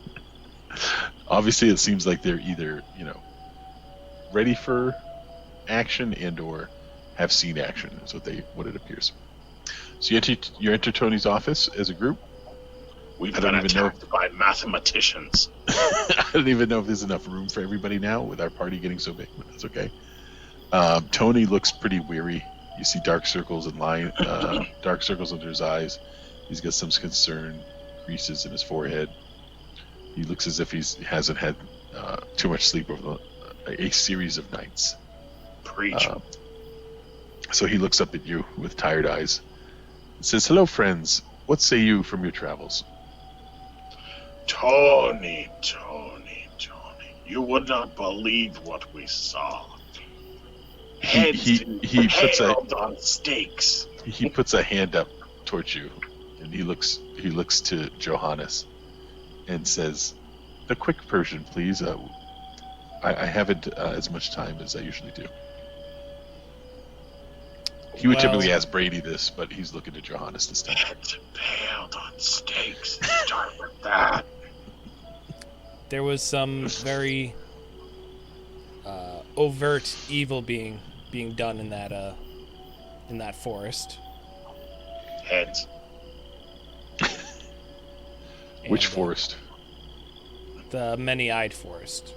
Obviously, it seems like they're either ready for action and or have seen action. Is what it appears. So you enter Tony's office as a group. We've been attacked by mathematicians. I don't even know if there's enough room for everybody now with our party getting so big, but that's okay. Tony looks pretty weary. You see dark circles under his eyes. He's got some concern, creases in his forehead. He looks as if he hasn't had too much sleep over a series of nights. Preach. So he looks up at you with tired eyes and says, "Hello, friends. What say you from your travels?" Tony. You would not believe what we saw. Heads impaled on stakes. He puts a hand up towards you, and he looks to Johannes and says, "The quick version, please. I haven't as much time as I usually do." He would typically ask Brady this, but he's looking to Johannes this time. Heads impaled on stakes. Start with that. There was some very overt evil being done in that forest. Heads. Which forest? The many-eyed forest.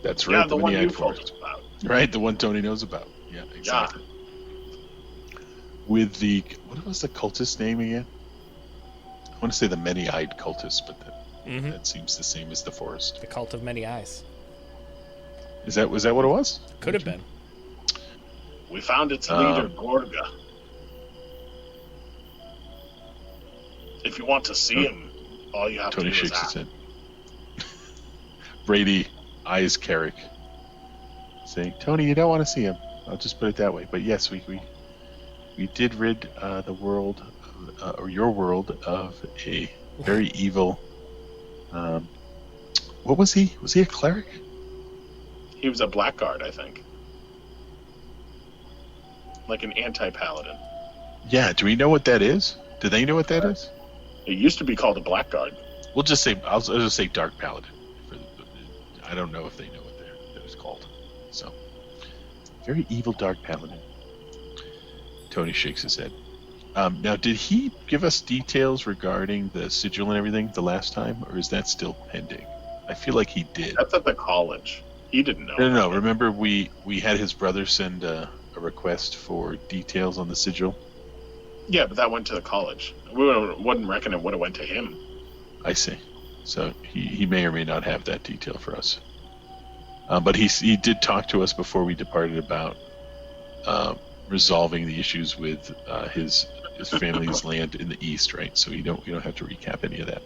That's right, the one you forest. About. Right, the one Tony knows about. Yeah, exactly. With what was the cultist name again? I want to say the many-eyed cultist, but that seems the same as the forest. The cult of many eyes. Was that what it was? Could have been. We found its leader, Gorga. If you want to see him, All you have Tony to do is shakes his ask. head. Brady eyes Carrick, saying, "Tony, you don't want to see him. I'll just put it that way. But yes, we did rid the world, or your world, of a very evil. What was he? Was he a cleric? He was a blackguard, I think. Like an anti-paladin. Yeah. Do we know what that is? Do they know what that is? It used to be called a blackguard. We'll just say I'll just say dark paladin. I don't know if they know what that is called. So, very evil dark paladin. Tony shakes his head. Now, did he give us details regarding the sigil and everything the last time, or is that still pending? I feel like he did. That's at the college. He didn't know. No. Remember, we had his brother send a request for details on the sigil. Yeah, but that went to the college. We wouldn't reckon it would have went to him. I see. So he may or may not have that detail for us. But he did talk to us before we departed about resolving the issues with his family's land in the east, right? So we don't have to recap any of that.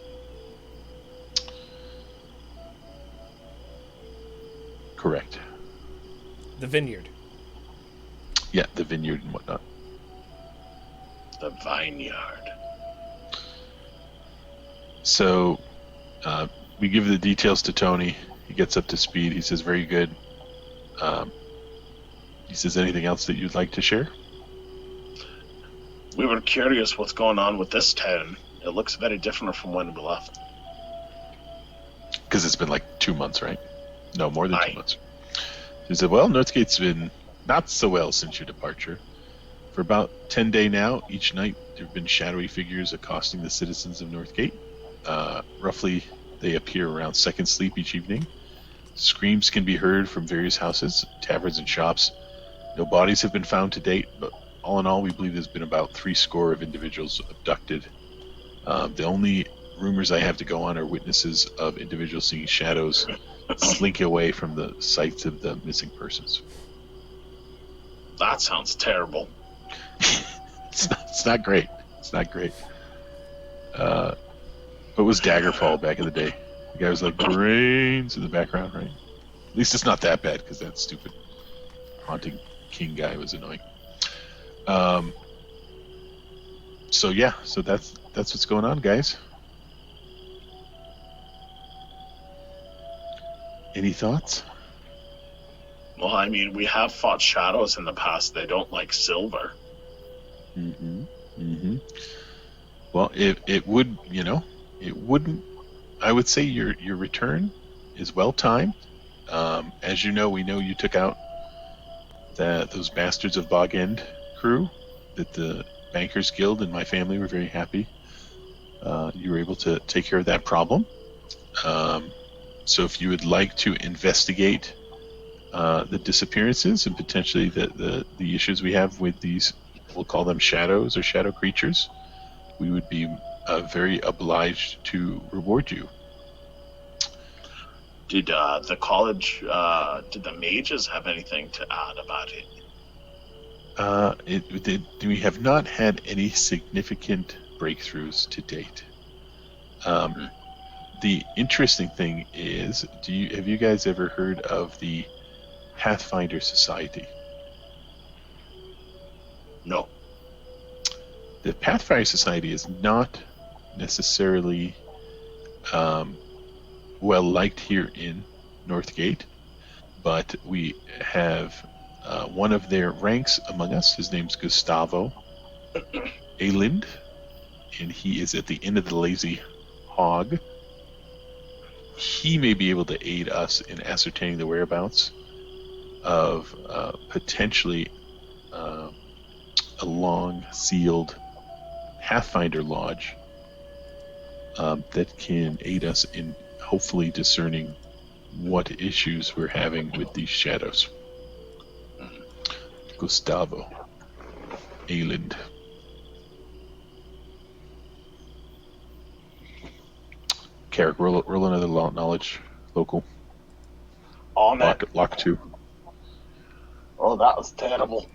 Correct. The vineyard. Yeah, the vineyard and whatnot. The vineyard. So we give the details to Tony. He gets up to speed. He says, "Very good." He says, "Anything else that you'd like to share?" We were curious what's going on with this town. It looks very different from when we left. Because it's been like 2 months, right? No, more than Aye. 2 months. He said, "Well, Northgate's been not so well since your departure. For about 10 days now, each night there have been shadowy figures accosting the citizens of Northgate. Roughly, they appear around second sleep each evening. Screams can be heard from various houses, taverns, and shops. No bodies have been found to date, but all in all, we believe there's been about 70 of individuals abducted. The only rumors I have to go on are witnesses of individuals seeing shadows slink away from the sites of the missing persons." That sounds terrible. It's not great. It's not great. What was Daggerfall back in the day? The guy was like brains in the background, right? At least it's not that bad, because that stupid haunting king guy was annoying. So yeah, so that's what's going on, guys. Any thoughts? Well, I mean, we have fought shadows in the past. They don't like silver. Well, it would, it wouldn't. I would say your return is well timed. As you know, we know you took out those bastards of Bog End crew. That the Bankers Guild and my family were very happy. You were able to take care of that problem. So if you would like to investigate the disappearances and potentially the issues we have with these, we'll call them shadows or shadow creatures, we would be very obliged to reward you. Did the college, did the mages have anything to add about it? We have not had any significant breakthroughs to date. The interesting thing is, have you guys ever heard of the Pathfinder Society? No. The Pathfinder Society is not necessarily well liked here in Northgate, but we have one of their ranks among us. His name's Gustavo Alind, and he is at the Inn of the Lazy Hog. He may be able to aid us in ascertaining the whereabouts of potentially a long-sealed Pathfinder Lodge that can aid us in hopefully discerning what issues we're having with these shadows. Gustavo Alind. Carrick, roll another knowledge local. On it. Lock 2. Oh, that was terrible.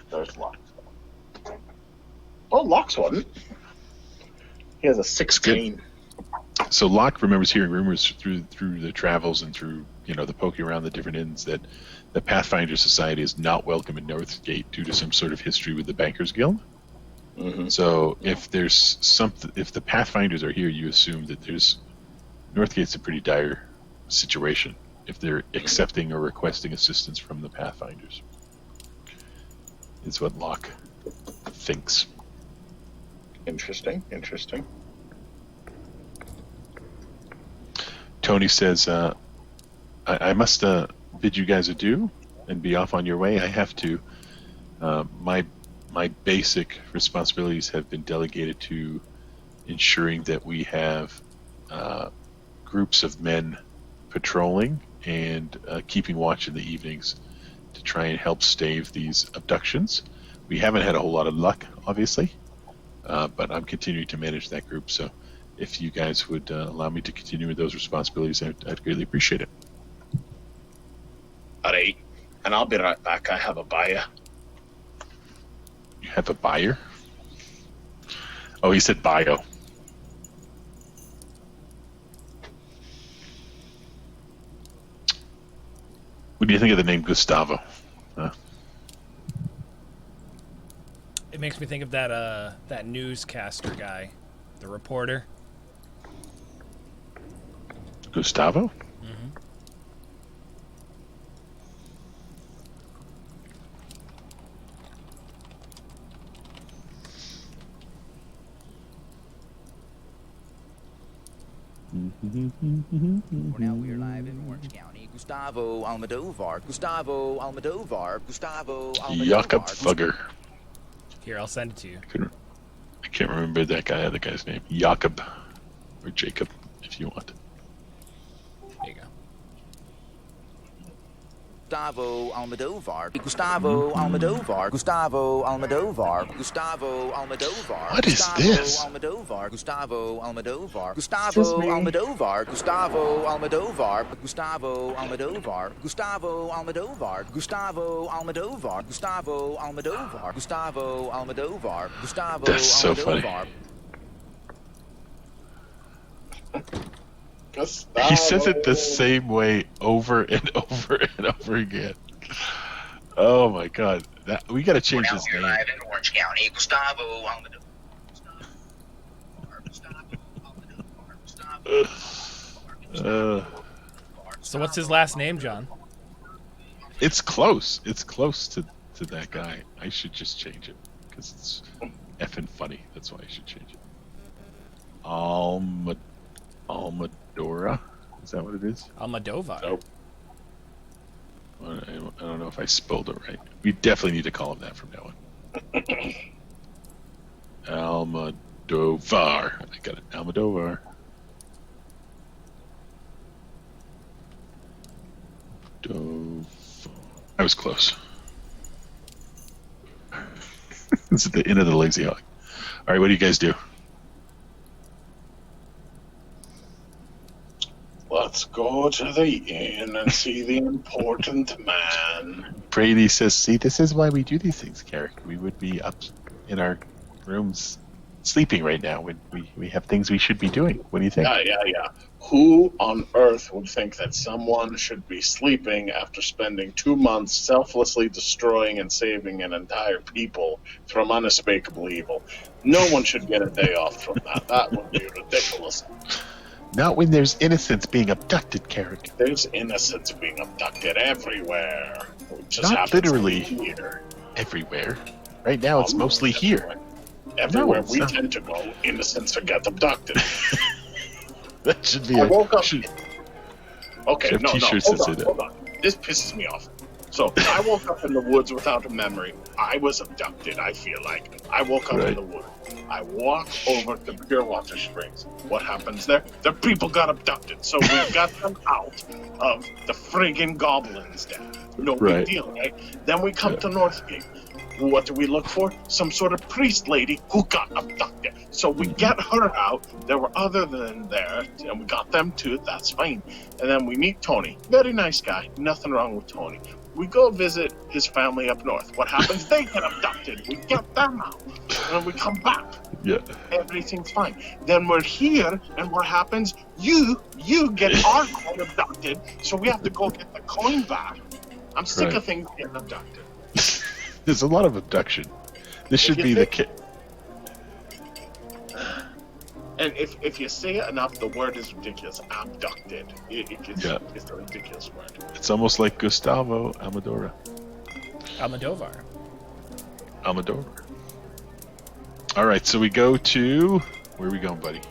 There's Lux. Oh, Lux wasn't. He has a 16. So Locke remembers hearing rumors through the travels and through the poking around the different inns that the Pathfinder Society is not welcome in Northgate due to some sort of history with the Bankers Guild. Mm-hmm. So if there's something, if the Pathfinders are here, you assume that Northgate's a pretty dire situation if they're accepting or requesting assistance from the Pathfinders. Is what Locke thinks. Interesting. Tony says, I must bid you guys adieu and be off on your way. I have to. My basic responsibilities have been delegated to ensuring that we have groups of men patrolling and keeping watch in the evenings to try and help stave these abductions. We haven't had a whole lot of luck, obviously, but I'm continuing to manage that group. So if you guys would allow me to continue with those responsibilities, I'd greatly appreciate it. All right. And I'll be right back. I have a buyer. You have a buyer? Oh, he said bio. What do you think of the name Gustavo? It makes me think of that newscaster guy, the reporter. Gustavo? Mm-hmm. For now, we're live in Orange County. Gustavo Almodovar. Jakob Fugger. Here, I'll send it to you. I can't remember that other guy's name. Jakob. Or Jacob, if you want. There you go. Gustavo Almodovar. What is this? Gustavo Almodovar. That's so funny. He says it the same way over and over and over again. Oh my god. We gotta change his name. Live in Orange County. Gustavo Almodovar. So what's his last name, John? It's close. It's close to that guy. I should just change it because it's effing funny. That's why I should change it. Almadora? Is that what it is? Almodovar. Nope. I don't know if I spelled it right. We definitely need to call him that from now on. Almodovar. I got it. Almodovar. I was close. This is the Inn of the Lazy Hog. All right, what do you guys do? Let's go to the inn and see the important man. Brady says, see, this is why we do these things, Carrick. We would be up in our rooms sleeping right now when we have things we should be doing. What do you think? Yeah. Who on earth would think that someone should be sleeping after spending 2 months selflessly destroying and saving an entire people from unspeakable evil? No one should get a day off from that. That would be ridiculous. Not when there's innocents being abducted, Carrick. There's innocents being abducted everywhere. It just Not happens literally here. everywhere. Right now, it's mostly here. Everywhere No, we not. tend to go, innocents get abducted. That should be I woke up. should- Okay, Have no, t-shirts that say that. hold on. This pisses me off. So I woke up in the woods without a memory. I was abducted, I feel like. I woke up Right. in the woods. I walk over to Pure Water Springs. What happens there? The people got abducted. So we got them out of the friggin' goblins den. No Right. big deal, right? Then we come to Northgate. What do we look for? Some sort of priest lady who got abducted. So we get her out. There were other than there, and we got them too. That's fine. And then we meet Tony. Very nice guy. Nothing wrong with Tony. We go visit his family up north. What happens? They get abducted. We get them out. And then we come back. Yeah. Everything's fine. Then we're here, and what happens? You get our coin abducted, so we have to go get the coin back. I'm sick Right. of things getting abducted. There's a lot of abduction. This should you be the think- And if you say it enough, the word is ridiculous. Abducted. It's a ridiculous word. It's almost like Gustavo Almodovar. Almodovar. All right, so we go to where are we going, buddy?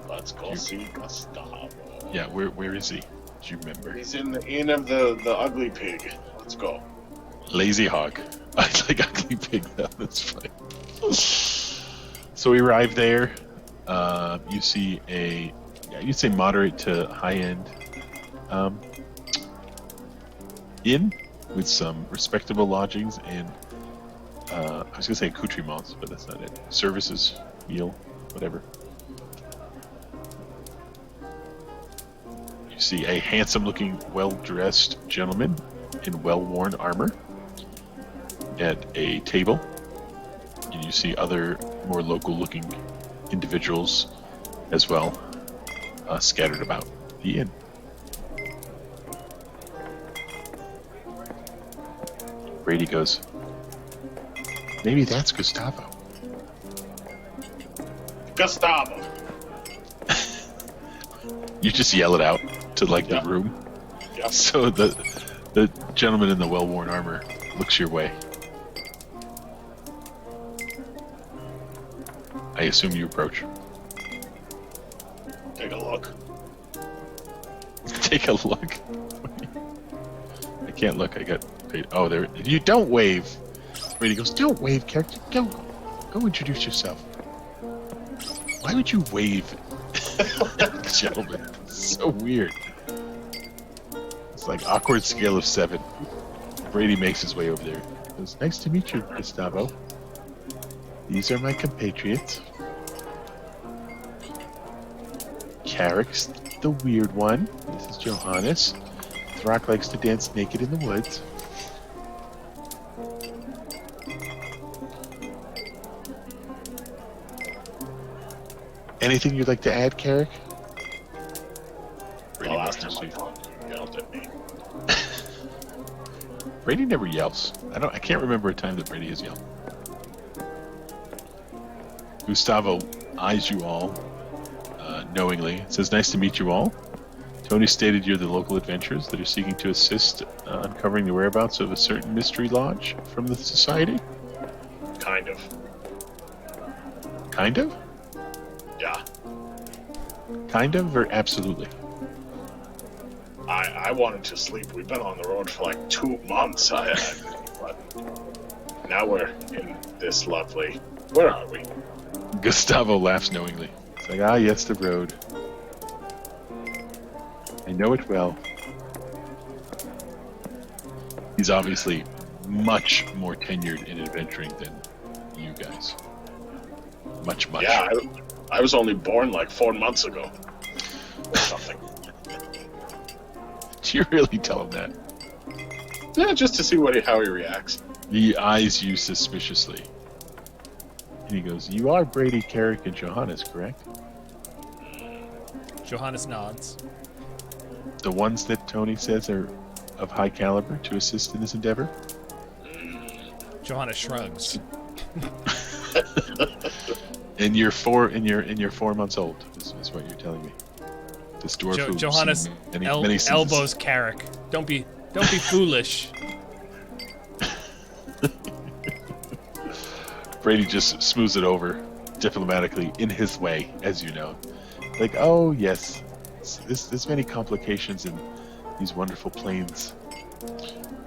Let's go see Gustavo. Yeah, where is he? Do you remember? He's in the inn of the ugly pig. Let's go. Lazy Hog. I like ugly pig though. That's funny. So we arrive there. You see you'd say moderate to high end inn with some respectable lodgings and I was gonna say accoutrements, but that's not it. Services, meal, whatever. You see a handsome-looking, well-dressed gentleman in well-worn armor at a table. And you see other more local-looking individuals as well scattered about the inn. Brady goes, maybe that's Gustavo. Gustavo. You just yell it out to the room. Yeah. So the gentleman in the well-worn armor looks your way. I assume you approach. Take a look. Take a look. I can't look. I got. Oh, there. You don't wave. Brady goes, don't wave, character. Go introduce yourself. Why would you wave? Gentlemen, so weird. It's like awkward scale of 7. Brady makes his way over there. He goes, nice to meet you, Gustavo. These are my compatriots. Carrick's the weird one. This is Johannes. Throck likes to dance naked in the woods. Anything you'd like to add, Carrick? Brady Last watches time you. I talked, you yelled at me. Brady never yells. I can't remember a time that Brady has yelled. Gustavo eyes you all knowingly. It says, nice to meet you all. Tony stated you're the local adventurers that are seeking to assist uncovering the whereabouts of a certain mystery lodge from the society? Kind of. Kind of? Yeah. Kind of or absolutely? I wanted to sleep. We've been on the road for like 2 months. But now we're in this lovely. Where are we? Gustavo laughs knowingly. It's like, ah, yes, the road. I know it well. He's obviously much more tenured in adventuring than you guys. Much. Yeah, I was only born like 4 months ago. Or something. Do you really tell him that? Yeah, just to see how he reacts. He eyes you suspiciously. And he goes, you are Brady, Carrick, and Johannes, correct? Johannes nods. The ones that Tony says are of high caliber to assist in this endeavor? Johannes shrugs. And you're 4 months old, is what you're telling me. This dwarf who's Johannes seen many seasons. elbows Carrick. Don't be foolish. Brady just smooths it over diplomatically in his way, as you know. Like, oh yes, there's many complications in these wonderful planes.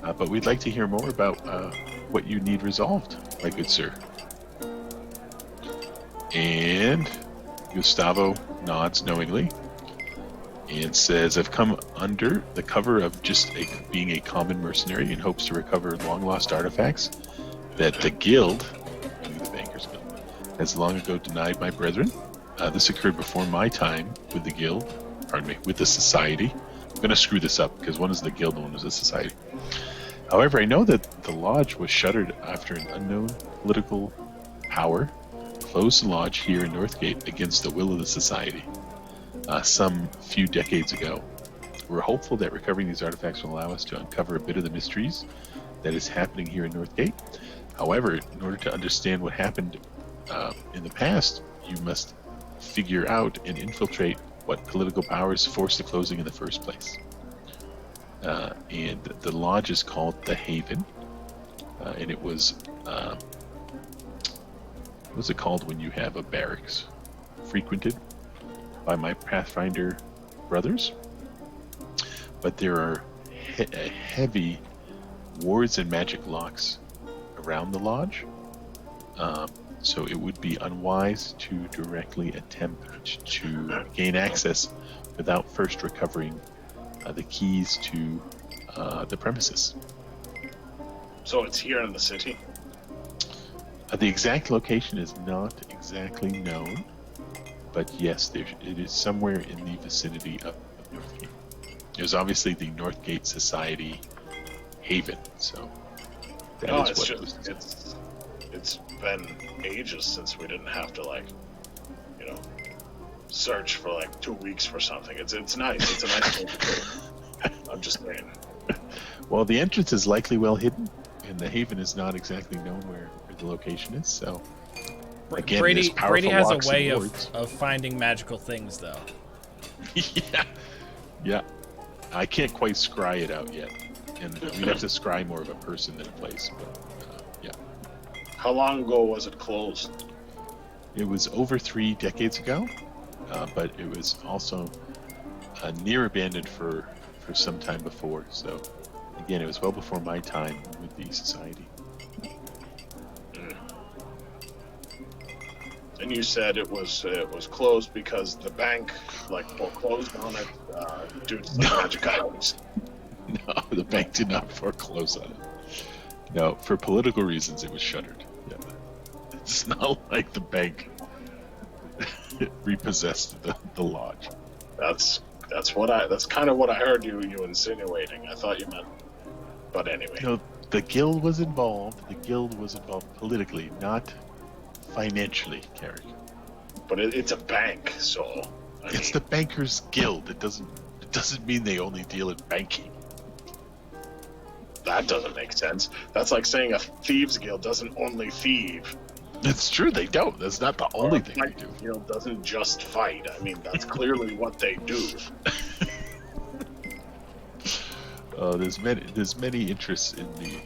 But we'd like to hear more about what you need resolved, my good sir. And Gustavo nods knowingly and says, I've come under the cover of just being a common mercenary in hopes to recover long-lost artifacts that the guild, the Bankers Guild, has long ago denied my brethren. This occurred before my time with the guild, with the society. I'm going to screw this up because one is the guild and one is the society. However, I know that the lodge was shuttered after an unknown political power closed the lodge here in Northgate against the will of the society some few decades ago. We're hopeful that recovering these artifacts will allow us to uncover a bit of the mysteries that is happening here in Northgate. However, in order to understand what happened in the past, you must figure out and infiltrate what political powers forced the closing in the first place. And the lodge is called the Haven, and it was what's it called when you have a barracks frequented by my Pathfinder brothers? But there are heavy wards and magic locks around the lodge, so it would be unwise to directly attempt to gain access without first recovering the keys to the premises. So it's here in the city? The exact location is not exactly known, but yes, it is somewhere in the vicinity of Northgate. There's obviously the Northgate Society Haven, so that is it's what just it's been ages since we didn't have to search for like 2 weeks for something. It's nice. It's a nice thing to do. I'm just saying. Well, the entrance is likely well hidden, and the Haven is not exactly known where the location is. So again, Brady has a locks way and of wards. finding magical things, though. yeah. I can't quite scry it out yet, and we'd have to scry more of a person than a place. But yeah, How long ago was it closed? it was over 3 decades ago, but it was also near abandoned for some time before. So again, it was well before my time with the society. And you said it was closed because the bank foreclosed on it due to the magic items. No, the bank did not foreclose on it. No, for political reasons, it was shuttered. Yeah. It's not like the bank repossessed the lodge. That's kind of what I heard you insinuating. I thought you meant, but anyway. No, the guild was involved. The guild was involved politically, not financially, Carrick. But it's a bank, so It's the bankers' guild. It doesn't mean they only deal in banking. That doesn't make sense. That's like saying a thieves guild doesn't only thieve. It's true, they don't. That's not the only thing they do. Guild doesn't just fight. I mean, that's clearly what they do. There's many interests in the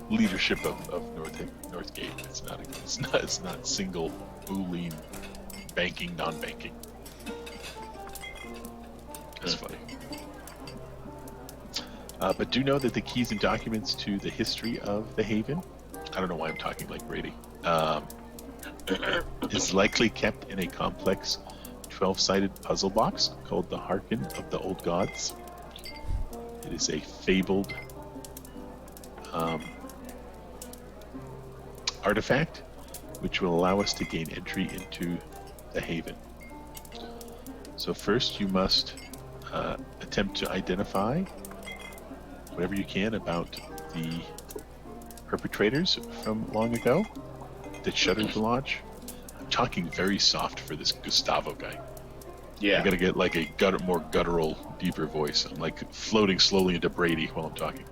leadership of Northgate. It's not single boolean banking, non-banking. That's funny. But do know that the keys and documents to the history of the Haven, I don't know why I'm talking like Brady, is likely kept in a complex 12-sided puzzle box called the Hearken of the Old Gods. It is a fabled artifact which will allow us to gain entry into the Haven. So first you must attempt to identify whatever you can about the perpetrators from long ago that shuttered the lodge. I'm talking very soft for this Gustavo guy. Yeah. I gotta get like a more guttural, deeper voice. I'm like floating slowly into Brady while I'm talking.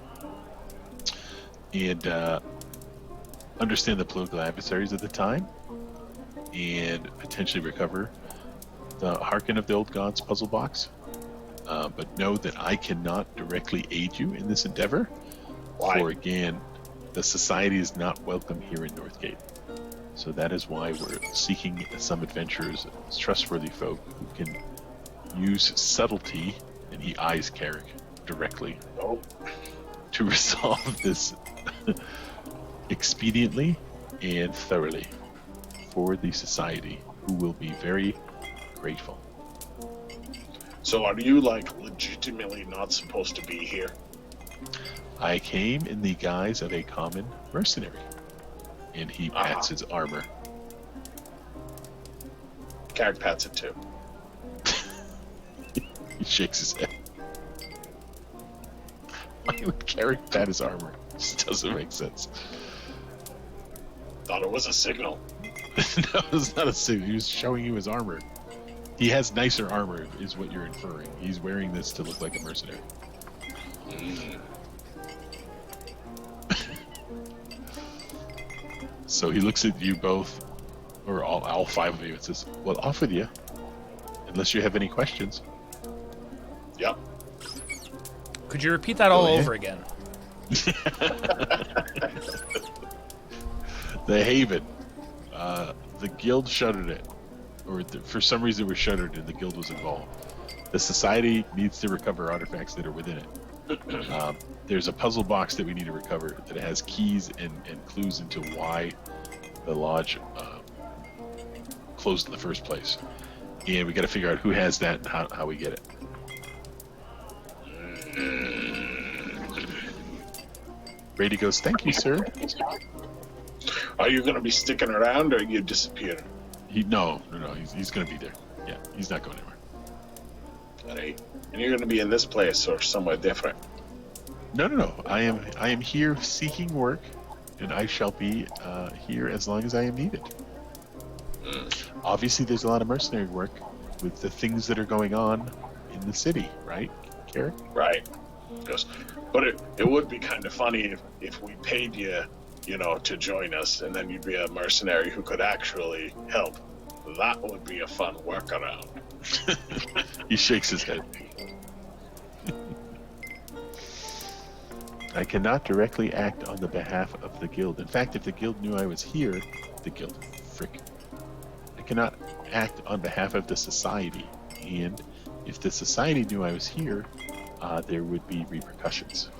And understand the political adversaries at the time, and potentially recover the Hearken of the Old Gods puzzle box. But know that I cannot directly aid you in this endeavor. Why? For again, the society is not welcome here in Northgate. So that is why we're seeking some adventurers, trustworthy folk who can use subtlety, and he eyes Carrick directly, to resolve this expediently and thoroughly for the society, who will be very grateful. So are you legitimately not supposed to be here? I came in the guise of a common mercenary. And he pats his armor. Carrick pats it too. He shakes his head. Why would Carrick pat his armor? It just doesn't make sense. thought it was a signal. No, it's not a signal. He was showing you his armor. He has nicer armor, is what you're inferring. He's wearing this to look like a mercenary. So he looks at you both, or all five of you, and says, "Well, off with you, unless you have any questions." Yep. Could you repeat that all Go ahead. over again? The Haven. The guild shuttered it, or for some reason it was shuttered and the guild was involved. The society needs to recover artifacts that are within it. There's a puzzle box that we need to recover that has keys and clues into why the lodge closed in the first place. And we got to figure out who has that and how we get it. Brady goes, "Thank you, sir." Are you going to be sticking around, or are you disappearing? No. He's going to be there. Yeah, he's not going anywhere. All right. And you're going to be in this place or somewhere different. No. I am here seeking work, and I shall be here as long as I am needed. Obviously, there's a lot of mercenary work with the things that are going on in the city, right, Carrick? Right. But it would be kind of funny if we paid you, to join us, and then you'd be a mercenary who could actually help. That would be a fun workaround. He shakes his head. I cannot directly act on the behalf of the guild. In fact, if the guild knew I was here, I cannot act on behalf of the society. And if the society knew I was here, there would be repercussions.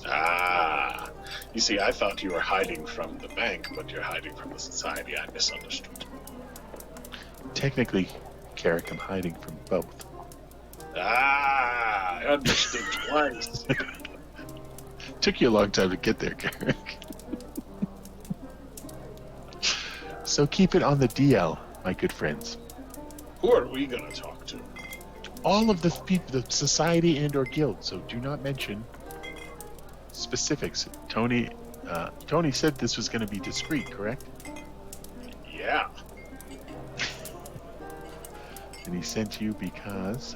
Ah. You see, I thought you were hiding from the bank, but you're hiding from the society. I misunderstood. Technically, Carrick, I'm hiding from both. Ah, I understood twice. Took you a long time to get there, Carrick. So keep it on the DL, my good friends. Who are we going to talk to? All of the people, the society and or guild, so do not mention specifics. Tony said this was going to be discreet, correct? Yeah. And he sent you because...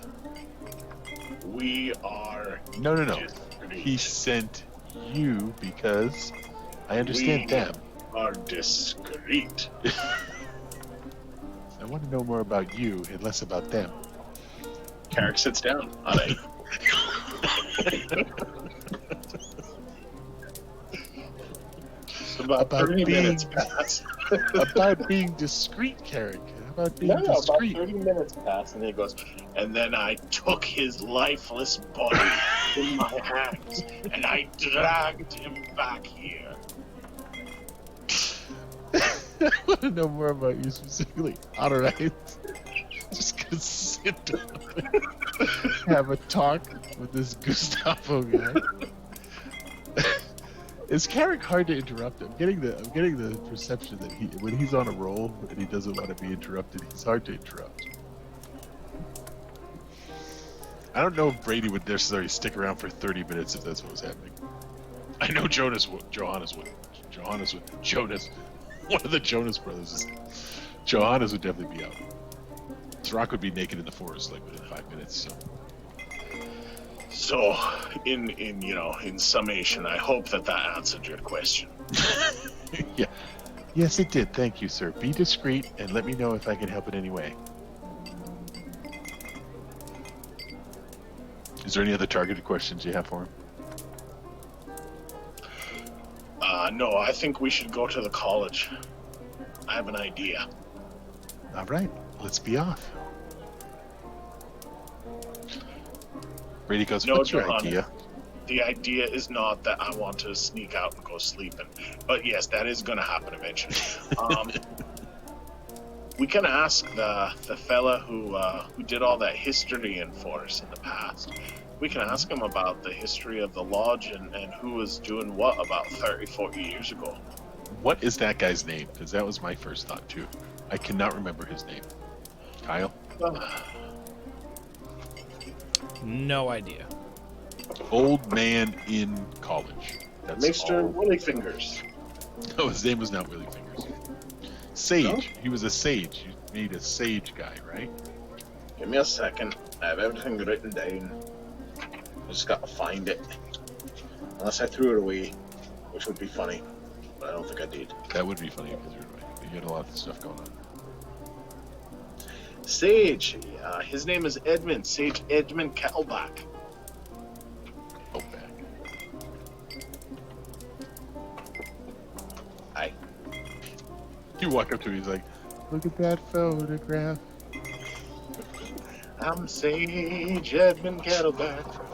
We are... No. discreet. He sent you because I understand them. Are discreet. I want to know more about you and less about them. Carrick sits down on a... About 30 minutes pass. About being discreet, Carrick. About being About discreet. 30 minutes pass, and he goes, and then I took his lifeless body in my hands, and I dragged him back here. I want to know more about you specifically. All right. Just gonna sit down and have a talk with this Gustavo guy. Is Carrick hard to interrupt? I'm getting the perception that when he's on a roll and he doesn't want to be interrupted, he's hard to interrupt. I don't know if Brady would necessarily stick around for 30 minutes if that's what was happening. I know Johannes would. One of the Jonas brothers. Johannes would definitely be out. Throck would be naked in the forest like within 5 minutes. So, in summation, I hope that answered your question. Yeah. Yes, it did. Thank you, sir. Be discreet and let me know if I can help in any way. Is there any other targeted questions you have for him? No, I think we should go to the college. I have an idea. All right, let's be off. Brady goes, No, what's your Johannes. idea? The idea is not that I want to sneak out and go sleeping, but yes, that is going to happen eventually. We can ask the fella who did all that history in for us in the past. We can ask him about the history of the lodge and who was doing what about 30, 40 years ago. What is that guy's name? Because that was my first thought, too. I cannot remember his name. Kyle? No idea. Old man in college. That's Mr. all. Willy Fingers. No, his name was not Willie Fingers. Sage. No? He was a sage. You made a sage guy, right? Give me a second. I have everything written down. I just gotta find it. Unless I threw it away, which would be funny. But I don't think I did. That would be funny because you had a lot of stuff going on. Sage. His name is Edmund. Sage Edmund Kettleback. Oh, back. Hi. You walk up to him, he's like, look at that photograph. I'm Sage Edmund Kettleback.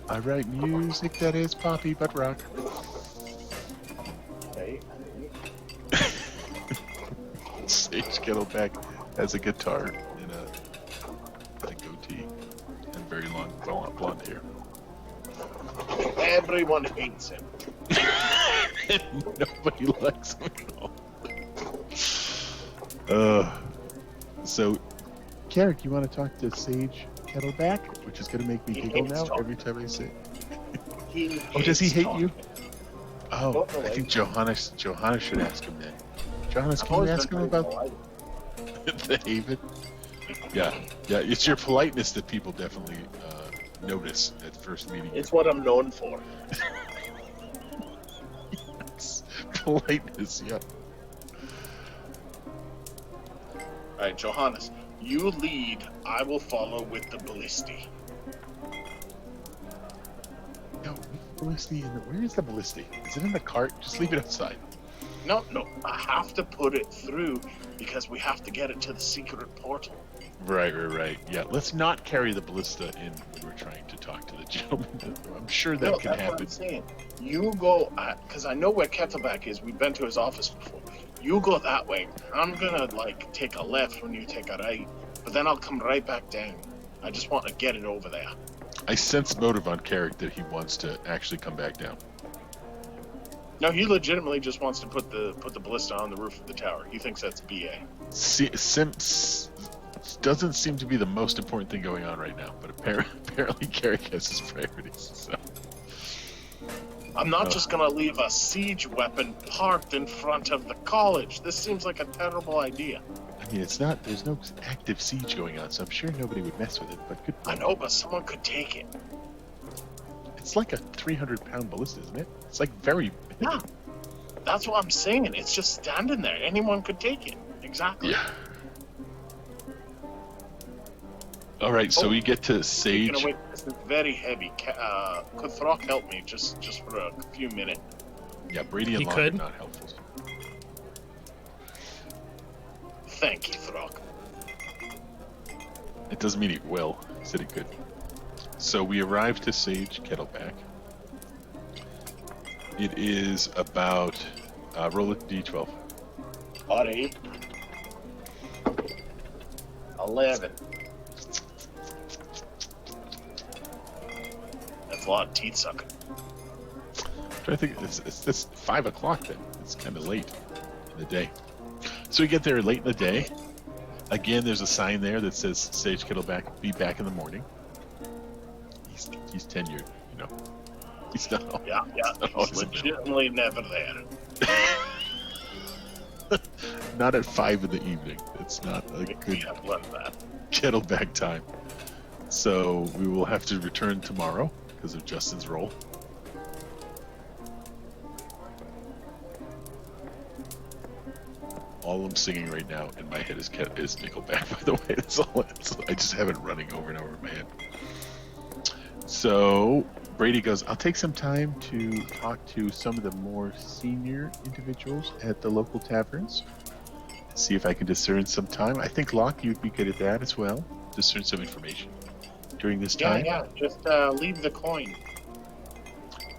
I write music that is poppy but rock. Hey. Sage Kettleback has a guitar and a goatee and very long blonde hair. Everyone hates him. Nobody likes him at all. So, Carrick, you want to talk to Sage Kettleback, which is going to make me He giggle hates now talking. every time I say it. Oh, Does he hate talking. you? Oh, Don't know I think Johannes should ask him that. Johannes, I've can you always ask been him very about polite. the Haven? Yeah, it's your politeness that people definitely notice at first meeting. It's what I'm known for. Politeness, yeah. All right, Johannes, you lead. I will follow with the ballisti. No, ballisti. Where is the ballisti? Is it in the cart? Just leave it outside. No, I have to put it through because we have to get it to the secret portal. Right. Yeah, let's not carry the ballista in when we're trying to talk to the gentleman. I'm sure that No, can that's what happen. I'm saying. You go, because I know where Kettleback is. We've been to his office before. You go that way. I'm gonna take a left when you take a right, but then I'll come right back down. I just want to get it over there. I sense motive on Carrick that he wants to actually come back down. No, he legitimately just wants to put the ballista on the roof of the tower. He thinks that's BA. Doesn't seem to be the most important thing going on right now, but apparently Carrick has his priorities. So. I'm not just gonna leave a siege weapon parked in front of the college. This seems like a terrible idea. I mean, there's no active siege going on, so I'm sure nobody would mess with it, but good. I know, but someone could take it. It's like a 300-pound ballista, isn't it? It's like very... Yeah, that's what I'm saying. It's just standing there. Anyone could take it. Exactly. Yeah. All right, so we get to Sage. Wait, this is very heavy. Could Throck help me just for a few minutes? Yeah, Brady and He Locke are could. not helpful. Thank you, Throck. It doesn't mean he will. He said he could. So we arrive to Sage Kettleback. It is about... roll a d12. Alright. 11. That's a lot of teeth sucking. I'm trying to think, it's 5 o'clock then. It's kind of late in the day. So we get there late in the day. Again, there's a sign there that says Sage Kettleback, be back in the morning. He's tenured, you know. He's not always, Yeah. not always He's available. legitimately never there. Not at 5 in the evening. It's not a good Yeah, love that. Kettleback time. So we will have to return tomorrow because of Justin's role. All I'm singing right now in my head is Nickelback, by the way. That's all. I just have it running over and over in my head. So Brady goes, I'll take some time to talk to some of the more senior individuals at the local taverns. See if I can discern some time. I think, Locke, you'd be good at that as well. Discern some information during this time. Yeah. Just leave the coin.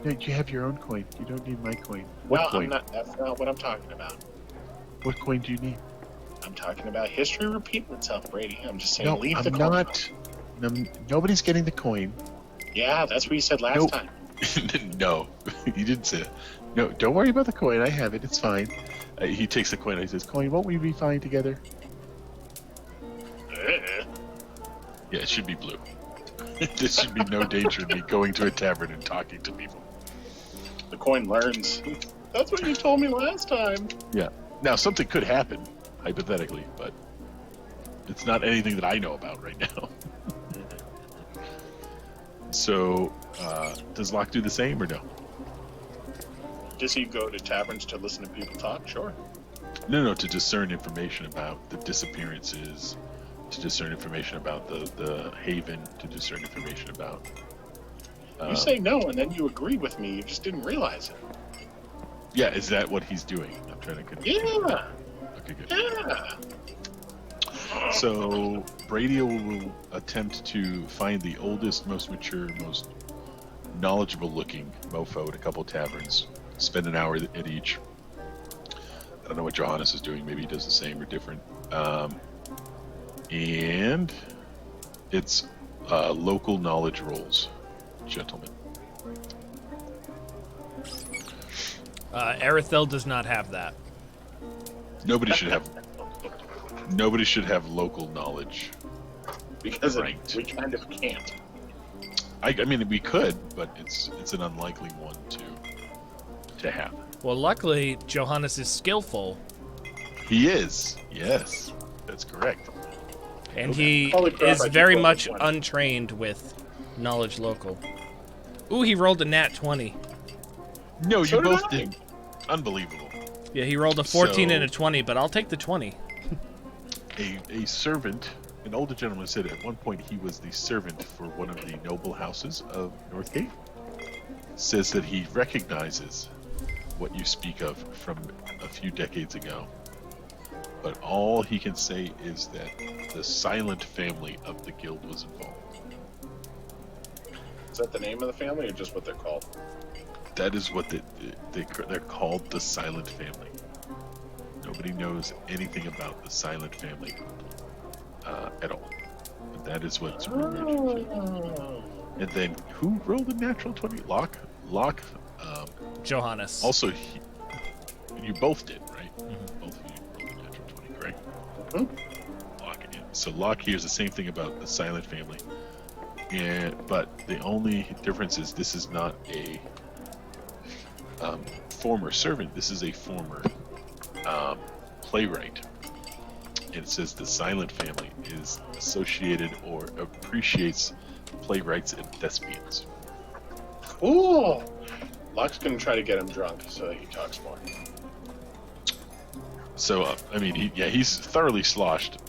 No, you have your own coin. You don't need my coin. What coin? That's not what I'm talking about. What coin do you need? I'm talking about history repeating itself, Brady. I'm just saying, No, leave I'm the coin. not. Nobody's getting the coin. Yeah, that's what you said last Nope. time. No, you didn't say it. No, don't worry about the coin. I have it. It's fine. He takes the coin and he says, coin, won't we be fine together? Yeah, it should be blue. There should be no danger in me going to a tavern and talking to people. The coin learns. That's what you told me last time. Yeah. Now, something could happen, hypothetically, but it's not anything that I know about right now. So, does Locke do the same or no? Does he go to taverns to listen to people talk? Sure. No, to discern information about the disappearances, to discern information about the haven, to discern information about... You say no, and then you agree with me. You just didn't realize it. Yeah, is that what he's doing? I'm trying to... Yeah. Okay, good. Yeah. So, Brady will attempt to find the oldest, most mature, most knowledgeable-looking mofo at a couple taverns, spend an hour at each. I don't know what Johannes is doing. Maybe he does the same or different. And it's local knowledge rolls, gentlemen. Arithel does not have that. Nobody should have local knowledge. Because Right. we kind of can't. I mean, we could, but it's an unlikely one to have. Well, luckily, Johannes is skillful, He is. Yes, that's correct. and he Holy crap, is I just very rolled a much 20. untrained with knowledge local. Ooh, he rolled a nat 20. No, So you did both I. did. Unbelievable. Yeah, he rolled a 14 So- and a 20, but I'll take the 20. A servant, an older gentleman said at one point he was the servant for one of the noble houses of Northgate. Says that he recognizes what you speak of from a few decades ago. But all he can say is that the silent family of the guild was involved. Is that the name of the family or just what they're called? That is what they're called, the silent family. Nobody knows anything about the silent family at all. But that is what's rumored. Oh. And then who rolled a natural 20? Locke? Locke. Johannes. Also, you both did, right? Both of you rolled a natural 20, correct? Locke, yeah. So Locke hears the same thing about the silent family. But the only difference is this is not a former servant. This is a former playwright. And it says the silent family is associated or appreciates playwrights and thespians. Cool. Locke's gonna try to get him drunk so that he talks more. So, I mean, he's thoroughly sloshed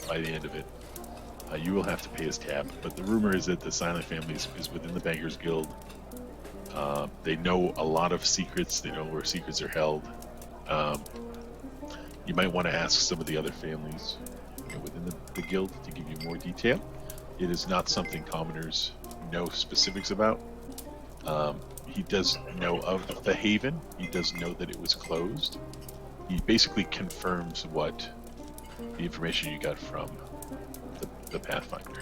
by the end of it. You will have to pay his tab, but the rumor is that the Silent Family is within the Bankers Guild. They know a lot of secrets. They know where secrets are held. You might want to ask some of the other families within the guild to give you more detail. It is not something commoners know specifics about. He does know of the Haven. He does know that it was closed. He basically confirms what the information you got from the Pathfinder.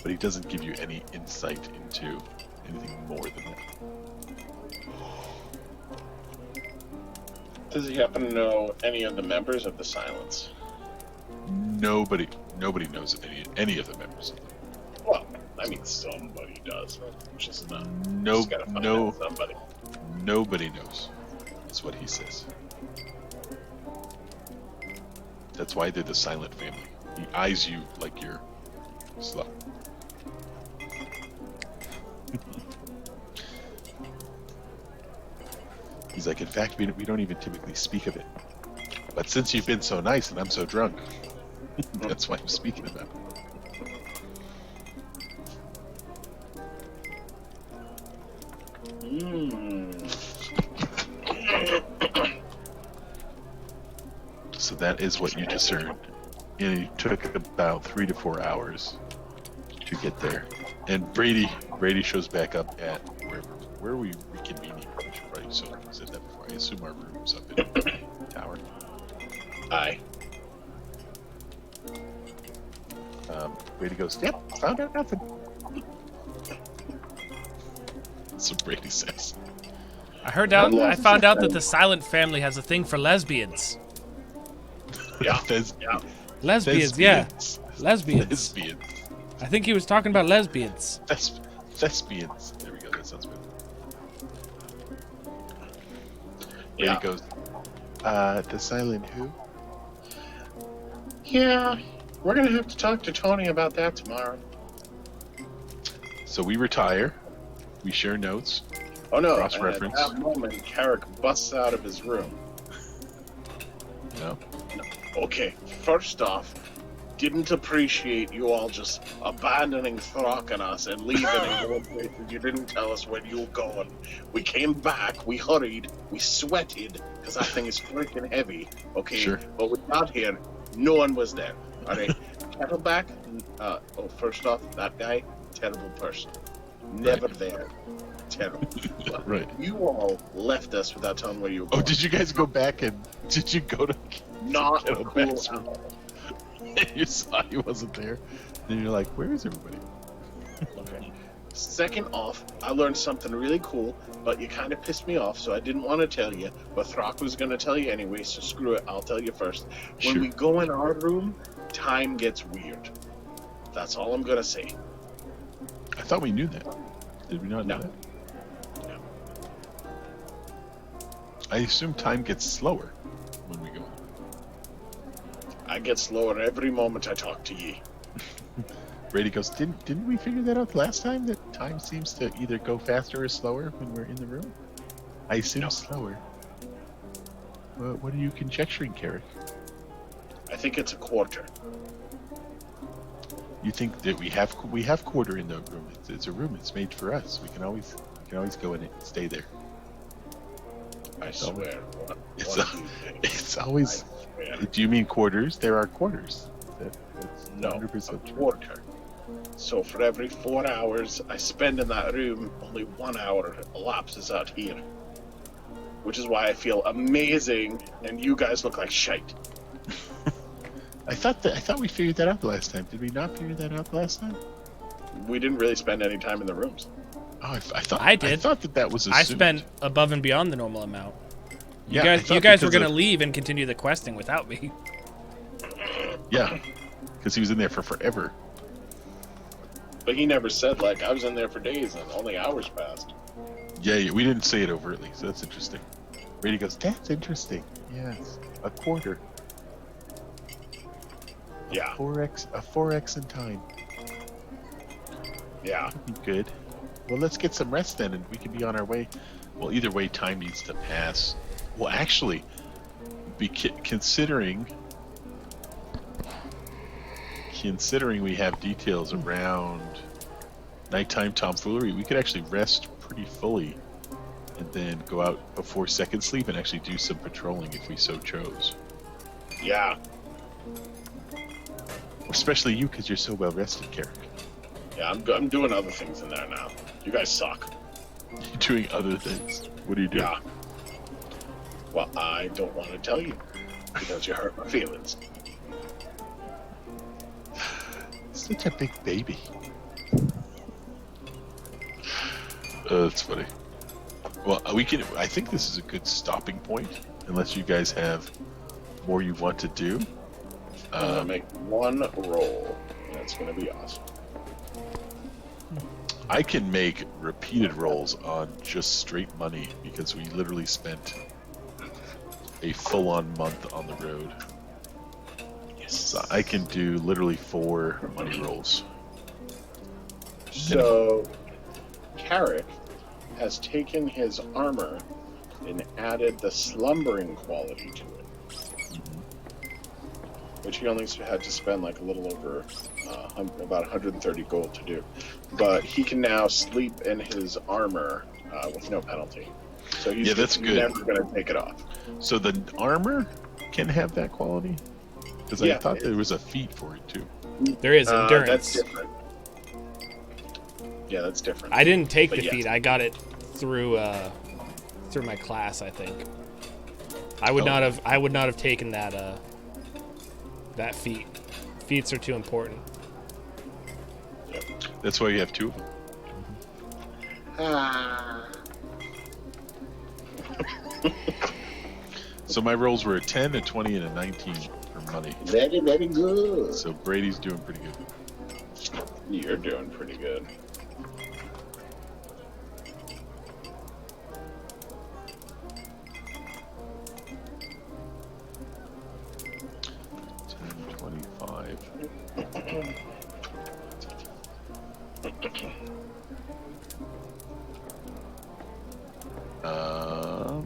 But he doesn't give you any insight into anything more than that. Does he happen to know any of the members of the Silence? Nobody knows any of the members of them. Well, I mean, somebody does. Just not. No, Just gotta find no, out somebody. nobody knows. That's what he says. That's why they're the Silent Family. He eyes you like you're slow. He's like, in fact, we don't even typically speak of it. But since you've been so nice and I'm so drunk, that's why I'm speaking about it. So that is what you discern. And it took about 3 to 4 hours to get there. And Brady shows back up at where we reconvening. I should probably said that before. I assume our room's up in the tower. Aye. Brady goes, "Yep, found out nothing." So Brady says, I found out that the Silent Family has a thing for lesbians. Yeah. Thes- Yeah. Lesbians, yeah. Thespians. Lesbians. Thespians. I think he was talking about lesbians. Thespians. There we go. That sounds better. Yeah. Brady goes, the silent who? Yeah, we're gonna have to talk to Tony about that tomorrow. So we retire. We share notes. Oh no! And at Cross-reference. that moment, Carrick busts out of his room. No. Okay, first off, didn't appreciate you all just abandoning Throck and us and leaving and going places you didn't tell us where you were going. We came back, we hurried, we sweated, because that thing is freaking heavy, okay? Sure. But we got here, no one was there, alright? Kettleback, first off, that guy, terrible person. Never there. Terrible. But Right. you all left us without telling where you were Oh, going. did you guys go back and did you go to Not cool Kettleback's at all. you saw he wasn't there? And you're like, where is everybody? Okay. Second off, I learned something really cool, but you kind of pissed me off, so I didn't want to tell you. But Throck was going to tell you anyway, so screw it. I'll tell you first. When Sure. we go in our room, time gets weird. That's all I'm going to say. I thought we knew that. Did we not know No. that? No. I assume time gets slower when we go. I get slower every moment I talk to ye. Brady goes, didn't we figure that out last time? That time seems to either go faster or slower when we're in the room? I assume No. slower. What are you conjecturing, Carrick? I think it's a quarter. You think that we have quarter in the room? It's a room. It's made for us. We can always go in it and stay there. I swear. It's What do you think? It's always. I swear. Do you mean quarters? There are quarters. That's No, 100% a true. quarter. So for every 4 hours I spend in that room, only 1 hour elapses out here. Which is why I feel amazing, and you guys look like shite. I thought we figured that out the last time. Did we not figure that out the last time? We didn't really spend any time in the rooms. Oh, I thought I did. I thought that was assumed. I spent above and beyond the normal amount. You I guys, thought you guys were because gonna of- leave and continue the questing without me. Yeah, because he was in there for forever. But he never said, like, I was in there for days and only hours passed. Yeah, we didn't say it overtly, so that's interesting. Brady goes, that's interesting. Yes, a quarter. Yeah, 4x in time. yeah. That'd be good. Well, let's get some rest then, and we can be on our way. Well, either way, time needs to pass. Well, actually, considering we have details around nighttime tomfoolery, we could actually rest pretty fully and then go out before second sleep and actually do some patrolling if we so chose. Yeah, Especially you, because you're so well rested, Carrick. yeah, I'm doing other things in there now. You guys suck. You're doing other things. What are you doing? Yeah. Well, I don't want to tell you because you hurt my feelings. Such a big baby. That's funny. Well, we can. I think this is a good stopping point, unless you guys have more you want to do. I'm gonna make one roll, and it's gonna be awesome. I can make repeated rolls on just straight money because we literally spent a full-on month on the road. Yes. So I can do literally 4 money rolls. So, Carrick has taken his armor and added the slumbering quality to it, which he only had to spend like a little over about 130 gold to do. But he can now sleep in his armor with no penalty. So he's Yeah, that's good. never going to take it off. So the armor can have that quality? Because I Yeah, thought there was a feat for it too. There is That's endurance. different. Yeah, that's different. I didn't take But the yes. feat. I got it through my class, I think. I would not have taken that that feat. Feats are too important. Yep. That's why you have 2 of them. So my rolls were a 10, a 20, and a 19 for money. Very, very good. So Brady's doing pretty good. You're doing pretty good. 5.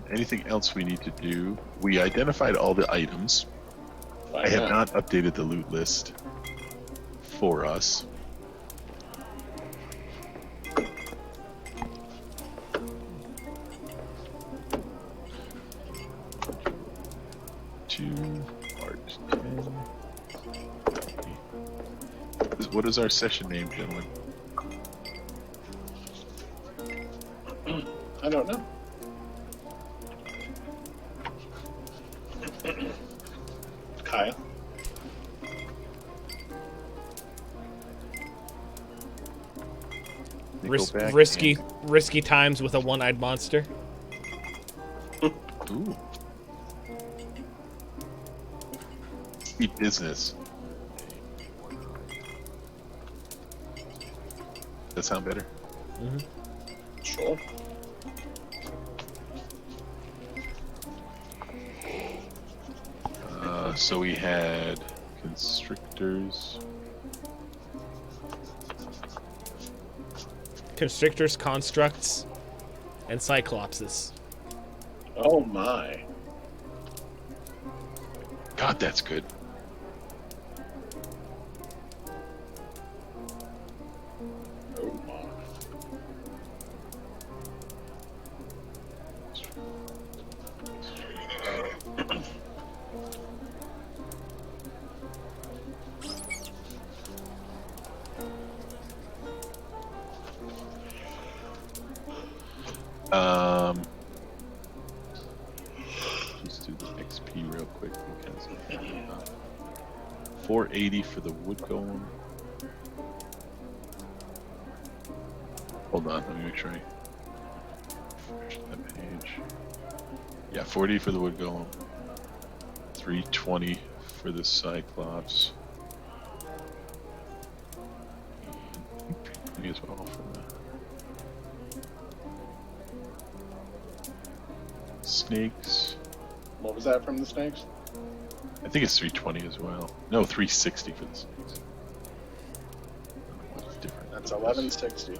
Anything else we need to do? We identified all the items. I have not updated the loot list for us. March 10. What is our session name, gentlemen? I don't know. Kyle. Risky times with a one-eyed monster. Ooh. Deep business. That sound better? Mm-hmm. Sure. So we had constrictors. Constrictors, constructs, and cyclopses. Oh my. God, that's good. Oh my. Just do the XP real quick because 480 for the wood golem. Hold on, let me make sure I refresh that page. Yeah, 40 for the wood golem. 320 for the cyclops. And 320 as well for the snakes. What was that from the snakes? I think it's 320 as well. No, 360 for the snakes. I don't know what's different. That's 1160.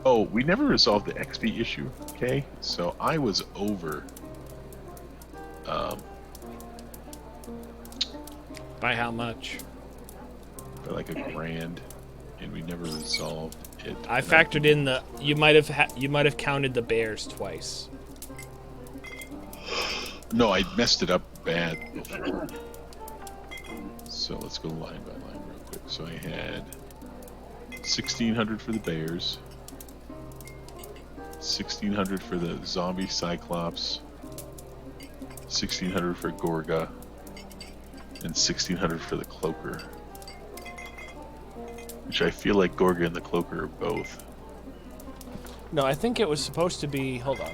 Oh, we never resolved the XP issue, okay? So I was over. By how much? For like $1,000, and we never resolved it. I factored in the. You might have counted the bears twice. No, I messed it up bad before. So let's go line by line real quick. So I had 1,600 for the bears, 1,600 for the zombie cyclops, 1,600 for Gorga, and 1,600 for the cloaker. Which I feel like Gorga and the cloaker are both. No, I think it was supposed to be. Hold on.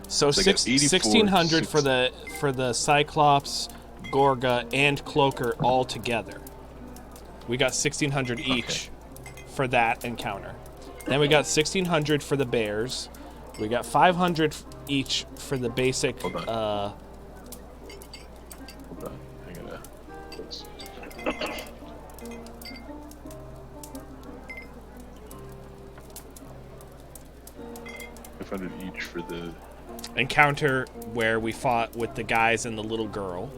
So It's like 1,600 for the Cyclops, Gorga, and Cloaker all together. We got 1,600 each for that encounter. Then we got 1,600 for the bears. We got 500 each for the basic. Hold on. Hold on. I gotta. 500 each for the encounter where we fought with the guys and the little girl.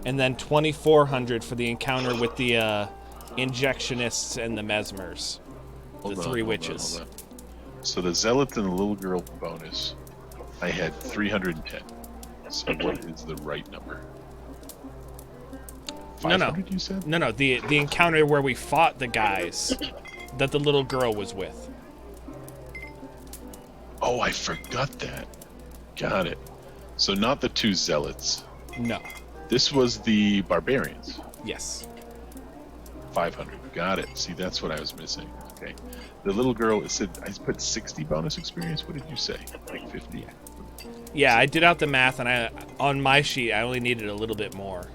And then 2,400 for the encounter with the injectionists and the mesmers. The three witches. Hold on. So the zealots and the little girl bonus, I had 310. So what is the right number? 500, you said? No, the encounter where we fought the guys that the little girl was with. Oh, I forgot that. Got it. So not the two zealots. No. This was the barbarians. Yes. 500. Got it. See, that's what I was missing. Okay. The little girl, it said, I put 60 bonus experience. What did you say? Like 50? Yeah, I did out the math, and on my sheet, I only needed a little bit more.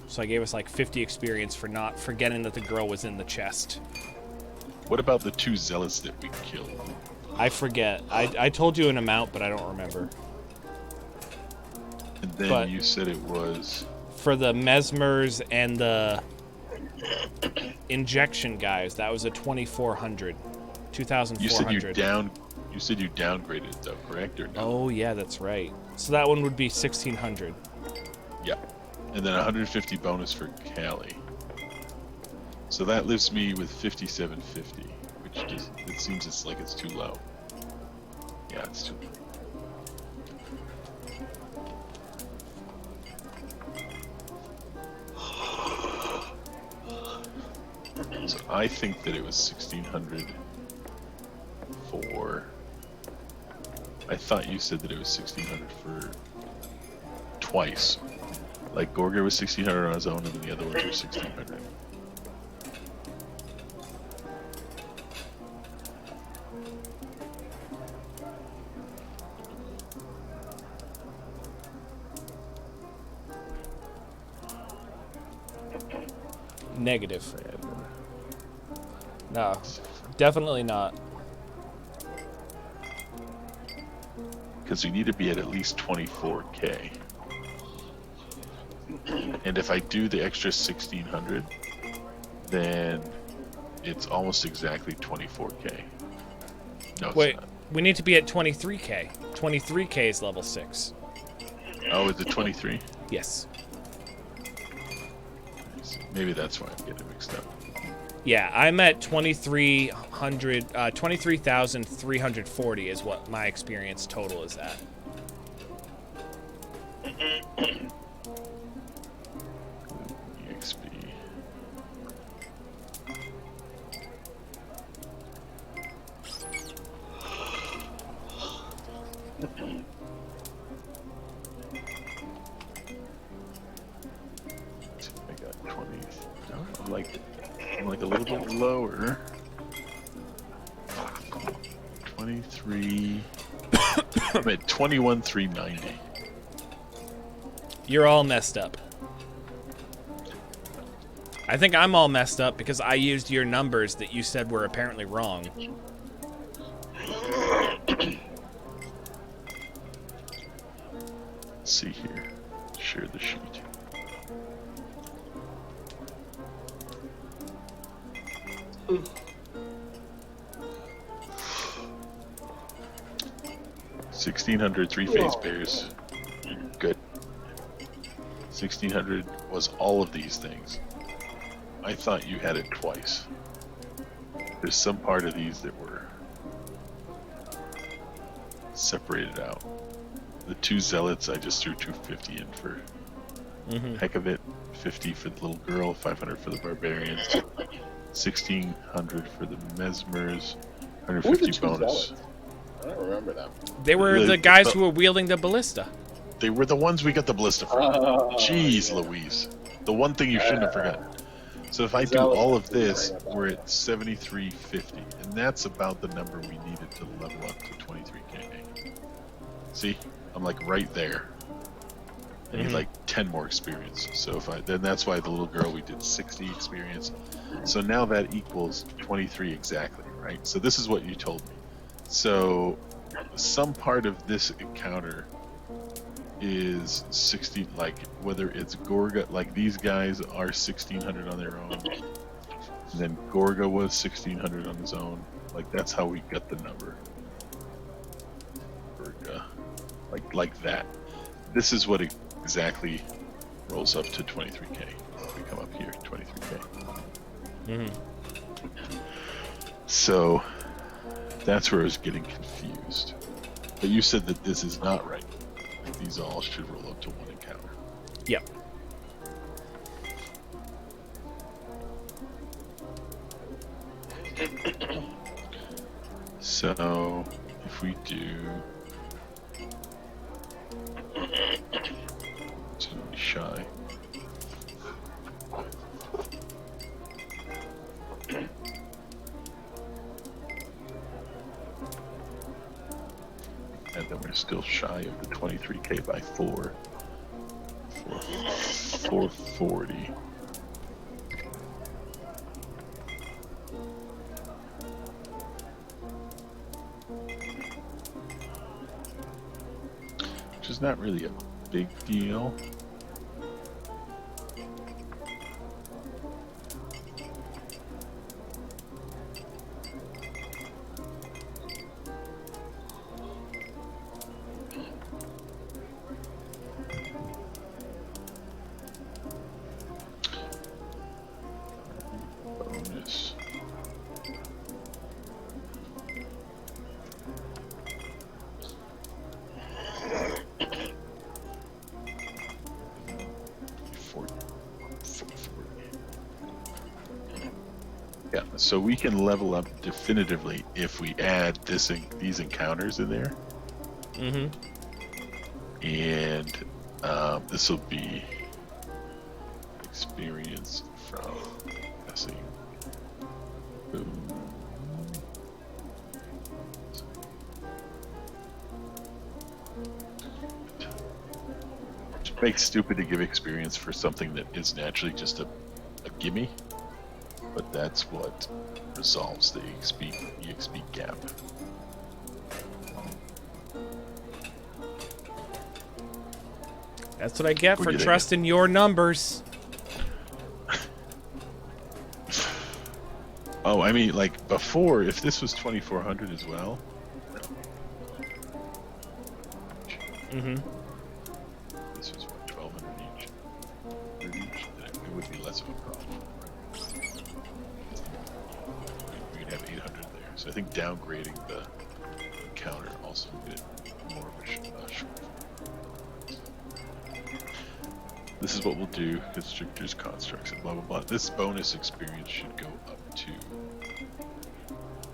So I gave us like 50 experience for not forgetting that the girl was in the chest. What about the 2 zealots that we killed? I forget. I told you an amount, but I don't remember. And then But- you said it was... For the mesmers and the injection guys, that was a 2,400. 2,400. You said you downgraded it though, correct or no? Oh yeah, that's right. So that one would be 1,600. Yeah. And then 150 bonus for Callie. So that leaves me with 5,750, which just, it seems it's too low. Yeah, it's too low. So I think that it was 1,600 for... I thought you said that it was 1,600 for twice. Like Gorger was 1,600 on his own, and then the other ones were 1,600. Negative. No, definitely not. Because we need to be at least 24k. And if I do the extra 1,600, then it's almost exactly 24k. No, it's Wait, not. we need to be at 23k. 23k is level 6. Oh, is it 23? Yes. Maybe that's why I'm getting mixed up. Yeah, I'm at 23,340 is what my experience total is at. EXP. I got 20. No, I'm like a little bit lower. 23. I'm at 21,390. You're all messed up. I think I'm all messed up because I used your numbers that you said were apparently wrong. Let's see here. Share the sheet. $1,600 3-phase pairs. Good. 1,600 was all of these things. I thought you had it twice. There's some part of these that were separated out. The 2 zealots, I just threw 250 in for heck of it. 50 for the little girl, 500 for the barbarians, 1,600 for the mesmers, 150 bonus. I don't remember them. They were the guys who were wielding the ballista. They were the ones we got the ballista from. Jeez, yeah. Louise. The one thing you shouldn't have forgotten. So if I do Zealous all of was this, right about we're at 7350, and that's about the number we needed to level up to 23k. See, I'm like right there. I need like 10 more experience. So if then that's why the little girl we did 60 experience. So now that equals 23 exactly, right? So this is what you told me. So some part of this encounter is 60, like whether it's Gorga, like these guys are 1,600 on their own, and then Gorga was 1,600 on his own. Like that's how we got the number. Gorga, like that. This is what it exactly rolls up to 23k. We come up here, 23k. So that's where I was getting confused. But you said that this is not right. Like these all should roll up to 1 encounter. Yep. So if we do it's gonna be shy. And then we're still shy of the 23k by 4. 440. which is not really a big deal. Bonus. Yeah, so we can level up definitively if we add these encounters in there. Mm-hmm. And this will be experience from, let's see. Boom. It makes stupid to give experience for something that is naturally just a gimme, but that's what resolves the EXP gap. That's what I get What for do you think? trusting your numbers. Oh, I mean, like before, if this was 2,400 as well. Mm-hmm. This was what, 1,200 each. 100 each. Then it would be less of a problem. We could have 800 there. So I think downgrading the encounter also did more of a shortfall. This is what we'll do. Constrictors, constructs, and blah blah blah. This bonus experience should go up to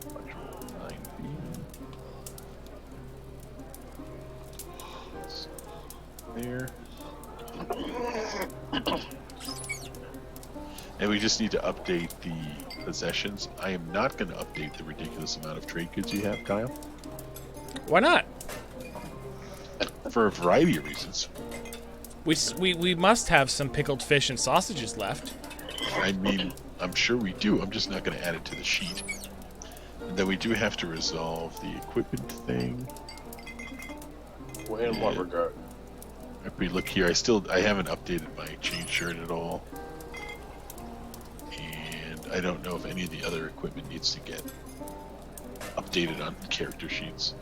190. There. And we just need to update the possessions. I am not going to update the ridiculous amount of trade goods you have, Kyle, Why not? for a variety of reasons. We must have some pickled fish and sausages left. I mean, I'm sure we do. I'm just not going to add it to the sheet. And then we do have to resolve the equipment thing. In what regard? If we look here, I haven't updated my chain shirt at all. And I don't know if any of the other equipment needs to get updated on character sheets.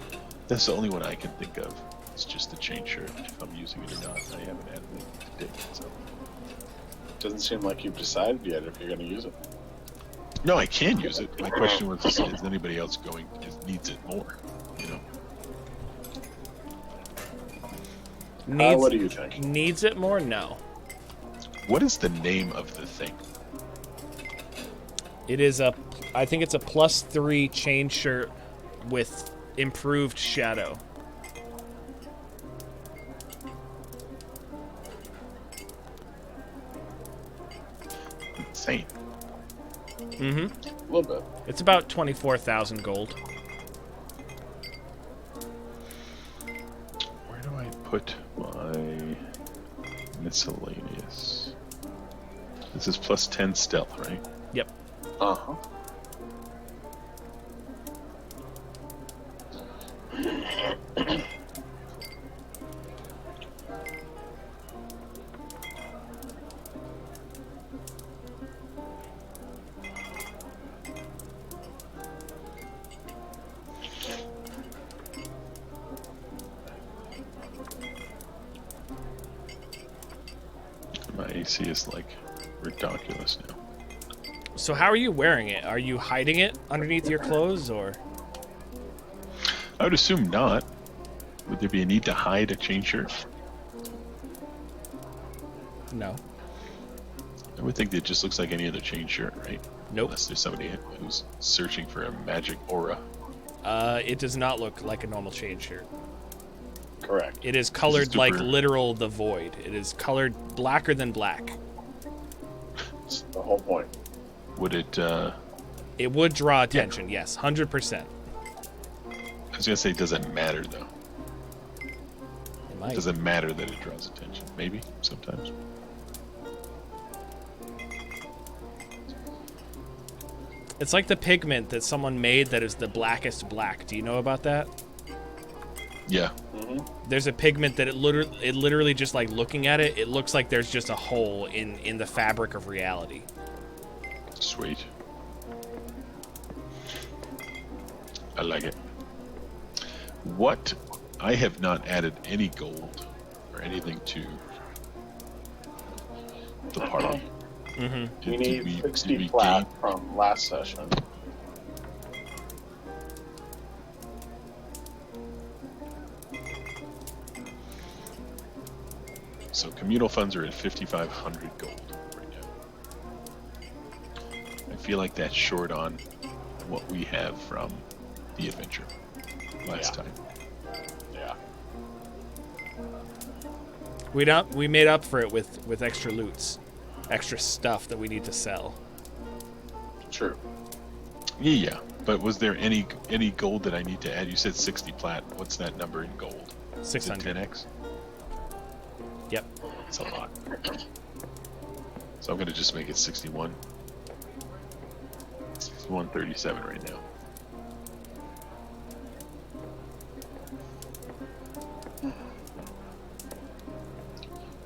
That's the only one I can think of. It's just the chain shirt. If I'm using it or not, I haven't added it to date. So. Doesn't seem like you've decided yet if you're going to use it. No, I can use it. My question was, is anybody else needs it more? You know. What do you think? Needs it more? No. What is the name of the thing? It is I think it's a +3 chain shirt with improved shadow. Insane. Mm-hmm. A little bit. It's about 24,000 gold. Where do I put my miscellaneous? This is +10 stealth, right? Yep. Uh-huh. My AC is like ridiculous now. So how are you wearing it? Are you hiding it underneath your clothes, or? I would assume not. Would there be a need to hide a chain shirt? No. I would think that it just looks like any other chain shirt, right? Nope. Unless there's somebody who's searching for a magic aura. It does not look like a normal chain shirt. Correct. It is colored like super- literal the void. It is colored blacker than black. That's the whole point. Would it, It would draw attention, yes, 100%. I was gonna say, does it matter though? It might. Does it matter that it draws attention? Maybe, sometimes. It's like the pigment that someone made that is the blackest black. Do you know about that? Yeah. There's a pigment that it literally just like looking at it, it looks like there's just a hole in the fabric of reality. Sweet. I like it. What? I have not added any gold or anything to the party. We need Did 60 we flat gain- from last session. So communal funds are at 5,500 gold right now. I feel like that's short on what we have from the adventure last time. Yeah. We made up for it with extra loots, extra stuff that we need to sell. True. Yeah, but was there any gold that I need to add? You said 60 plat. What's that number in gold? Is it 600. 10x? Yep. It's a lot. So I'm going to just make it 61. 6137 right now.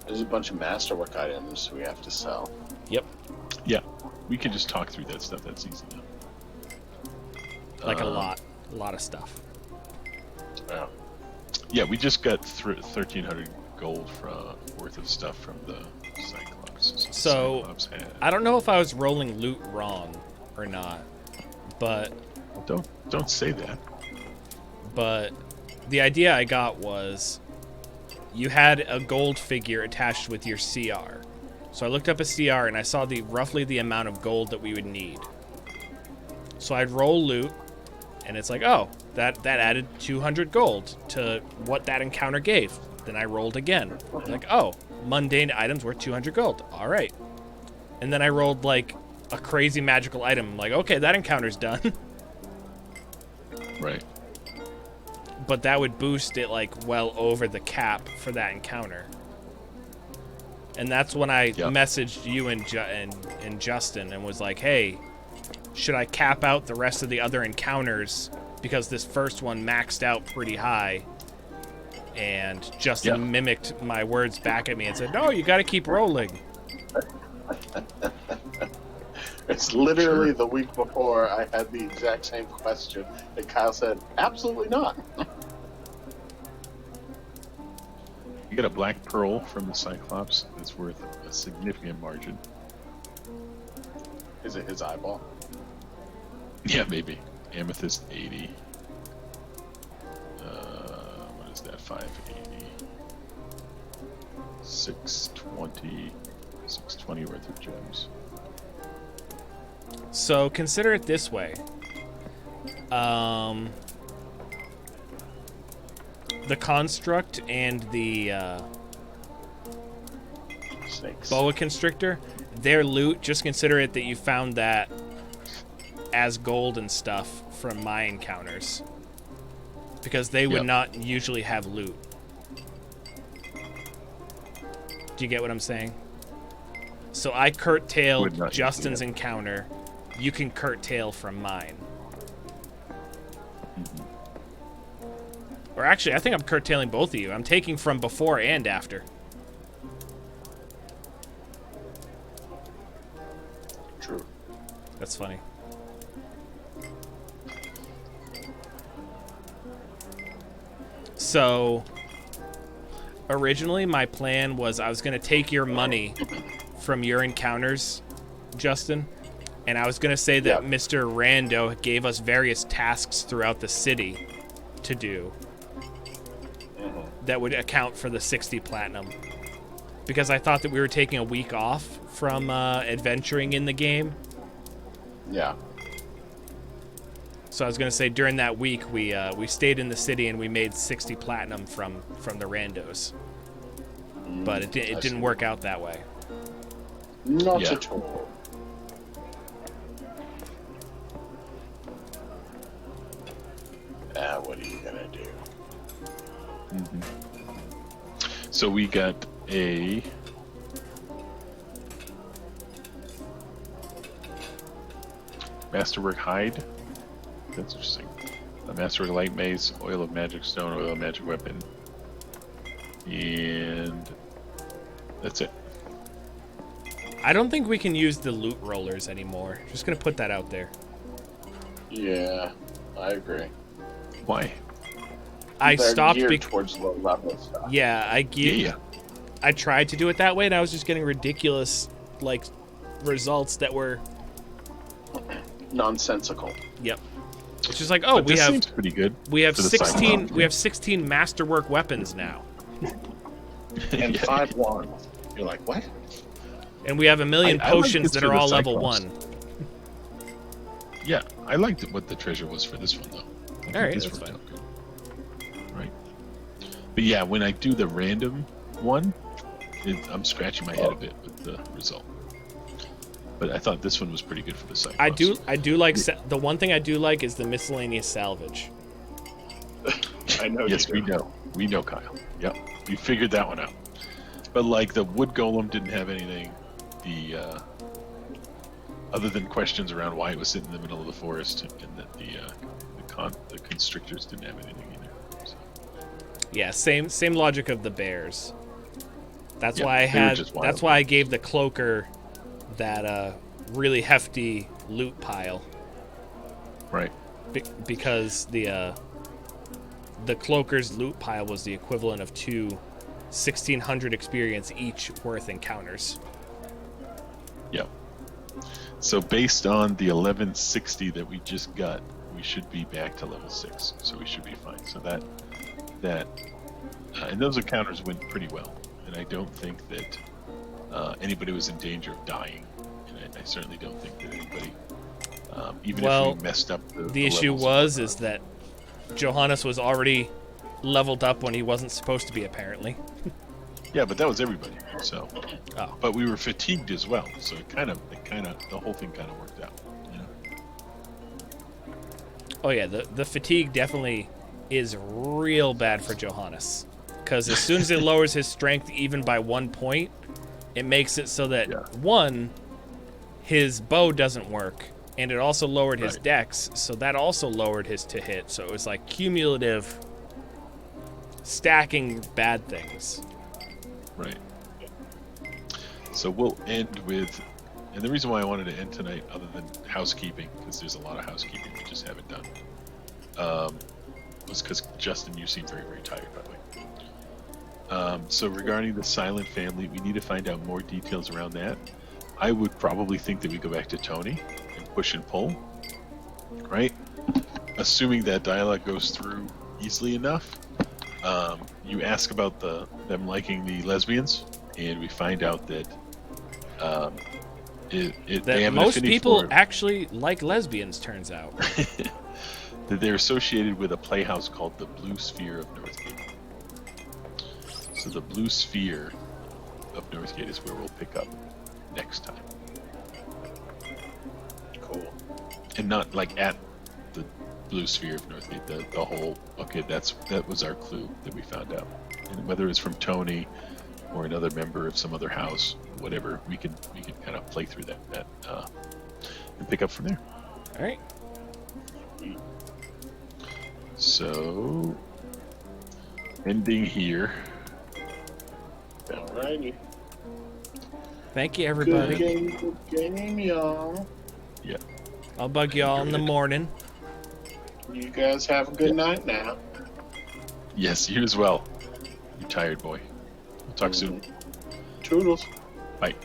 There's a bunch of masterwork items we have to sell. Yep. Yeah, we can just talk through that stuff. That's easy now. Like a lot of stuff. Yeah. Yeah, we just got 1,300 gold worth of stuff from the Cyclops. So Cyclops had. I don't know if I was rolling loot wrong or not, but Don't say that. the idea I got was you had a gold figure attached with your CR. So I looked up a CR and I saw roughly the amount of gold that we would need. So I'd roll loot, and it's like, oh, that added 200 gold to what that encounter gave. Then I rolled again. Like, oh, mundane items worth 200 gold. All right. And then I rolled like a crazy magical item. I'm like, okay, that encounter's done. Right. But that would boost it like well over the cap for that encounter. And that's when I messaged you and Justin and was like, hey, should I cap out the rest of the other encounters because this first one maxed out pretty high? And Justin mimicked my words back at me and said, no, you got to keep rolling. It's literally the week before I had the exact same question, and Kyle said, absolutely not. You get a black pearl from the Cyclops that's worth a significant margin. Is it his eyeball? Yeah, maybe. Amethyst 80. What is that? 580. 620. 620 worth of gems. So consider it this way. The construct and the Snakes. boa constrictor, their loot, just consider it that you found that as gold and stuff from my encounters. Because they would not usually have loot. Do you get what I'm saying? So I curtailed Justin's encounter. You can curtail from mine. Or actually, I think I'm curtailing both of you. I'm taking from before and after. True. That's funny. So, originally my plan was I was going to take your money from your encounters, Justin, and I was going to say that Mr. Rando gave us various tasks throughout the city to do that would account for the 60 platinum. Because I thought that we were taking a week off from adventuring in the game. Yeah. So I was going to say during that week we stayed in the city and we made 60 platinum from the randos. But it didn't work out that way. Not at all. What are you gonna do? So we got a masterwork hide. That's interesting. a Master of Light Mace, Oil of Magic Stone, Oil of Magic Weapon, and that's it. I don't think we can use the loot rollers anymore. Just gonna put that out there. Yeah, I agree. Why? I They're stopped geared because towards low level stuff. Yeah. I tried to do it that way, and I was just getting ridiculous like results that were Nonsensical. Yep. It's just like, oh, But this seems pretty good. we have for the 16 Cyclone. we have 16 masterwork weapons now. And Yeah. 5 wands. You're like, what? And we have a million I like potions this that for are the all level Cyclones. 1. Yeah, I liked what the treasure was for this one though. I think Alright, this that's worked fine. out good. Right. But yeah, when I do the random one, I'm scratching my head a bit with the result. But I thought this one was pretty good for the Cyclones. I do like the one thing I do like is the miscellaneous salvage. I know Yes, you we do. know. We know, Kyle. Yep, we figured that one out. But like the wood golem didn't have anything. The other than questions around why it was sitting in the middle of the forest, and that the constrictors didn't have anything either. So, Yeah, same logic of the bears. That's Yeah, why I they were had. just wild. That's why I gave the cloaker that really hefty loot pile right. because the cloaker's loot pile was the equivalent of 2 1600 experience each worth encounters. Yep. So based on the 1160 that we just got, we should be back to level 6. So we should be fine. So that and those encounters went pretty well. And I don't think that anybody was in danger of dying. And I certainly don't think that anybody, even Well, if we messed up The issue levels is that Johannes was already leveled up when he wasn't supposed to be, apparently. yeah, but that was everybody. So, Oh. but we were fatigued as well. So the whole thing kind of worked out. You know? Oh yeah, the fatigue definitely is real bad for Johannes. Because as soon as it lowers his strength even by 1 point, it makes it so that, Yeah. 1, his bow doesn't work, and it also lowered his Right. dex, so that also lowered his to hit. So it was like cumulative stacking bad things. Right. So we'll end with, and the reason why I wanted to end tonight, other than housekeeping, because there's a lot of housekeeping we just haven't done, was because Justin, you seem very, very tired, by the way. So regarding the Silent Family, we need to find out more details around that. I would probably think that we go back to Tony and push and pull, right? Assuming that dialogue goes through easily enough. You ask about them liking the lesbians, and we find out that they That have an most affinity people for, actually like lesbians, turns out. that they're associated with a playhouse called the Blue Sphere of Northgate. So the Blue Sphere of Northgate is where we'll pick up next time, Cool. and not like at the Blue Sphere of Northgate. The whole that was our clue that we found out, and whether it's from Tony or another member of some other house, whatever, we can kind of play through that and pick up from there. All right. So ending here. Alrighty. Thank you, Good everybody. game, y'all. Yeah. I'll bug y'all in the morning. You guys have a good night now. Yes, you as well. You tired boy. We'll talk soon. Toodles. Bye.